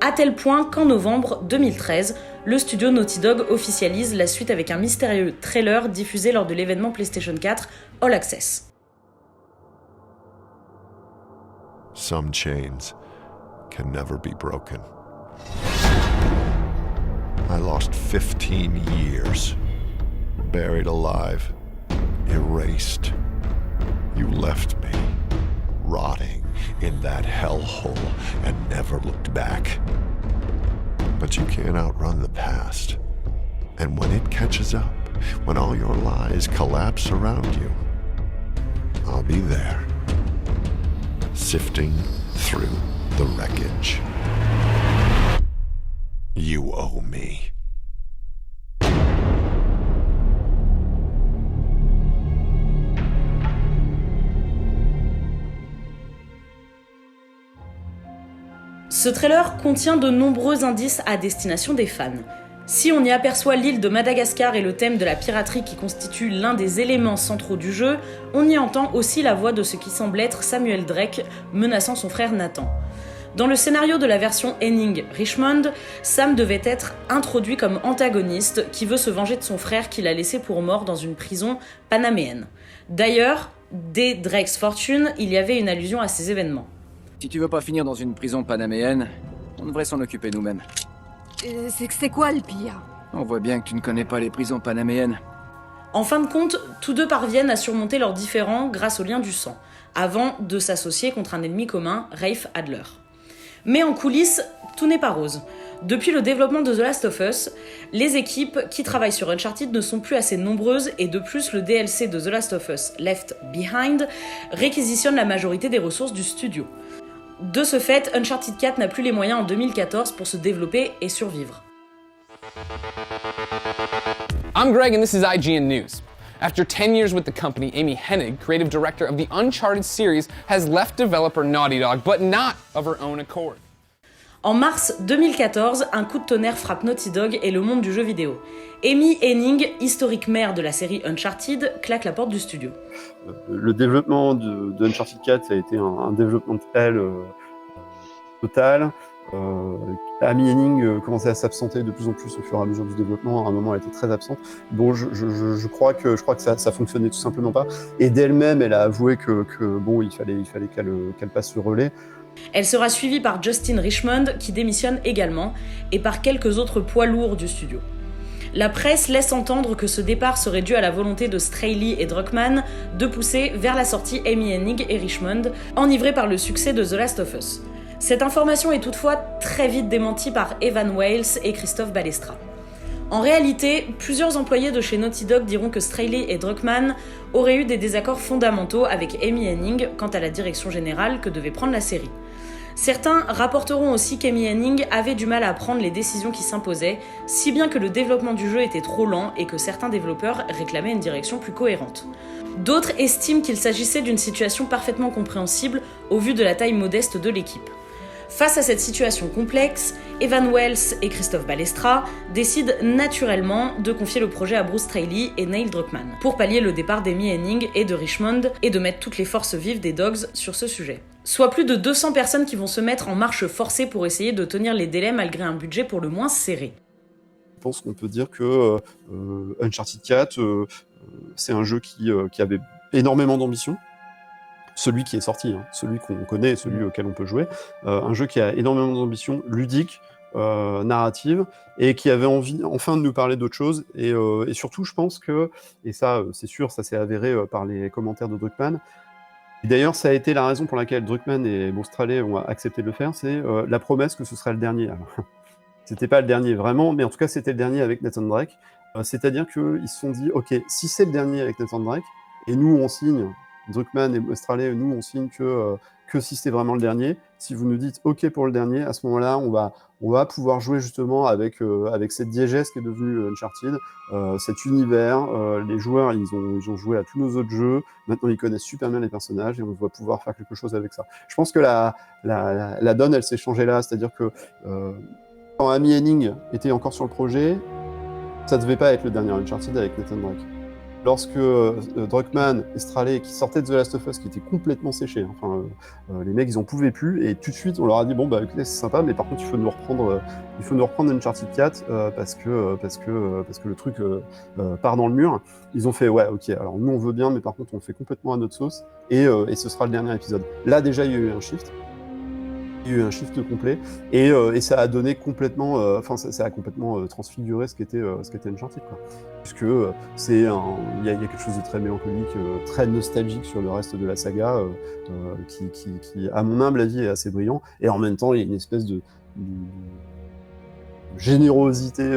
Speaker 1: À tel point qu'en novembre 2013, le studio Naughty Dog officialise la suite avec un mystérieux trailer diffusé lors de l'événement PlayStation 4 All Access.
Speaker 23: Some chains can never be broken. I lost 15 years, buried alive, erased. You left me, rotting in that hellhole and never looked back. But you can't outrun the past. And when it catches up, when all your lies collapse around you, I'll be there. Sifting through the wreckage. You owe me.
Speaker 1: Ce trailer contient de nombreux indices à destination des fans. Si on y aperçoit l'île de Madagascar et le thème de la piraterie qui constitue l'un des éléments centraux du jeu, on y entend aussi la voix de ce qui semble être Samuel Drake menaçant son frère Nathan. Dans le scénario de la version Hennig-Richmond, Sam devait être introduit comme antagoniste qui veut se venger de son frère qu'il a laissé pour mort dans une prison panaméenne. D'ailleurs, dès Drake's Fortune, il y avait une allusion à ces événements.
Speaker 17: Si tu veux pas finir dans une prison panaméenne, on devrait s'en occuper nous-mêmes.
Speaker 13: C'est quoi le pire?
Speaker 17: On voit bien que tu ne connais pas les prisons panaméennes.
Speaker 1: En fin de compte, tous deux parviennent à surmonter leurs différends grâce au lien du sang, avant de s'associer contre un ennemi commun, Rafe Adler. Mais en coulisses, tout n'est pas rose. Depuis le développement de The Last of Us, les équipes qui travaillent sur Uncharted ne sont plus assez nombreuses et de plus le DLC de The Last of Us Left Behind réquisitionne la majorité des ressources du studio. De ce fait, Uncharted 4 n'a plus les moyens en 2014 pour se développer et survivre.
Speaker 3: I'm Greg and this is IGN News. After 10 years with the company, Amy Hennig, creative director of the Uncharted series, has left developer Naughty Dog, but not of her own accord.
Speaker 1: En mars 2014, un coup de tonnerre frappe Naughty Dog et le monde du jeu vidéo. Amy Hennig, historique mère de la série Uncharted, claque la porte du studio.
Speaker 4: Le développement de Uncharted 4 a été un développement de hell total. Amy Hennig commençait à s'absenter de plus en plus au fur et à mesure du développement. À un moment, elle était très absente. Bon, je crois que ça fonctionnait tout simplement pas. Et d'elle-même, elle a avoué que bon, il fallait qu'elle passe le relais.
Speaker 1: Elle sera suivie par Justin Richmond, qui démissionne également, et par quelques autres poids lourds du studio. La presse laisse entendre que ce départ serait dû à la volonté de Straley et Druckmann de pousser vers la sortie Amy Hennig et Richmond, enivrés par le succès de The Last of Us. Cette information est toutefois très vite démentie par Evan Wales et Christophe Balestra. En réalité, plusieurs employés de chez Naughty Dog diront que Straley et Druckmann auraient eu des désaccords fondamentaux avec Amy Hennig quant à la direction générale que devait prendre la série. Certains rapporteront aussi qu'Amy Hennig avait du mal à prendre les décisions qui s'imposaient, si bien que le développement du jeu était trop lent et que certains développeurs réclamaient une direction plus cohérente. D'autres estiment qu'il s'agissait d'une situation parfaitement compréhensible au vu de la taille modeste de l'équipe. Face à cette situation complexe, Evan Wells et Christophe Balestra décident naturellement de confier le projet à Bruce Straley et Neil Druckmann pour pallier le départ d'Amy Hennig et de Richmond et de mettre toutes les forces vives des Dogs sur ce sujet. Soit plus de 200 personnes qui vont se mettre en marche forcée pour essayer de tenir les délais malgré un budget pour le moins serré.
Speaker 4: Je pense qu'on peut dire que Uncharted 4, c'est un jeu qui avait énormément d'ambition. Celui qui est sorti, celui qu'on connaît, celui auquel on peut jouer. Un jeu qui a énormément d'ambition, ludique, narrative, et qui avait envie enfin de nous parler d'autre chose. Et surtout, je pense que, et ça c'est sûr, ça s'est avéré par les commentaires de Druckmann, et d'ailleurs ça a été la raison pour laquelle Druckmann et Straley ont accepté de le faire, c'est la promesse que ce serait le dernier. Alors, c'était pas le dernier vraiment, mais en tout cas c'était le dernier avec Nathan Drake. C'est-à-dire qu'ils se sont dit, ok, si c'est le dernier avec Nathan Drake, et nous on signe, Druckmann et Straley, nous on signe que si c'est vraiment le dernier, si vous nous dites ok pour le dernier, à ce moment-là on va pouvoir jouer justement avec cette diégèse qui est devenue Uncharted, cet univers, les joueurs ils ont joué à tous nos autres jeux, maintenant ils connaissent super bien les personnages et on va pouvoir faire quelque chose avec ça. Je pense que la donne elle s'est changée là, c'est-à-dire que quand Amy Hennig était encore sur le projet, ça devait pas être le dernier Uncharted avec Nathan Drake. Lorsque Druckmann et Straley, qui sortaient de The Last of Us, qui étaient complètement séchés, les mecs ils en pouvaient plus, et tout de suite on leur a dit bon bah écoutez c'est sympa, mais par contre il faut nous reprendre Uncharted 4 parce que le truc part dans le mur. Ils ont fait ouais ok, alors nous on veut bien, mais par contre on le fait complètement à notre sauce, et ce sera le dernier épisode. Là déjà il y a eu un shift. Il y a eu un shift complet et ça a donné complètement, ça a complètement transfiguré ce qu'était Uncharted quoi. Puisque il y a quelque chose de très mélancolique, très nostalgique sur le reste de la saga, qui à mon humble avis est assez brillant, et en même temps il y a une espèce de générosité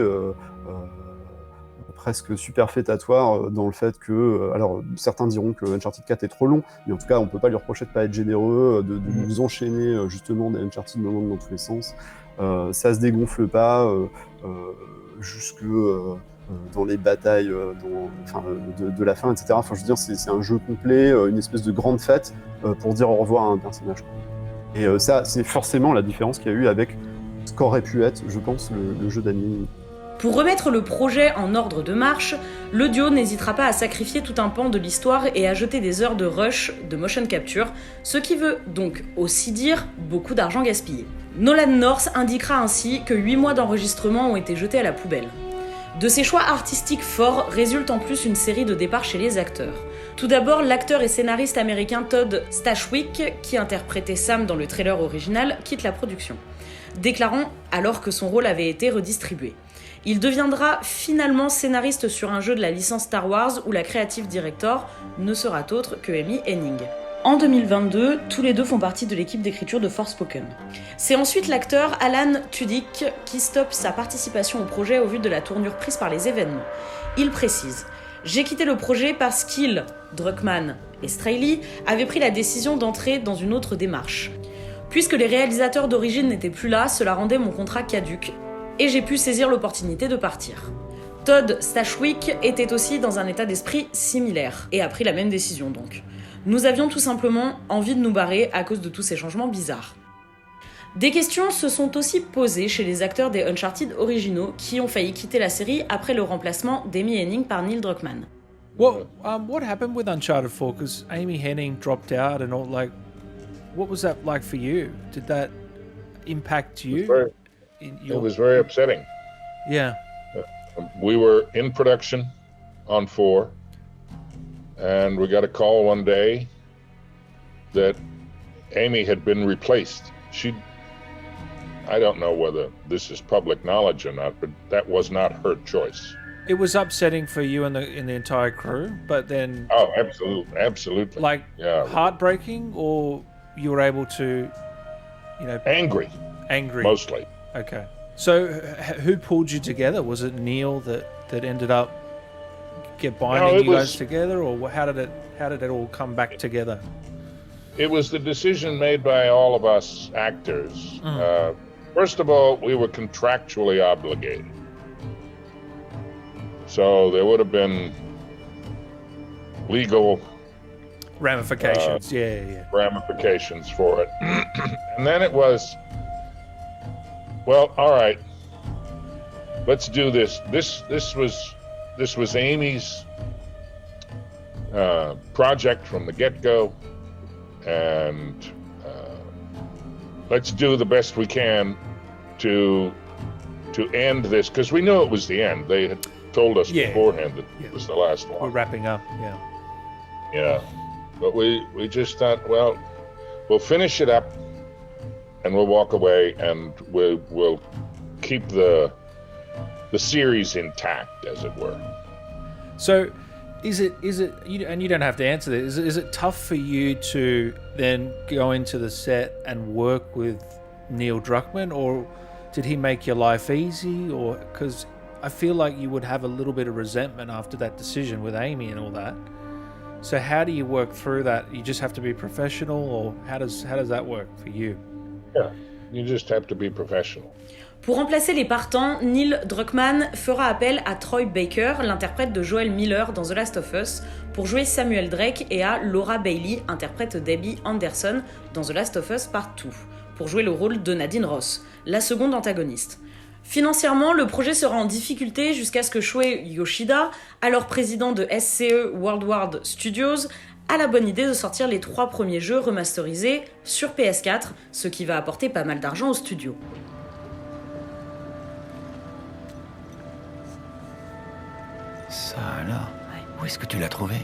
Speaker 4: presque superfétatoire dans le fait que, alors certains diront que Uncharted 4 est trop long, mais en tout cas on peut pas lui reprocher de pas être généreux, de nous enchaîner justement des Uncharted dans tous les sens. Ça se dégonfle pas jusque dans les batailles de la fin, etc. Enfin je veux dire c'est un jeu complet, une espèce de grande fête pour dire au revoir à un personnage. Et ça c'est forcément la différence qu'il y a eu avec ce qu'aurait pu être, je pense, le jeu d'Amy.
Speaker 1: Pour remettre le projet en ordre de marche, le duo n'hésitera pas à sacrifier tout un pan de l'histoire et à jeter des heures de rush, de motion capture, ce qui veut donc aussi dire beaucoup d'argent gaspillé. Nolan North indiquera ainsi que 8 mois d'enregistrement ont été jetés à la poubelle. De ces choix artistiques forts résulte en plus une série de départs chez les acteurs. Tout d'abord, l'acteur et scénariste américain Todd Stashwick, qui interprétait Sam dans le trailer original, quitte la production, déclarant alors que son rôle avait été redistribué. Il deviendra finalement scénariste sur un jeu de la licence Star Wars où la creative director ne sera autre que Amy Hennig. En 2022, tous les deux font partie de l'équipe d'écriture de Forspoken. C'est ensuite l'acteur Alan Tudyk qui stoppe sa participation au projet au vu de la tournure prise par les événements. Il précise « J'ai quitté le projet parce qu'ils, Druckmann et Straley, avaient pris la décision d'entrer dans une autre démarche. Puisque les réalisateurs d'origine n'étaient plus là, cela rendait mon contrat caduc, et j'ai pu saisir l'opportunité de partir. Todd Stashwick était aussi dans un état d'esprit similaire, et a pris la même décision donc. Nous avions tout simplement envie de nous barrer à cause de tous ces changements bizarres. » Des questions se sont aussi posées chez les acteurs des Uncharted originaux qui ont failli quitter la série après le remplacement d'Amy Hennig par Neil Druckmann.
Speaker 7: What happened with Uncharted 4? Because Amy Hennig dropped out and all, like, what was that like for you? Did that impact you?
Speaker 9: It was very upsetting.
Speaker 7: Yeah.
Speaker 9: We were in production on 4, and we got a call one day that Amy had been replaced. I don't know whether this is public knowledge or not, but that was not her choice.
Speaker 7: It was upsetting for you and the entire crew, but then...
Speaker 9: Oh, absolutely.
Speaker 7: Like, heartbreaking, or you were able to, you know...
Speaker 9: Angry. Mostly.
Speaker 7: Okay. So, who pulled you together? Was it Neil that ended up binding you guys together, or how did it all come back together?
Speaker 9: It was the decision made by all of us actors. First of all, we were contractually obligated. So there would have been legal
Speaker 7: ramifications,
Speaker 9: ramifications for it. And then it was, well, all right, let's do this. This was Amy's project from the get-go, and let's do the best we can to end this, because we knew it was the end. They had told us beforehand that it was the last one.
Speaker 7: We're wrapping up,
Speaker 9: Yeah, but we just thought, well, we'll finish it up, and we'll walk away, and we'll keep the series intact, as it were.
Speaker 7: So, is it and you don't have to answer this. Is it tough for you to then go into the set and work with Neil Druckmann, or did he make your life easy? Or because I feel like you would have a little bit of resentment after that decision with Amy and all that. So how do you work through that? You just have to be professional, or how does that work for you?
Speaker 9: Yeah, you just have to be professional.
Speaker 1: Pour remplacer les partants, Neil Druckmann fera appel à Troy Baker, l'interprète de Joel Miller dans The Last of Us, pour jouer Samuel Drake, et à Laura Bailey, interprète Debbie Anderson dans The Last of Us Part 2, pour jouer le rôle de Nadine Ross, la seconde antagoniste. Financièrement, le projet sera en difficulté jusqu'à ce que Shuei Yoshida, alors président de SCE Worldward Studios, a la bonne idée de sortir les 3 premiers jeux remasterisés sur PS4, ce qui va apporter pas mal d'argent au studio.
Speaker 12: Ça alors, où est-ce que tu l'as trouvé?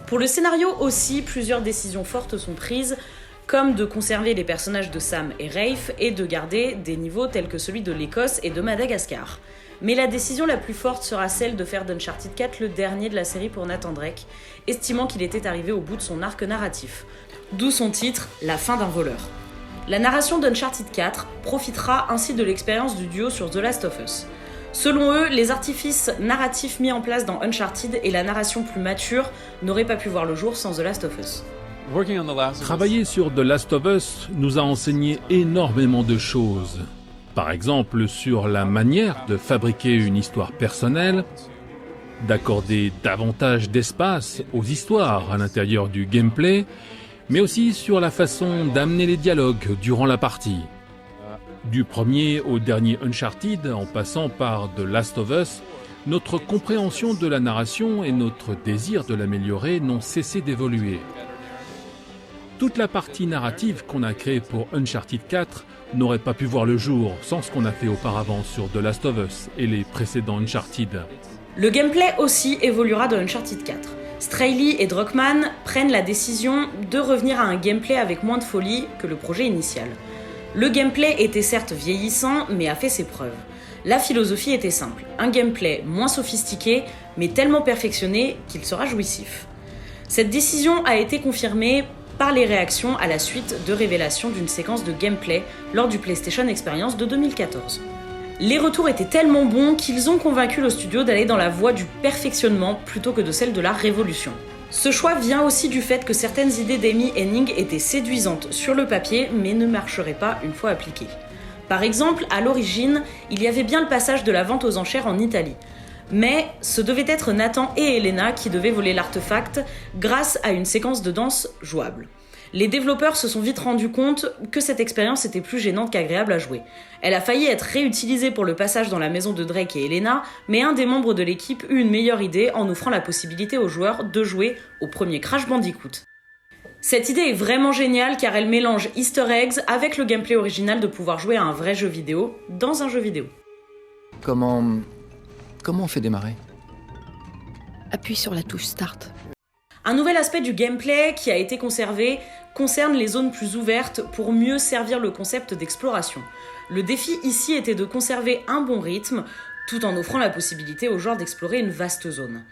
Speaker 1: Pour le scénario aussi, plusieurs décisions fortes sont prises, comme de conserver les personnages de Sam et Rafe et de garder des niveaux tels que celui de l'Écosse et de Madagascar. Mais la décision la plus forte sera celle de faire d'Uncharted 4 le dernier de la série pour Nathan Drake, estimant qu'il était arrivé au bout de son arc narratif. D'où son titre, La fin d'un voleur. La narration d'Uncharted 4 profitera ainsi de l'expérience du duo sur The Last of Us. Selon eux, les artifices narratifs mis en place dans Uncharted et la narration plus mature n'auraient pas pu voir le jour sans The Last of Us.
Speaker 14: Travailler sur The Last of Us nous a enseigné énormément de choses. Par exemple, sur la manière de fabriquer une histoire personnelle, d'accorder davantage d'espace aux histoires à l'intérieur du gameplay, mais aussi sur la façon d'amener les dialogues durant la partie. Du premier au dernier Uncharted, en passant par The Last of Us, notre compréhension de la narration et notre désir de l'améliorer n'ont cessé d'évoluer. Toute la partie narrative qu'on a créée pour Uncharted 4 n'aurait pas pu voir le jour sans ce qu'on a fait auparavant sur The Last of Us et les précédents Uncharted.
Speaker 1: Le gameplay aussi évoluera dans Uncharted 4. Straley et Druckmann prennent la décision de revenir à un gameplay avec moins de folie que le projet initial. Le gameplay était certes vieillissant, mais a fait ses preuves. La philosophie était simple, un gameplay moins sophistiqué, mais tellement perfectionné qu'il sera jouissif. Cette décision a été confirmée par les réactions à la suite de révélations d'une séquence de gameplay lors du PlayStation Experience de 2014. Les retours étaient tellement bons qu'ils ont convaincu le studio d'aller dans la voie du perfectionnement plutôt que de celle de la révolution. Ce choix vient aussi du fait que certaines idées d'Amy Hennig étaient séduisantes sur le papier mais ne marcheraient pas une fois appliquées. Par exemple, à l'origine, il y avait bien le passage de la vente aux enchères en Italie. Mais ce devait être Nathan et Elena qui devaient voler l'artefact grâce à une séquence de danse jouable. Les développeurs se sont vite rendus compte que cette expérience était plus gênante qu'agréable à jouer. Elle a failli être réutilisée pour le passage dans la maison de Drake et Elena, mais un des membres de l'équipe eut une meilleure idée en offrant la possibilité aux joueurs de jouer au premier Crash Bandicoot. Cette idée est vraiment géniale car elle mélange Easter eggs avec le gameplay original de pouvoir jouer à un vrai jeu vidéo dans un jeu vidéo.
Speaker 17: Comment on fait démarrer?
Speaker 24: Appuie sur la touche Start.
Speaker 1: Un nouvel aspect du gameplay qui a été conservé concerne les zones plus ouvertes pour mieux servir le concept d'exploration. Le défi ici était de conserver un bon rythme tout en offrant la possibilité aux joueurs d'explorer une vaste zone.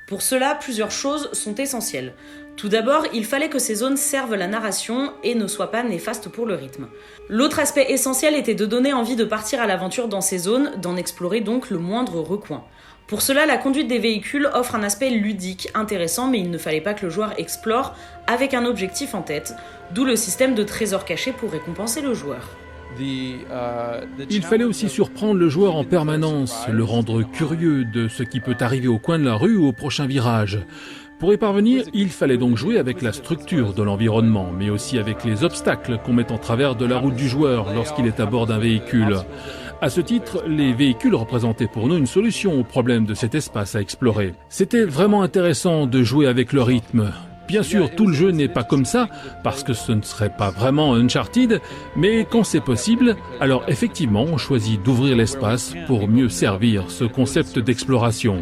Speaker 1: Pour cela, plusieurs choses sont essentielles. Tout d'abord, il fallait que ces zones servent la narration et ne soient pas néfastes pour le rythme. L'autre aspect essentiel était de donner envie de partir à l'aventure dans ces zones, d'en explorer donc le moindre recoin. Pour cela, la conduite des véhicules offre un aspect ludique, intéressant, mais il ne fallait pas que le joueur explore avec un objectif en tête, d'où le système de trésors cachés pour récompenser le joueur.
Speaker 14: Il fallait aussi surprendre le joueur en permanence, le rendre curieux de ce qui peut arriver au coin de la rue ou au prochain virage. Pour y parvenir, il fallait donc jouer avec la structure de l'environnement, mais aussi avec les obstacles qu'on met en travers de la route du joueur lorsqu'il est à bord d'un véhicule. À ce titre, les véhicules représentaient pour nous une solution au problème de cet espace à explorer. C'était vraiment intéressant de jouer avec le rythme. Bien sûr, tout le jeu n'est pas comme ça, parce que ce ne serait pas vraiment Uncharted, mais quand c'est possible, alors effectivement, on choisit d'ouvrir l'espace pour mieux servir ce concept d'exploration.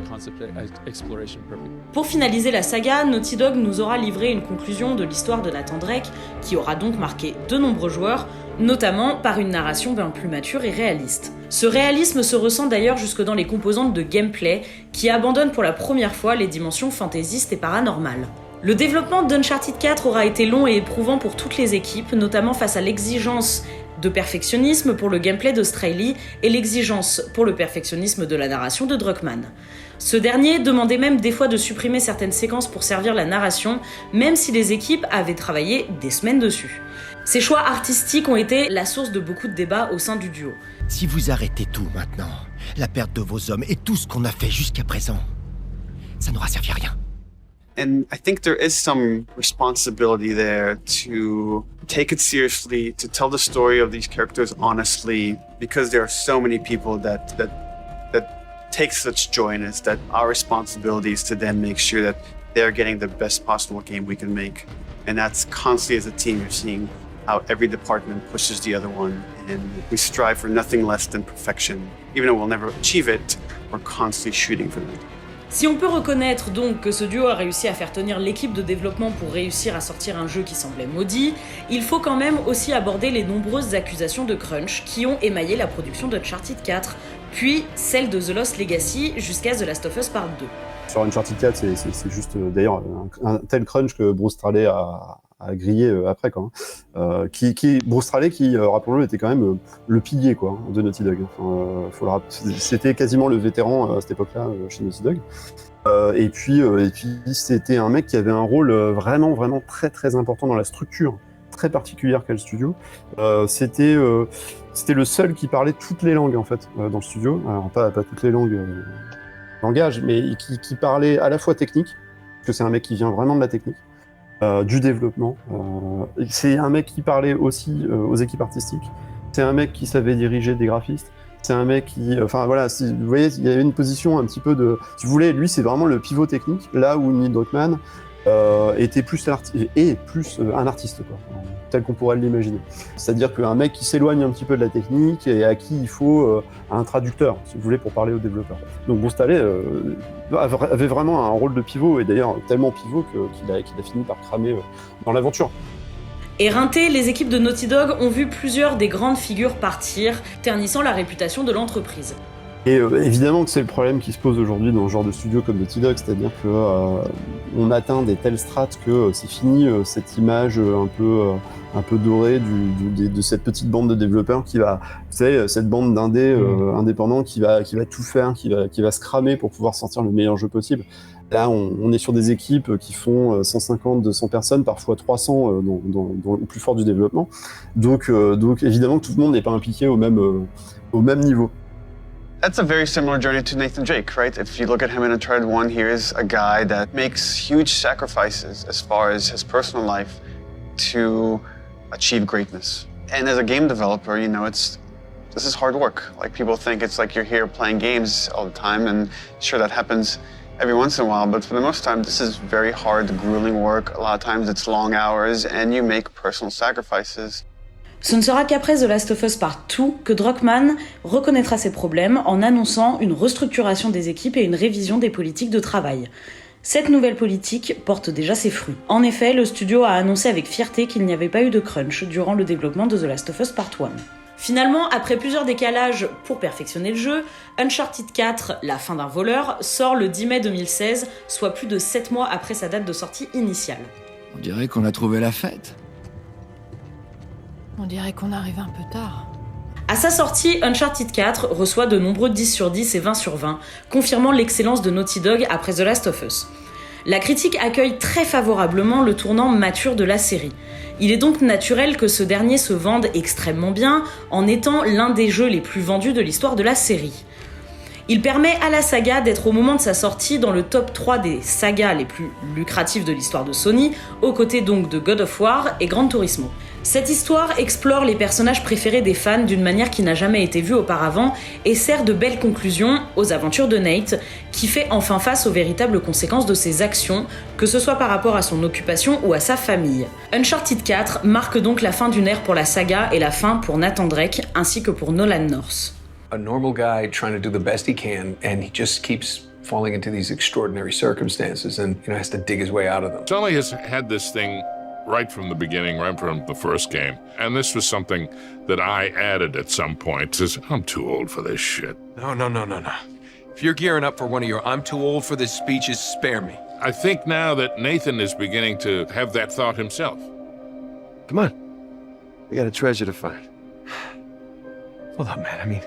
Speaker 1: Pour finaliser la saga, Naughty Dog nous aura livré une conclusion de l'histoire de Nathan Drake, qui aura donc marqué de nombreux joueurs, notamment par une narration bien plus mature et réaliste. Ce réalisme se ressent d'ailleurs jusque dans les composantes de gameplay, qui abandonnent pour la première fois les dimensions fantaisistes et paranormales. Le développement d'Uncharted 4 aura été long et éprouvant pour toutes les équipes, notamment face à l'exigence de perfectionnisme pour le gameplay de Straley et l'exigence pour le perfectionnisme de la narration de Druckmann. Ce dernier demandait même des fois de supprimer certaines séquences pour servir la narration, même si les équipes avaient travaillé des semaines dessus. Ces choix artistiques ont été la source de beaucoup de débats au sein du duo.
Speaker 10: Si vous arrêtez tout maintenant, la perte de vos hommes et tout ce qu'on a fait jusqu'à présent, ça n'aura servi à rien.
Speaker 15: And I think there is some responsibility there to take it seriously, to tell the story of these characters honestly, because there are so many people that take such joy in it, that our responsibility is to then make sure that they're getting the best possible game we can make. And that's constantly as a team, you're seeing how every department pushes the other one, and we strive for nothing less than perfection. Even though we'll never achieve it, we're constantly shooting for that.
Speaker 1: Si on peut reconnaître donc que ce duo a réussi à faire tenir l'équipe de développement pour réussir à sortir un jeu qui semblait maudit, il faut quand même aussi aborder les nombreuses accusations de crunch qui ont émaillé la production d'Uncharted 4, puis celle de The Lost Legacy jusqu'à The Last of Us Part 2.
Speaker 4: Sur Uncharted 4, c'est juste d'ailleurs un tel crunch que Bruce Straley a grillé après quoi. Bruce Straley qui rappelons-le était quand même le pilier quoi de Naughty Dog. Enfin, c'était quasiment le vétéran à cette époque-là chez Naughty Dog. Et puis c'était un mec qui avait un rôle vraiment très très important dans la structure très particulière qu'a le studio. C'était le seul qui parlait toutes les langues en fait dans le studio. Alors pas toutes les langues langage, mais qui parlait à la fois technique, parce que c'est un mec qui vient vraiment de la technique, du développement. C'est un mec qui parlait aussi aux équipes artistiques. C'est un mec qui savait diriger des graphistes. C'est un mec qui... Enfin voilà, vous voyez, il y avait une position un petit peu de... Si vous voulez, lui, c'est vraiment le pivot technique, là où Neil Druckmann était plus un artiste, quoi, tel qu'on pourrait l'imaginer. C'est-à-dire qu'un mec qui s'éloigne un petit peu de la technique et à qui il faut un traducteur, si vous voulez, pour parler aux développeurs. Donc Bruce Straley avait vraiment un rôle de pivot, et d'ailleurs tellement pivot qu'il a fini par cramer dans l'aventure.
Speaker 1: Éreintés, les équipes de Naughty Dog ont vu plusieurs des grandes figures partir, ternissant la réputation de l'entreprise.
Speaker 4: Et évidemment que c'est le problème qui se pose aujourd'hui dans ce genre de studio comme Naughty Dog, c'est-à-dire que on atteint des telles strates que c'est fini cette image un peu dorée de cette petite bande de développeurs qui va, vous savez, cette bande d'indés indépendants qui va tout faire, qui va se cramer pour pouvoir sortir le meilleur jeu possible. Là, on est sur des équipes qui font 150, 200 personnes, parfois 300 au plus fort du développement. Donc évidemment que tout le monde n'est pas impliqué au même niveau.
Speaker 15: That's a very similar journey to Nathan Drake, right? If you look at him in Uncharted 1, here's a guy that makes huge sacrifices as far as his personal life to achieve greatness. And as a game developer, you know, this is hard work. Like, people think it's like you're here playing games all the time, and sure, that happens every once in a while, but for the most time, this is very hard, grueling work. A lot of times it's long hours, and you make personal sacrifices.
Speaker 1: Ce ne sera qu'après The Last of Us Part 2 que Druckmann reconnaîtra ses problèmes en annonçant une restructuration des équipes et une révision des politiques de travail. Cette nouvelle politique porte déjà ses fruits. En effet, le studio a annoncé avec fierté qu'il n'y avait pas eu de crunch durant le développement de The Last of Us Part 1. Finalement, après plusieurs décalages pour perfectionner le jeu, Uncharted 4, La fin d'un voleur, sort le 10 mai 2016, soit plus de 7 mois après sa date de sortie initiale.
Speaker 17: On dirait qu'on a trouvé la fête.
Speaker 13: On dirait qu'on arrive un peu tard.
Speaker 1: À sa sortie, Uncharted 4 reçoit de nombreux 10 sur 10 et 20 sur 20, confirmant l'excellence de Naughty Dog après The Last of Us. La critique accueille très favorablement le tournant mature de la série. Il est donc naturel que ce dernier se vende extrêmement bien, en étant l'un des jeux les plus vendus de l'histoire de la série. Il permet à la saga d'être au moment de sa sortie dans le top 3 des sagas les plus lucratives de l'histoire de Sony, aux côtés donc de God of War et Gran Turismo. Cette histoire explore les personnages préférés des fans d'une manière qui n'a jamais été vue auparavant et sert de belle conclusion aux aventures de Nate, qui fait enfin face aux véritables conséquences de ses actions, que ce soit par rapport à son occupation ou à sa famille. Uncharted 4 marque donc la fin d'une ère pour la saga et la fin pour Nathan Drake ainsi que pour Nolan North.
Speaker 6: A normal guy trying to do the best he can, and he just keeps falling into these extraordinary circumstances and, has to dig his way out of them.
Speaker 9: Sully has had this thing right from the beginning, right from the first game. And this was something that I added at some point. Says, I'm too old for this shit.
Speaker 8: No. If you're gearing up for one of your I'm too old for this speeches, spare me.
Speaker 9: I think now that Nathan is beginning to have that thought himself.
Speaker 8: Come on. We got a treasure to find. Hold up, man.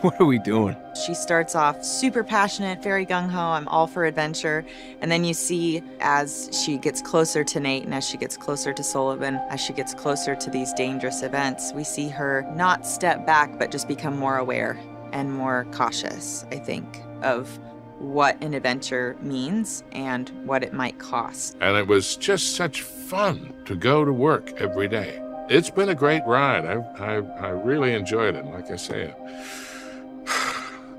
Speaker 8: What are we doing?
Speaker 16: She starts off super passionate, very gung-ho, I'm all for adventure. And then you see as she gets closer to Nate and as she gets closer to Sullivan, as she gets closer to these dangerous events, we see her not step back, but just become more aware and more cautious, I think, of what an adventure means and what it might cost.
Speaker 9: And it was just such fun to go to work every day. It's been a great ride. I really enjoyed it. Like I say,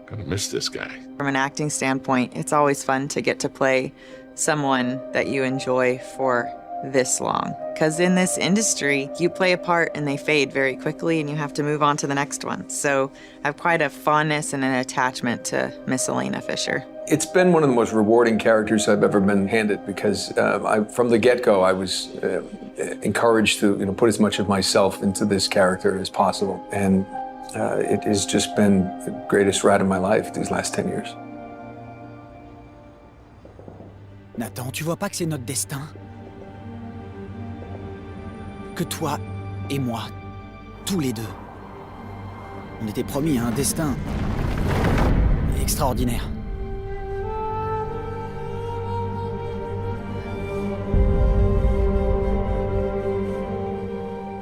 Speaker 9: gonna miss this guy.
Speaker 16: From an acting standpoint, it's always fun to get to play someone that you enjoy for this long. Because in this industry, you play a part and they fade very quickly and you have to move on to the next one. So I have quite a fondness and an attachment to Miss Elena Fisher.
Speaker 6: It's been one of the most rewarding characters I've ever been handed because from the get-go, I was encouraged to put as much of myself into this character as possible. And it has just been the greatest ride of my life these last 10 years.
Speaker 18: Nathan, tu vois pas que c'est notre destin? Que toi et moi, tous les deux, on était promis à un destin extraordinaire.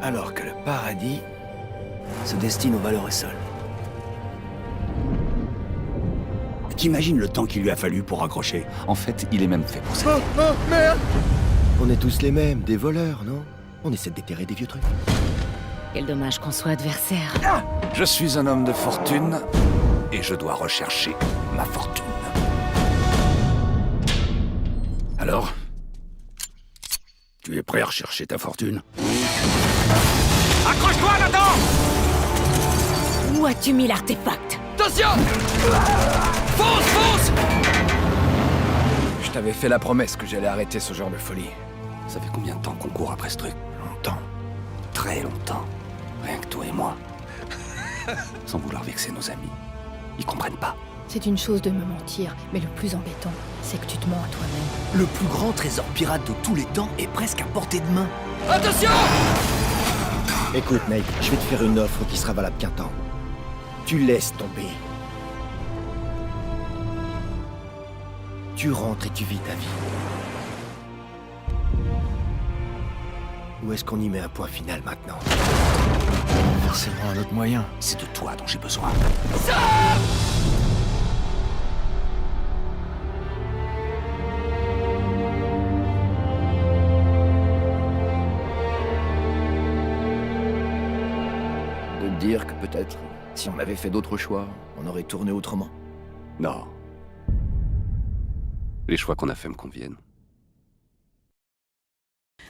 Speaker 18: Alors que le paradis se destine aux valeureux seuls. T'imagines le temps qu'il lui a fallu pour raccrocher?
Speaker 10: En fait, il est même fait pour ça.
Speaker 18: Oh merde!
Speaker 10: On est tous les mêmes, des voleurs, non? On essaie de déterrer des vieux trucs.
Speaker 25: Quel dommage qu'on soit adversaires.
Speaker 18: Je suis un homme de fortune et je dois rechercher ma fortune. Alors? Tu es prêt à rechercher ta fortune?
Speaker 12: Accroche-toi, Nathan!
Speaker 25: Où as-tu mis l'artefact?
Speaker 18: Attention! Fonce! Je t'avais fait la promesse que j'allais arrêter ce genre de folie. Ça fait combien de temps qu'on court après ce truc? Longtemps. Très longtemps. Rien que toi et moi. Sans vouloir vexer nos amis. Ils comprennent pas.
Speaker 13: C'est une chose de me mentir, mais le plus embêtant, c'est que tu te mens à toi-même.
Speaker 18: Le plus grand trésor pirate de tous les temps est presque à portée de main.
Speaker 25: Attention!
Speaker 10: Écoute, mec, je vais te faire une offre qui sera valable qu'un temps. Tu laisses tomber. Tu rentres et tu vis ta vie. Ou est-ce qu'on y met un point final maintenant?
Speaker 18: Forcément un autre moyen. C'est de toi dont j'ai besoin.
Speaker 10: De me dire que peut-être, si on avait fait d'autres choix, on aurait tourné autrement.
Speaker 18: Non. Les choix qu'on a faits me conviennent.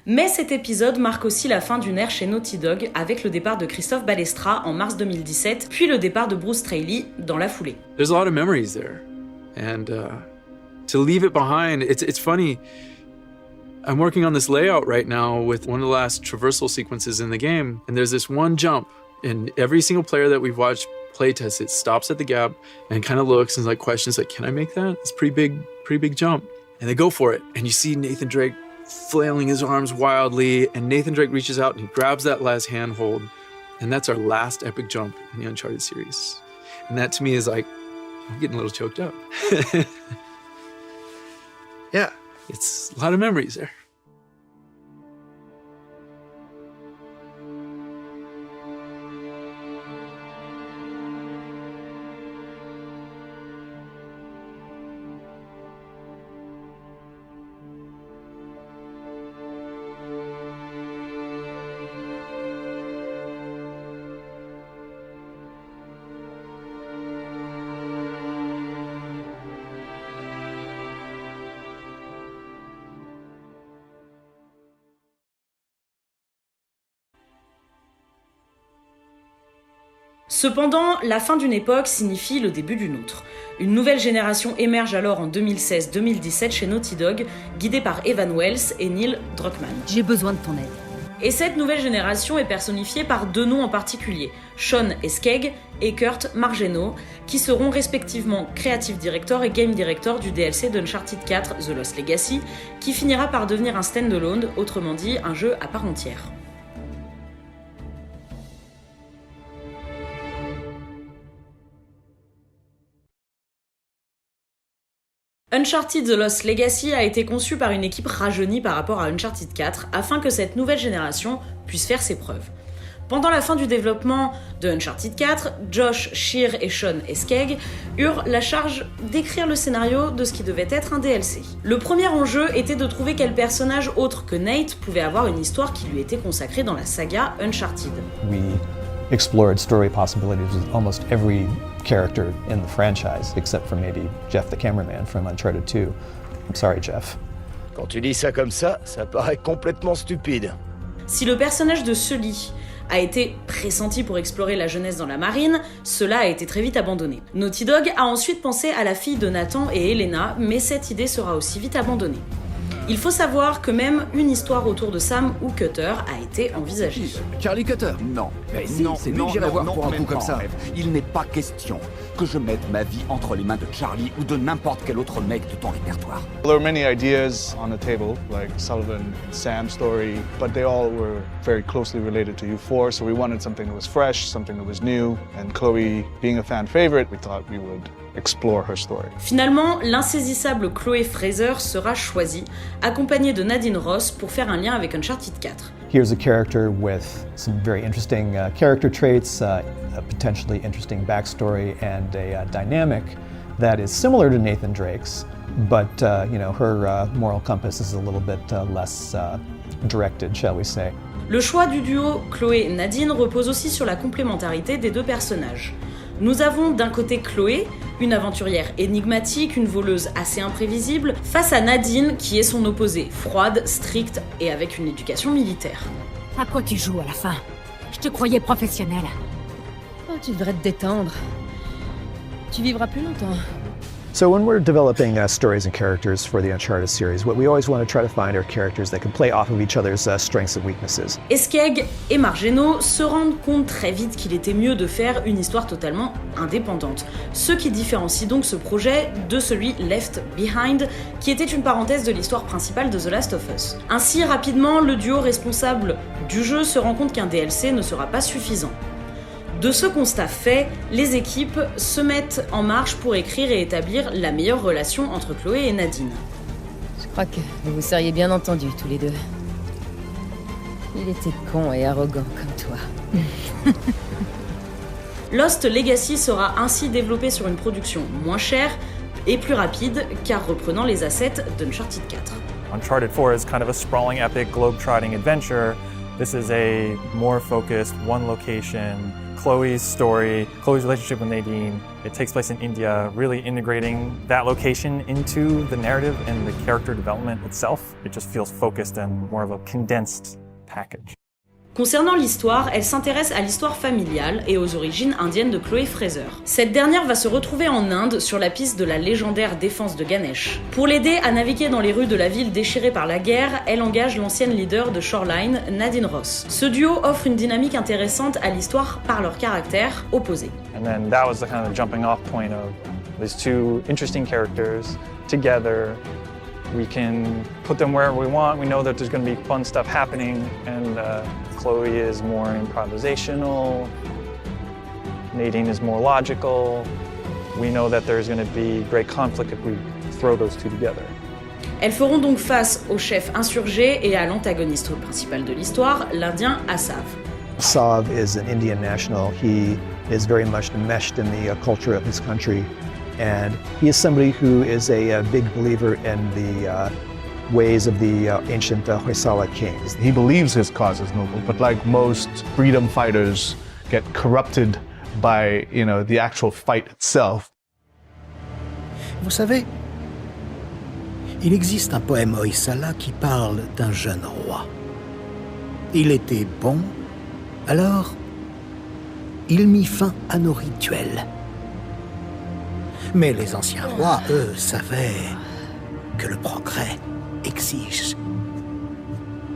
Speaker 1: Mais cet épisode marque aussi la fin d'une ère chez Naughty Dog avec le départ de Christophe Balestra en mars 2017, puis le départ de Bruce Straley dans la foulée.
Speaker 2: There's a lot of memories there, and to leave it behind, it's funny. I'm working on this layout right now with one of the last traversal sequences in the game, and there's this one jump, and every single player that we've watched playtest it stops at the gap and kind of looks and like questions like, "Can I make that? It's a pretty big jump," and they go for it, and you see Nathan Drake flailing his arms wildly, and Nathan Drake reaches out and he grabs that last handhold, and that's our last epic jump in the Uncharted series. And that to me is like, I'm getting a little choked up. Yeah, it's a lot of memories there.
Speaker 1: Cependant, la fin d'une époque signifie le début d'une autre. Une nouvelle génération émerge alors en 2016-2017 chez Naughty Dog, guidée par Evan Wells et Neil Druckmann.
Speaker 25: J'ai besoin de ton aide.
Speaker 1: Et cette nouvelle génération est personnifiée par deux noms en particulier, Sean Eskeg et Kurt Margeno, qui seront respectivement Creative Director et Game Director du DLC d'Uncharted 4 The Lost Legacy, qui finira par devenir un standalone, autrement dit un jeu à part entière. Uncharted The Lost Legacy a été conçu par une équipe rajeunie par rapport à Uncharted 4 afin que cette nouvelle génération puisse faire ses preuves. Pendant la fin du développement de Uncharted 4, Josh Shear et Sean Eskeg eurent la charge d'écrire le scénario de ce qui devait être un DLC. Le premier enjeu était de trouver quel personnage autre que Nate pouvait avoir une histoire qui lui était consacrée dans la saga Uncharted.
Speaker 11: We explored story possibilities with almost every character in the franchise, except for maybe Jeff the cameraman from Uncharted 2. I'm sorry, Jeff.
Speaker 10: Quand tu dis ça comme ça paraît complètement stupide.
Speaker 1: Si le personnage de Sully a été pressenti pour explorer la jeunesse dans la marine, cela a été très vite abandonné. Naughty Dog a ensuite pensé à la fille de Nathan et Elena, mais cette idée sera aussi vite abandonnée. Il faut savoir que même une histoire autour de Sam ou Cutter a été envisagée.
Speaker 18: Charlie Cutter?
Speaker 12: Non.
Speaker 18: Mais si, c'est lui que j'irai voir pour un coup comme ça.
Speaker 12: Il n'est pas question que je mette ma vie entre les mains de Charlie ou de n'importe quel autre mec de ton répertoire.
Speaker 19: There were many ideas on the table, like Sullivan and Sam's story, but they all were very closely related to U4, so we wanted something that was fresh, something that was new, and Chloe, being a fan favorite, we thought we would explore her story.
Speaker 1: Finalement, l'insaisissable Chloé Fraser sera choisie, accompagnée de Nadine Ross pour faire un lien avec Uncharted 4.
Speaker 11: Here's a character with some very interesting character traits, a potentially interesting backstory, and a dynamic that is similar to Nathan Drake's, but her moral compass is a little bit less directed, shall we say.
Speaker 1: Le choix du duo Chloé et Nadine repose aussi sur la complémentarité des deux personnages. Nous avons d'un côté Chloé, une aventurière énigmatique, une voleuse assez imprévisible, face à Nadine qui est son opposée, froide, stricte et avec une éducation militaire.
Speaker 25: À quoi tu joues à la fin? Je te croyais professionnel.
Speaker 13: Oh, tu devrais te détendre. Tu vivras plus longtemps.
Speaker 11: So when we're developing stories and characters for the Uncharted series, what we always want to try to find are characters that can play off of each other's strengths and weaknesses.
Speaker 1: Eskieg et Margeno se rendent compte très vite qu'il était mieux de faire une histoire totalement indépendante, ce qui différencie donc ce projet de celui Left Behind, qui était une parenthèse de l'histoire principale de The Last of Us. Ainsi, rapidement, le duo responsable du jeu se rend compte qu'un DLC ne sera pas suffisant. De ce constat fait, les équipes se mettent en marche pour écrire et établir la meilleure relation entre Chloé et Nadine.
Speaker 5: Je crois que vous vous seriez bien entendus tous les deux. Il était con et arrogant comme toi.
Speaker 1: Lost Legacy sera ainsi développé sur une production moins chère et plus rapide, car reprenant les assets d'Uncharted 4.
Speaker 20: Uncharted 4 is kind of a sprawling, epic, globe-trotting adventure. This is a more focused, one location, Chloe's story, Chloe's relationship with Nadine. It takes place in India, really integrating that location into the narrative and the character development itself. It just feels focused and more of a condensed package.
Speaker 1: Concernant l'histoire, elle s'intéresse à l'histoire familiale et aux origines indiennes de Chloé Fraser. Cette dernière va se retrouver en Inde sur la piste de la légendaire défense de Ganesh. Pour l'aider à naviguer dans les rues de la ville déchirée par la guerre, elle engage l'ancienne leader de Shoreline, Nadine Ross. Ce duo offre une dynamique intéressante à l'histoire par leur caractère opposé.
Speaker 20: And then that was the kind of jumping off point of these two interesting characters together. We can put them wherever we want. We know that there's going to be fun stuff happening, and Chloe is more improvisational. Nadine is more logical. We know that there's going to be great conflict if we throw those two together.
Speaker 1: Elles feront donc face au chef insurgé et à l'antagoniste principal de l'histoire, l'Indien Assav.
Speaker 11: Assav is an Indian national. He is very much enmeshed in the culture of his country. And he is somebody who is a big believer in the ways of the ancient Hoysala kings.
Speaker 19: He believes his cause is noble, but like most freedom fighters, get corrupted by, the actual fight itself.
Speaker 10: Vous savez, il existe un poème Hoysala qui parle d'un jeune roi. Il était bon, alors il mit fin à nos rituels. Mais les anciens rois, eux, savaient que le progrès exige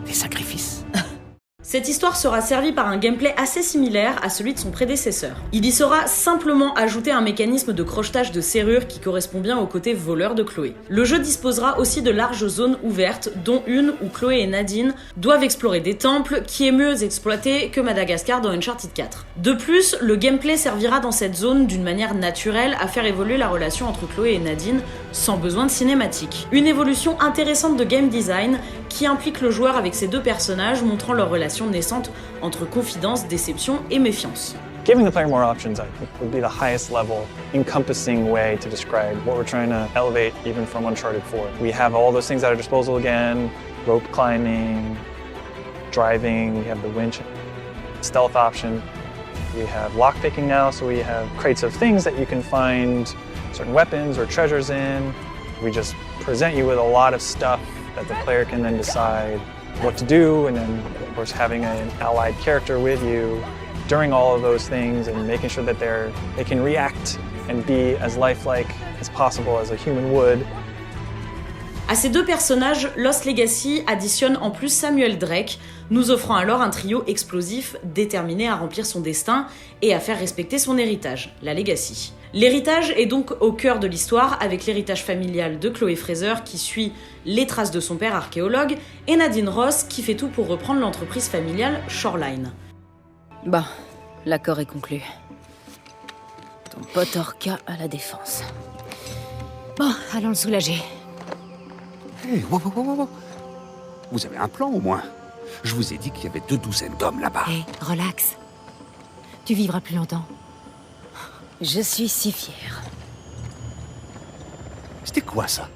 Speaker 10: des sacrifices.
Speaker 1: Cette histoire sera servie par un gameplay assez similaire à celui de son prédécesseur. Il y sera simplement ajouté un mécanisme de crochetage de serrure qui correspond bien au côté voleur de Chloé. Le jeu disposera aussi de larges zones ouvertes, dont une où Chloé et Nadine doivent explorer des temples, qui est mieux exploité que Madagascar dans Uncharted 4. De plus, le gameplay servira dans cette zone d'une manière naturelle à faire évoluer la relation entre Chloé et Nadine sans besoin de cinématique. Une évolution intéressante de game design qui implique le joueur avec ces deux personnages, montrant leur relation naissante entre confidence, déception et méfiance.
Speaker 20: Giving the player more options, I think, would be the highest level, encompassing way to describe what we're trying to elevate even from Uncharted 4. We have all those things at our disposal again, rope climbing, driving, we have the winch, stealth option. We have lockpicking now, so we have crates of things that you can find certain weapons or treasures in. We just present you with a lot of stuff that the player can then decide what to do, and then of course having an allied character with you during all of those things and making sure that they can react and be as lifelike as possible as a human would.
Speaker 1: À ces deux personnages, Lost Legacy additionne en plus Samuel Drake, nous offrant alors un trio explosif déterminé à remplir son destin et à faire respecter son héritage, la Legacy. L'héritage est donc au cœur de l'histoire, avec l'héritage familial de Chloé Fraser qui suit les traces de son père archéologue et Nadine Ross qui fait tout pour reprendre l'entreprise familiale Shoreline.
Speaker 5: Bon, l'accord est conclu. Ton pote Orca à la défense. Bon, allons le soulager.
Speaker 12: Hey, wow. Vous avez un plan au moins. Je vous ai dit qu'il y avait 2 d'hommes là-bas.
Speaker 25: Hé, relax. Tu vivras plus longtemps.
Speaker 5: Je suis si fière.
Speaker 12: C'était quoi ça?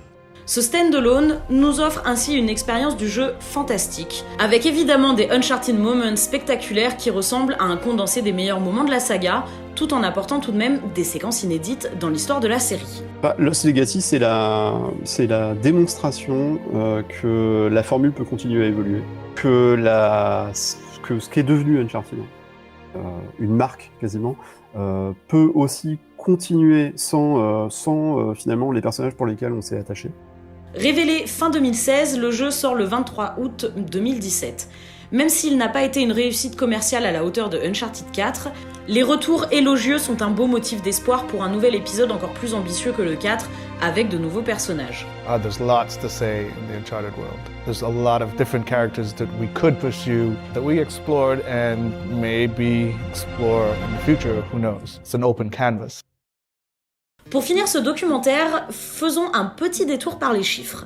Speaker 1: Ce stand-alone nous offre ainsi une expérience du jeu fantastique, avec évidemment des Uncharted moments spectaculaires qui ressemblent à un condensé des meilleurs moments de la saga, tout en apportant tout de même des séquences inédites dans l'histoire de la série.
Speaker 4: Lost Legacy, c'est la démonstration que la formule peut continuer à évoluer, que ce qui est devenu Uncharted, une marque quasiment, peut aussi continuer sans finalement les personnages pour lesquels on s'est attaché.
Speaker 1: Révélé fin 2016, le jeu sort le 23 août 2017. Même s'il n'a pas été une réussite commerciale à la hauteur de Uncharted 4, les retours élogieux sont un beau motif d'espoir pour un nouvel épisode encore plus ambitieux que le 4, avec de nouveaux personnages.
Speaker 19: There's lots to say in the Uncharted world. There's a lot of different characters that we could pursue, that we explored and maybe explore in the future, who knows. It's an open canvas.
Speaker 1: Pour finir ce documentaire, faisons un petit détour par les chiffres.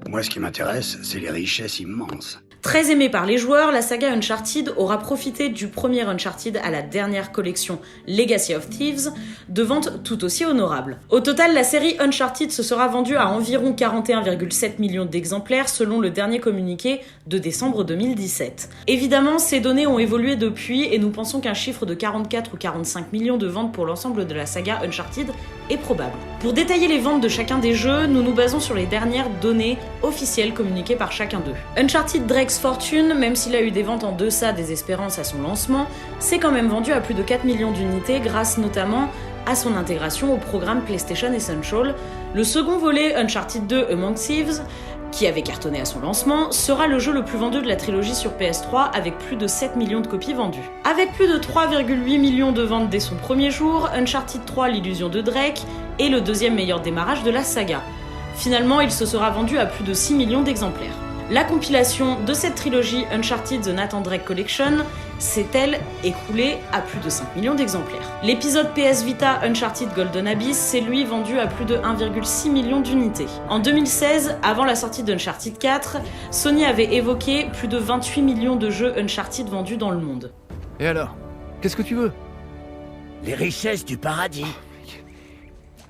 Speaker 3: Moi, ce qui m'intéresse, c'est les richesses immenses.
Speaker 1: Très aimée par les joueurs, la saga Uncharted aura profité du premier Uncharted à la dernière collection Legacy of Thieves de ventes tout aussi honorables. Au total, la série Uncharted se sera vendue à environ 41,7 millions d'exemplaires selon le dernier communiqué de décembre 2017. Évidemment, ces données ont évolué depuis et nous pensons qu'un chiffre de 44 ou 45 millions de ventes pour l'ensemble de la saga Uncharted est probable. Pour détailler les ventes de chacun des jeux, nous nous basons sur les dernières données officielles communiquées par chacun d'eux. Uncharted Drake's Fortune, même s'il a eu des ventes en deçà des espérances à son lancement, s'est quand même vendu à plus de 4 millions d'unités grâce notamment à son intégration au programme PlayStation Essential. Le second volet, Uncharted 2 Among Thieves, qui avait cartonné à son lancement, sera le jeu le plus vendu de la trilogie sur PS3 avec plus de 7 millions de copies vendues. Avec plus de 3,8 millions de ventes dès son premier jour, Uncharted 3 l'illusion de Drake est le deuxième meilleur démarrage de la saga. Finalement, il se sera vendu à plus de 6 millions d'exemplaires. La compilation de cette trilogie Uncharted The Nathan Drake Collection s'est, elle, écoulée à plus de 5 millions d'exemplaires. L'épisode PS Vita Uncharted Golden Abyss s'est lui vendu à plus de 1,6 million d'unités. En 2016, avant la sortie d'Uncharted 4, Sony avait évoqué plus de 28 millions de jeux Uncharted vendus dans le monde.
Speaker 18: Et alors? Qu'est-ce que tu veux?
Speaker 3: Les richesses du paradis.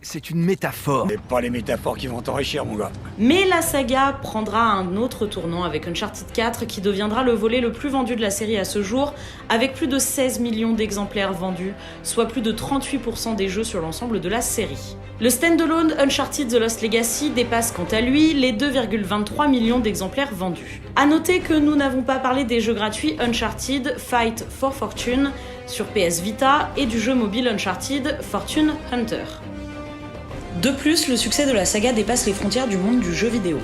Speaker 18: C'est une métaphore.
Speaker 3: Et pas les métaphores qui vont t'enrichir, mon gars.
Speaker 1: Mais la saga prendra un autre tournant avec Uncharted 4 qui deviendra le volet le plus vendu de la série à ce jour, avec plus de 16 millions d'exemplaires vendus, soit plus de 38% des jeux sur l'ensemble de la série. Le standalone Uncharted The Lost Legacy dépasse quant à lui les 2,23 millions d'exemplaires vendus. A noter que nous n'avons pas parlé des jeux gratuits Uncharted Fight for Fortune sur PS Vita et du jeu mobile Uncharted Fortune Hunter. De plus, le succès de la saga dépasse les frontières du monde du jeu vidéo,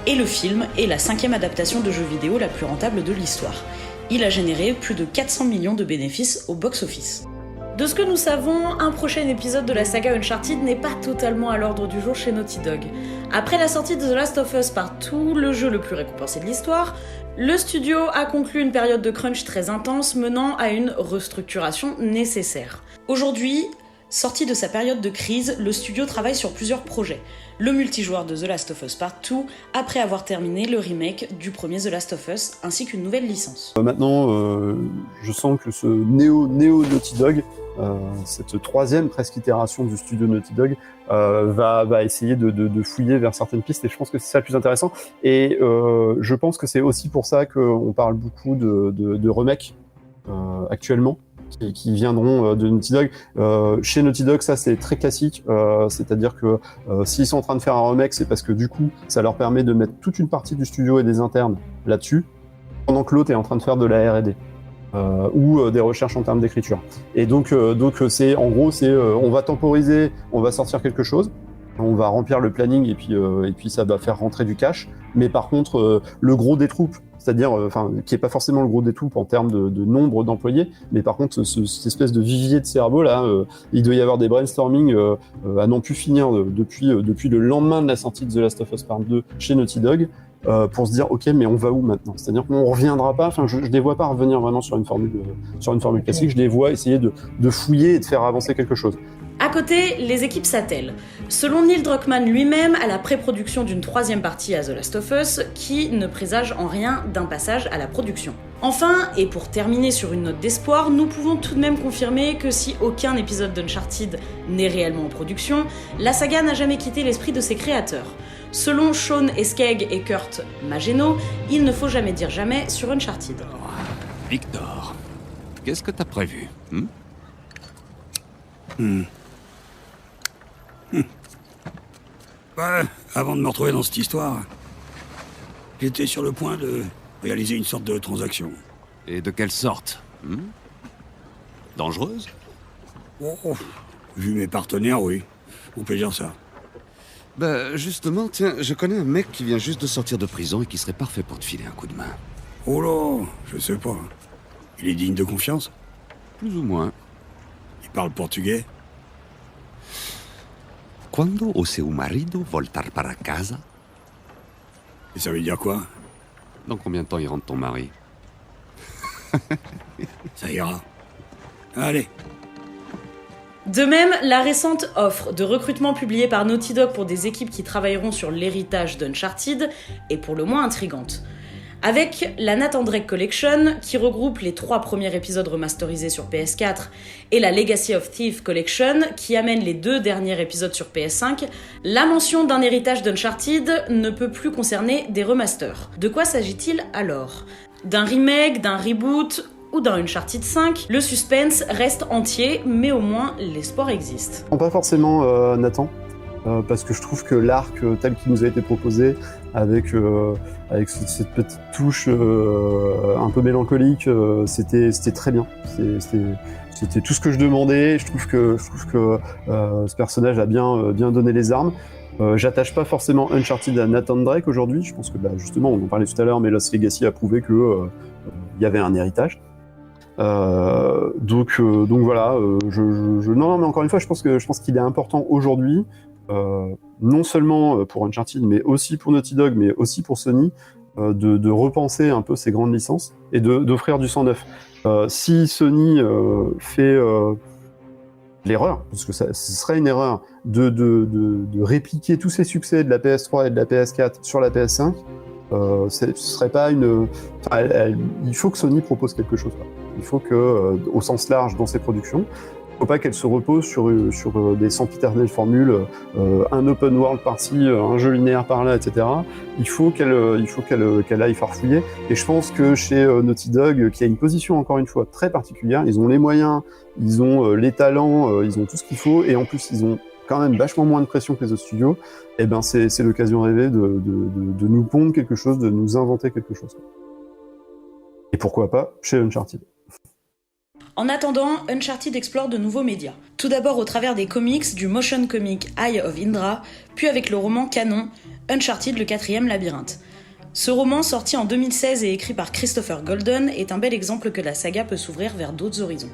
Speaker 1: et le film est la 5e adaptation de jeu vidéo la plus rentable de l'histoire. Il a généré plus de 400 millions de bénéfices au box-office. De ce que nous savons, un prochain épisode de la saga Uncharted n'est pas totalement à l'ordre du jour chez Naughty Dog. Après la sortie de The Last of Us Part 2, le jeu le plus récompensé de l'histoire, le studio a conclu une période de crunch très intense menant à une restructuration nécessaire. Aujourd'hui, sorti de sa période de crise, le studio travaille sur plusieurs projets. Le multijoueur de The Last of Us Part 2, après avoir terminé le remake du premier The Last of Us, ainsi qu'une nouvelle licence.
Speaker 4: Maintenant, je sens que ce néo Naughty Dog, cette troisième presque itération du studio Naughty Dog, va essayer de fouiller vers certaines pistes, et je pense que c'est ça le plus intéressant. Et je pense que c'est aussi pour ça qu'on parle beaucoup de remakes actuellement, qui viendront de Naughty Dog. Chez Naughty Dog, ça c'est très classique, c'est-à-dire que s'ils sont en train de faire un remake, c'est parce que du coup, ça leur permet de mettre toute une partie du studio et des internes là-dessus, pendant que l'autre est en train de faire de la R&D. Ou des recherches en termes d'écriture. Et donc c'est en gros, on va temporiser, on va sortir quelque chose, on va remplir le planning et puis ça va faire rentrer du cash. Mais par contre, le gros des troupes, c'est-à-dire, qui est pas forcément le gros des troupes en termes de nombre d'employés, mais par contre, cette espèce de vivier de cerveau là, il doit y avoir des brainstorming à n'en plus finir depuis le lendemain de la sortie de The Last of Us Part 2 chez Naughty Dog, pour se dire ok, mais on va où maintenant? C'est-à-dire qu'on reviendra pas. Enfin, je les vois pas revenir vraiment sur une formule classique. Je les vois essayer de fouiller et de faire avancer quelque chose.
Speaker 1: À côté, les équipes s'attellent. Selon Neil Druckmann lui-même, à la pré-production d'une troisième partie à The Last of Us, qui ne présage en rien d'un passage à la production. Enfin, et pour terminer sur une note d'espoir, nous pouvons tout de même confirmer que si aucun épisode d'Uncharted n'est réellement en production, la saga n'a jamais quitté l'esprit de ses créateurs. Selon Sean Eskeg et Kurt Mageno, il ne faut jamais dire jamais sur Uncharted.
Speaker 18: Victor, qu'est-ce que t'as prévu?
Speaker 3: Ouais, avant de me retrouver dans cette histoire, j'étais sur le point de réaliser une sorte de transaction.
Speaker 18: Et de quelle sorte? Dangereuse?
Speaker 3: Oh, Vu mes partenaires, oui. On peut dire ça.
Speaker 7: Bah, justement, tiens, je connais un mec qui vient juste de sortir de prison et qui serait parfait pour te filer un coup de main.
Speaker 3: Oh là, je sais pas. Il est digne de confiance?
Speaker 7: Plus ou moins.
Speaker 3: Il parle portugais?
Speaker 7: Quando o seu marido voltar para casa?
Speaker 3: Et ça veut dire quoi?
Speaker 7: Dans combien de temps il rentre ton mari?
Speaker 3: Ça ira. Allez.
Speaker 1: De même, la récente offre de recrutement publiée par Naughty Dog pour des équipes qui travailleront sur l'héritage d'Uncharted est pour le moins intrigante. Avec la Nathan Drake Collection, qui regroupe les 3 premiers épisodes remasterisés sur PS4, et la Legacy of Thieves Collection, qui amène les 2 derniers épisodes sur PS5, la mention d'un héritage d'Uncharted ne peut plus concerner des remasters. De quoi s'agit-il alors? D'un remake, d'un reboot ou d'un Uncharted 5? Le suspense reste entier, mais au moins l'espoir existe.
Speaker 4: Pas forcément Nathan, parce que je trouve que l'arc tel qu'il nous a été proposé, avec cette petite touche un peu mélancolique, c'était très bien. C'était tout ce que je demandais. Je trouve que ce personnage a bien donné les armes. J'attache pas forcément Uncharted à Nathan Drake aujourd'hui. Je pense que justement, on en parlait tout à l'heure, mais Lost Legacy a prouvé que y avait un héritage. Donc voilà. Non, mais encore une fois, je pense qu'il est important aujourd'hui. Non seulement pour Uncharted, mais aussi pour Naughty Dog, mais aussi pour Sony, de repenser un peu ces grandes licences et d'offrir du sang neuf. Si Sony fait l'erreur, parce que ce serait une erreur, de répliquer tous ces succès de la PS3 et de la PS4 sur la PS5, ce serait pas une... il faut que Sony propose quelque chose. Il faut que, au sens large, dans ses productions, il ne faut pas qu'elle se repose sur des sempiternelles formules, un open world par-ci, un jeu linéaire par-là, etc. Il faut qu'elle aille farfouiller. Et je pense que chez Naughty Dog, qui a une position, encore une fois, très particulière, ils ont les moyens, ils ont les talents, ils ont tout ce qu'il faut, et en plus, ils ont quand même vachement moins de pression que les autres studios. Et ben, c'est l'occasion rêvée de nous pondre quelque chose, de nous inventer quelque chose. Et pourquoi pas chez Uncharted.
Speaker 1: En attendant, Uncharted explore de nouveaux médias. Tout d'abord au travers des comics, du motion comic Eye of Indra, puis avec le roman canon Uncharted le 4e labyrinthe. Ce roman, sorti en 2016 et écrit par Christopher Golden, est un bel exemple que la saga peut s'ouvrir vers d'autres horizons.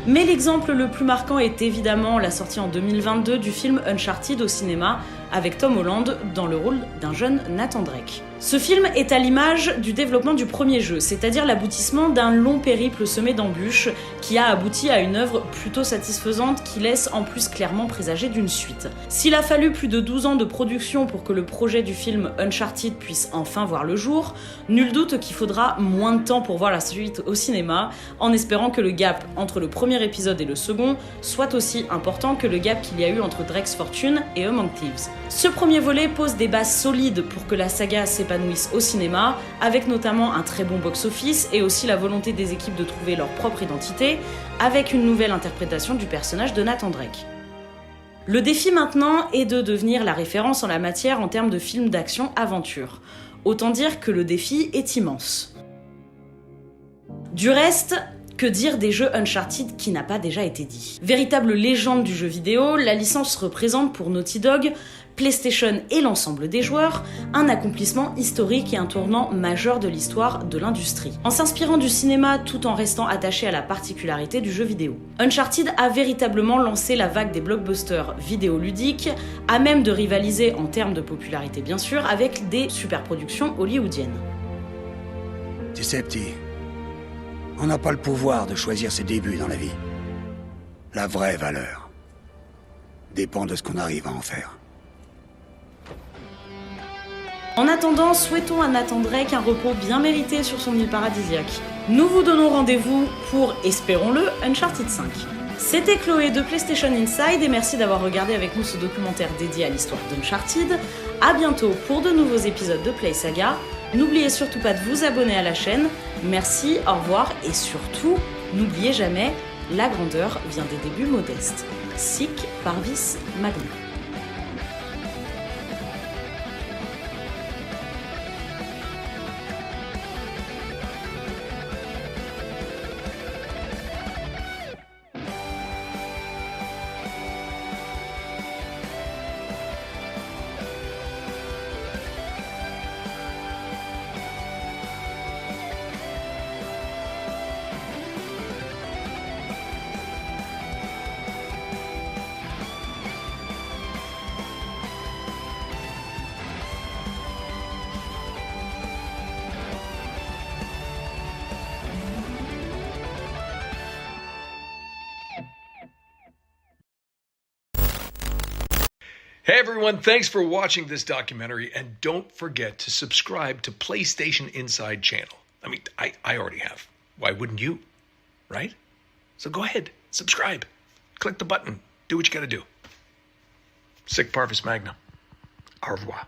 Speaker 1: Mais l'exemple le plus marquant est évidemment la sortie en 2022 du film Uncharted au cinéma, avec Tom Holland dans le rôle d'un jeune Nathan Drake. Ce film est à l'image du développement du premier jeu, c'est-à-dire l'aboutissement d'un long périple semé d'embûches qui a abouti à une œuvre plutôt satisfaisante qui laisse en plus clairement présager d'une suite. S'il a fallu plus de 12 ans de production pour que le projet du film Uncharted puisse enfin voir le jour, nul doute qu'il faudra moins de temps pour voir la suite au cinéma, en espérant que le gap entre le premier épisode et le second soit aussi important que le gap qu'il y a eu entre Drake's Fortune et Among Thieves. Ce premier volet pose des bases solides pour que la saga s'épanouisse au cinéma, avec notamment un très bon box-office et aussi la volonté des équipes de trouver leur propre identité, avec une nouvelle interprétation du personnage de Nathan Drake. Le défi maintenant est de devenir la référence en la matière en termes de films d'action-aventure. Autant dire que le défi est immense. Du reste, que dire des jeux Uncharted qui n'a pas déjà été dit? Véritable légende du jeu vidéo, la licence représente pour Naughty Dog, PlayStation et l'ensemble des joueurs, un accomplissement historique et un tournant majeur de l'histoire de l'industrie. En s'inspirant du cinéma tout en restant attaché à la particularité du jeu vidéo. Uncharted a véritablement lancé la vague des blockbusters vidéoludiques, à même de rivaliser en termes de popularité bien sûr, avec des superproductions hollywoodiennes.
Speaker 3: Tu sais, petit, on n'a pas le pouvoir de choisir ses débuts dans la vie. La vraie valeur dépend de ce qu'on arrive à en faire.
Speaker 1: En attendant, souhaitons à Nathan Drake un repos bien mérité sur son île paradisiaque. Nous vous donnons rendez-vous pour, espérons-le, Uncharted 5. C'était Chloé de PlayStation Inside et merci d'avoir regardé avec nous ce documentaire dédié à l'histoire d'Uncharted. À bientôt pour de nouveaux épisodes de Play Saga. N'oubliez surtout pas de vous abonner à la chaîne. Merci, au revoir et surtout, n'oubliez jamais, la grandeur vient des débuts modestes. Sic parvis magnum.
Speaker 14: Hey everyone, thanks for watching this documentary, and don't forget to subscribe to PlayStation Inside channel. I mean, I already have. Why wouldn't you? Right? So go ahead, subscribe. Click the button. Do what you gotta do. Sic Parvis Magna. Au revoir.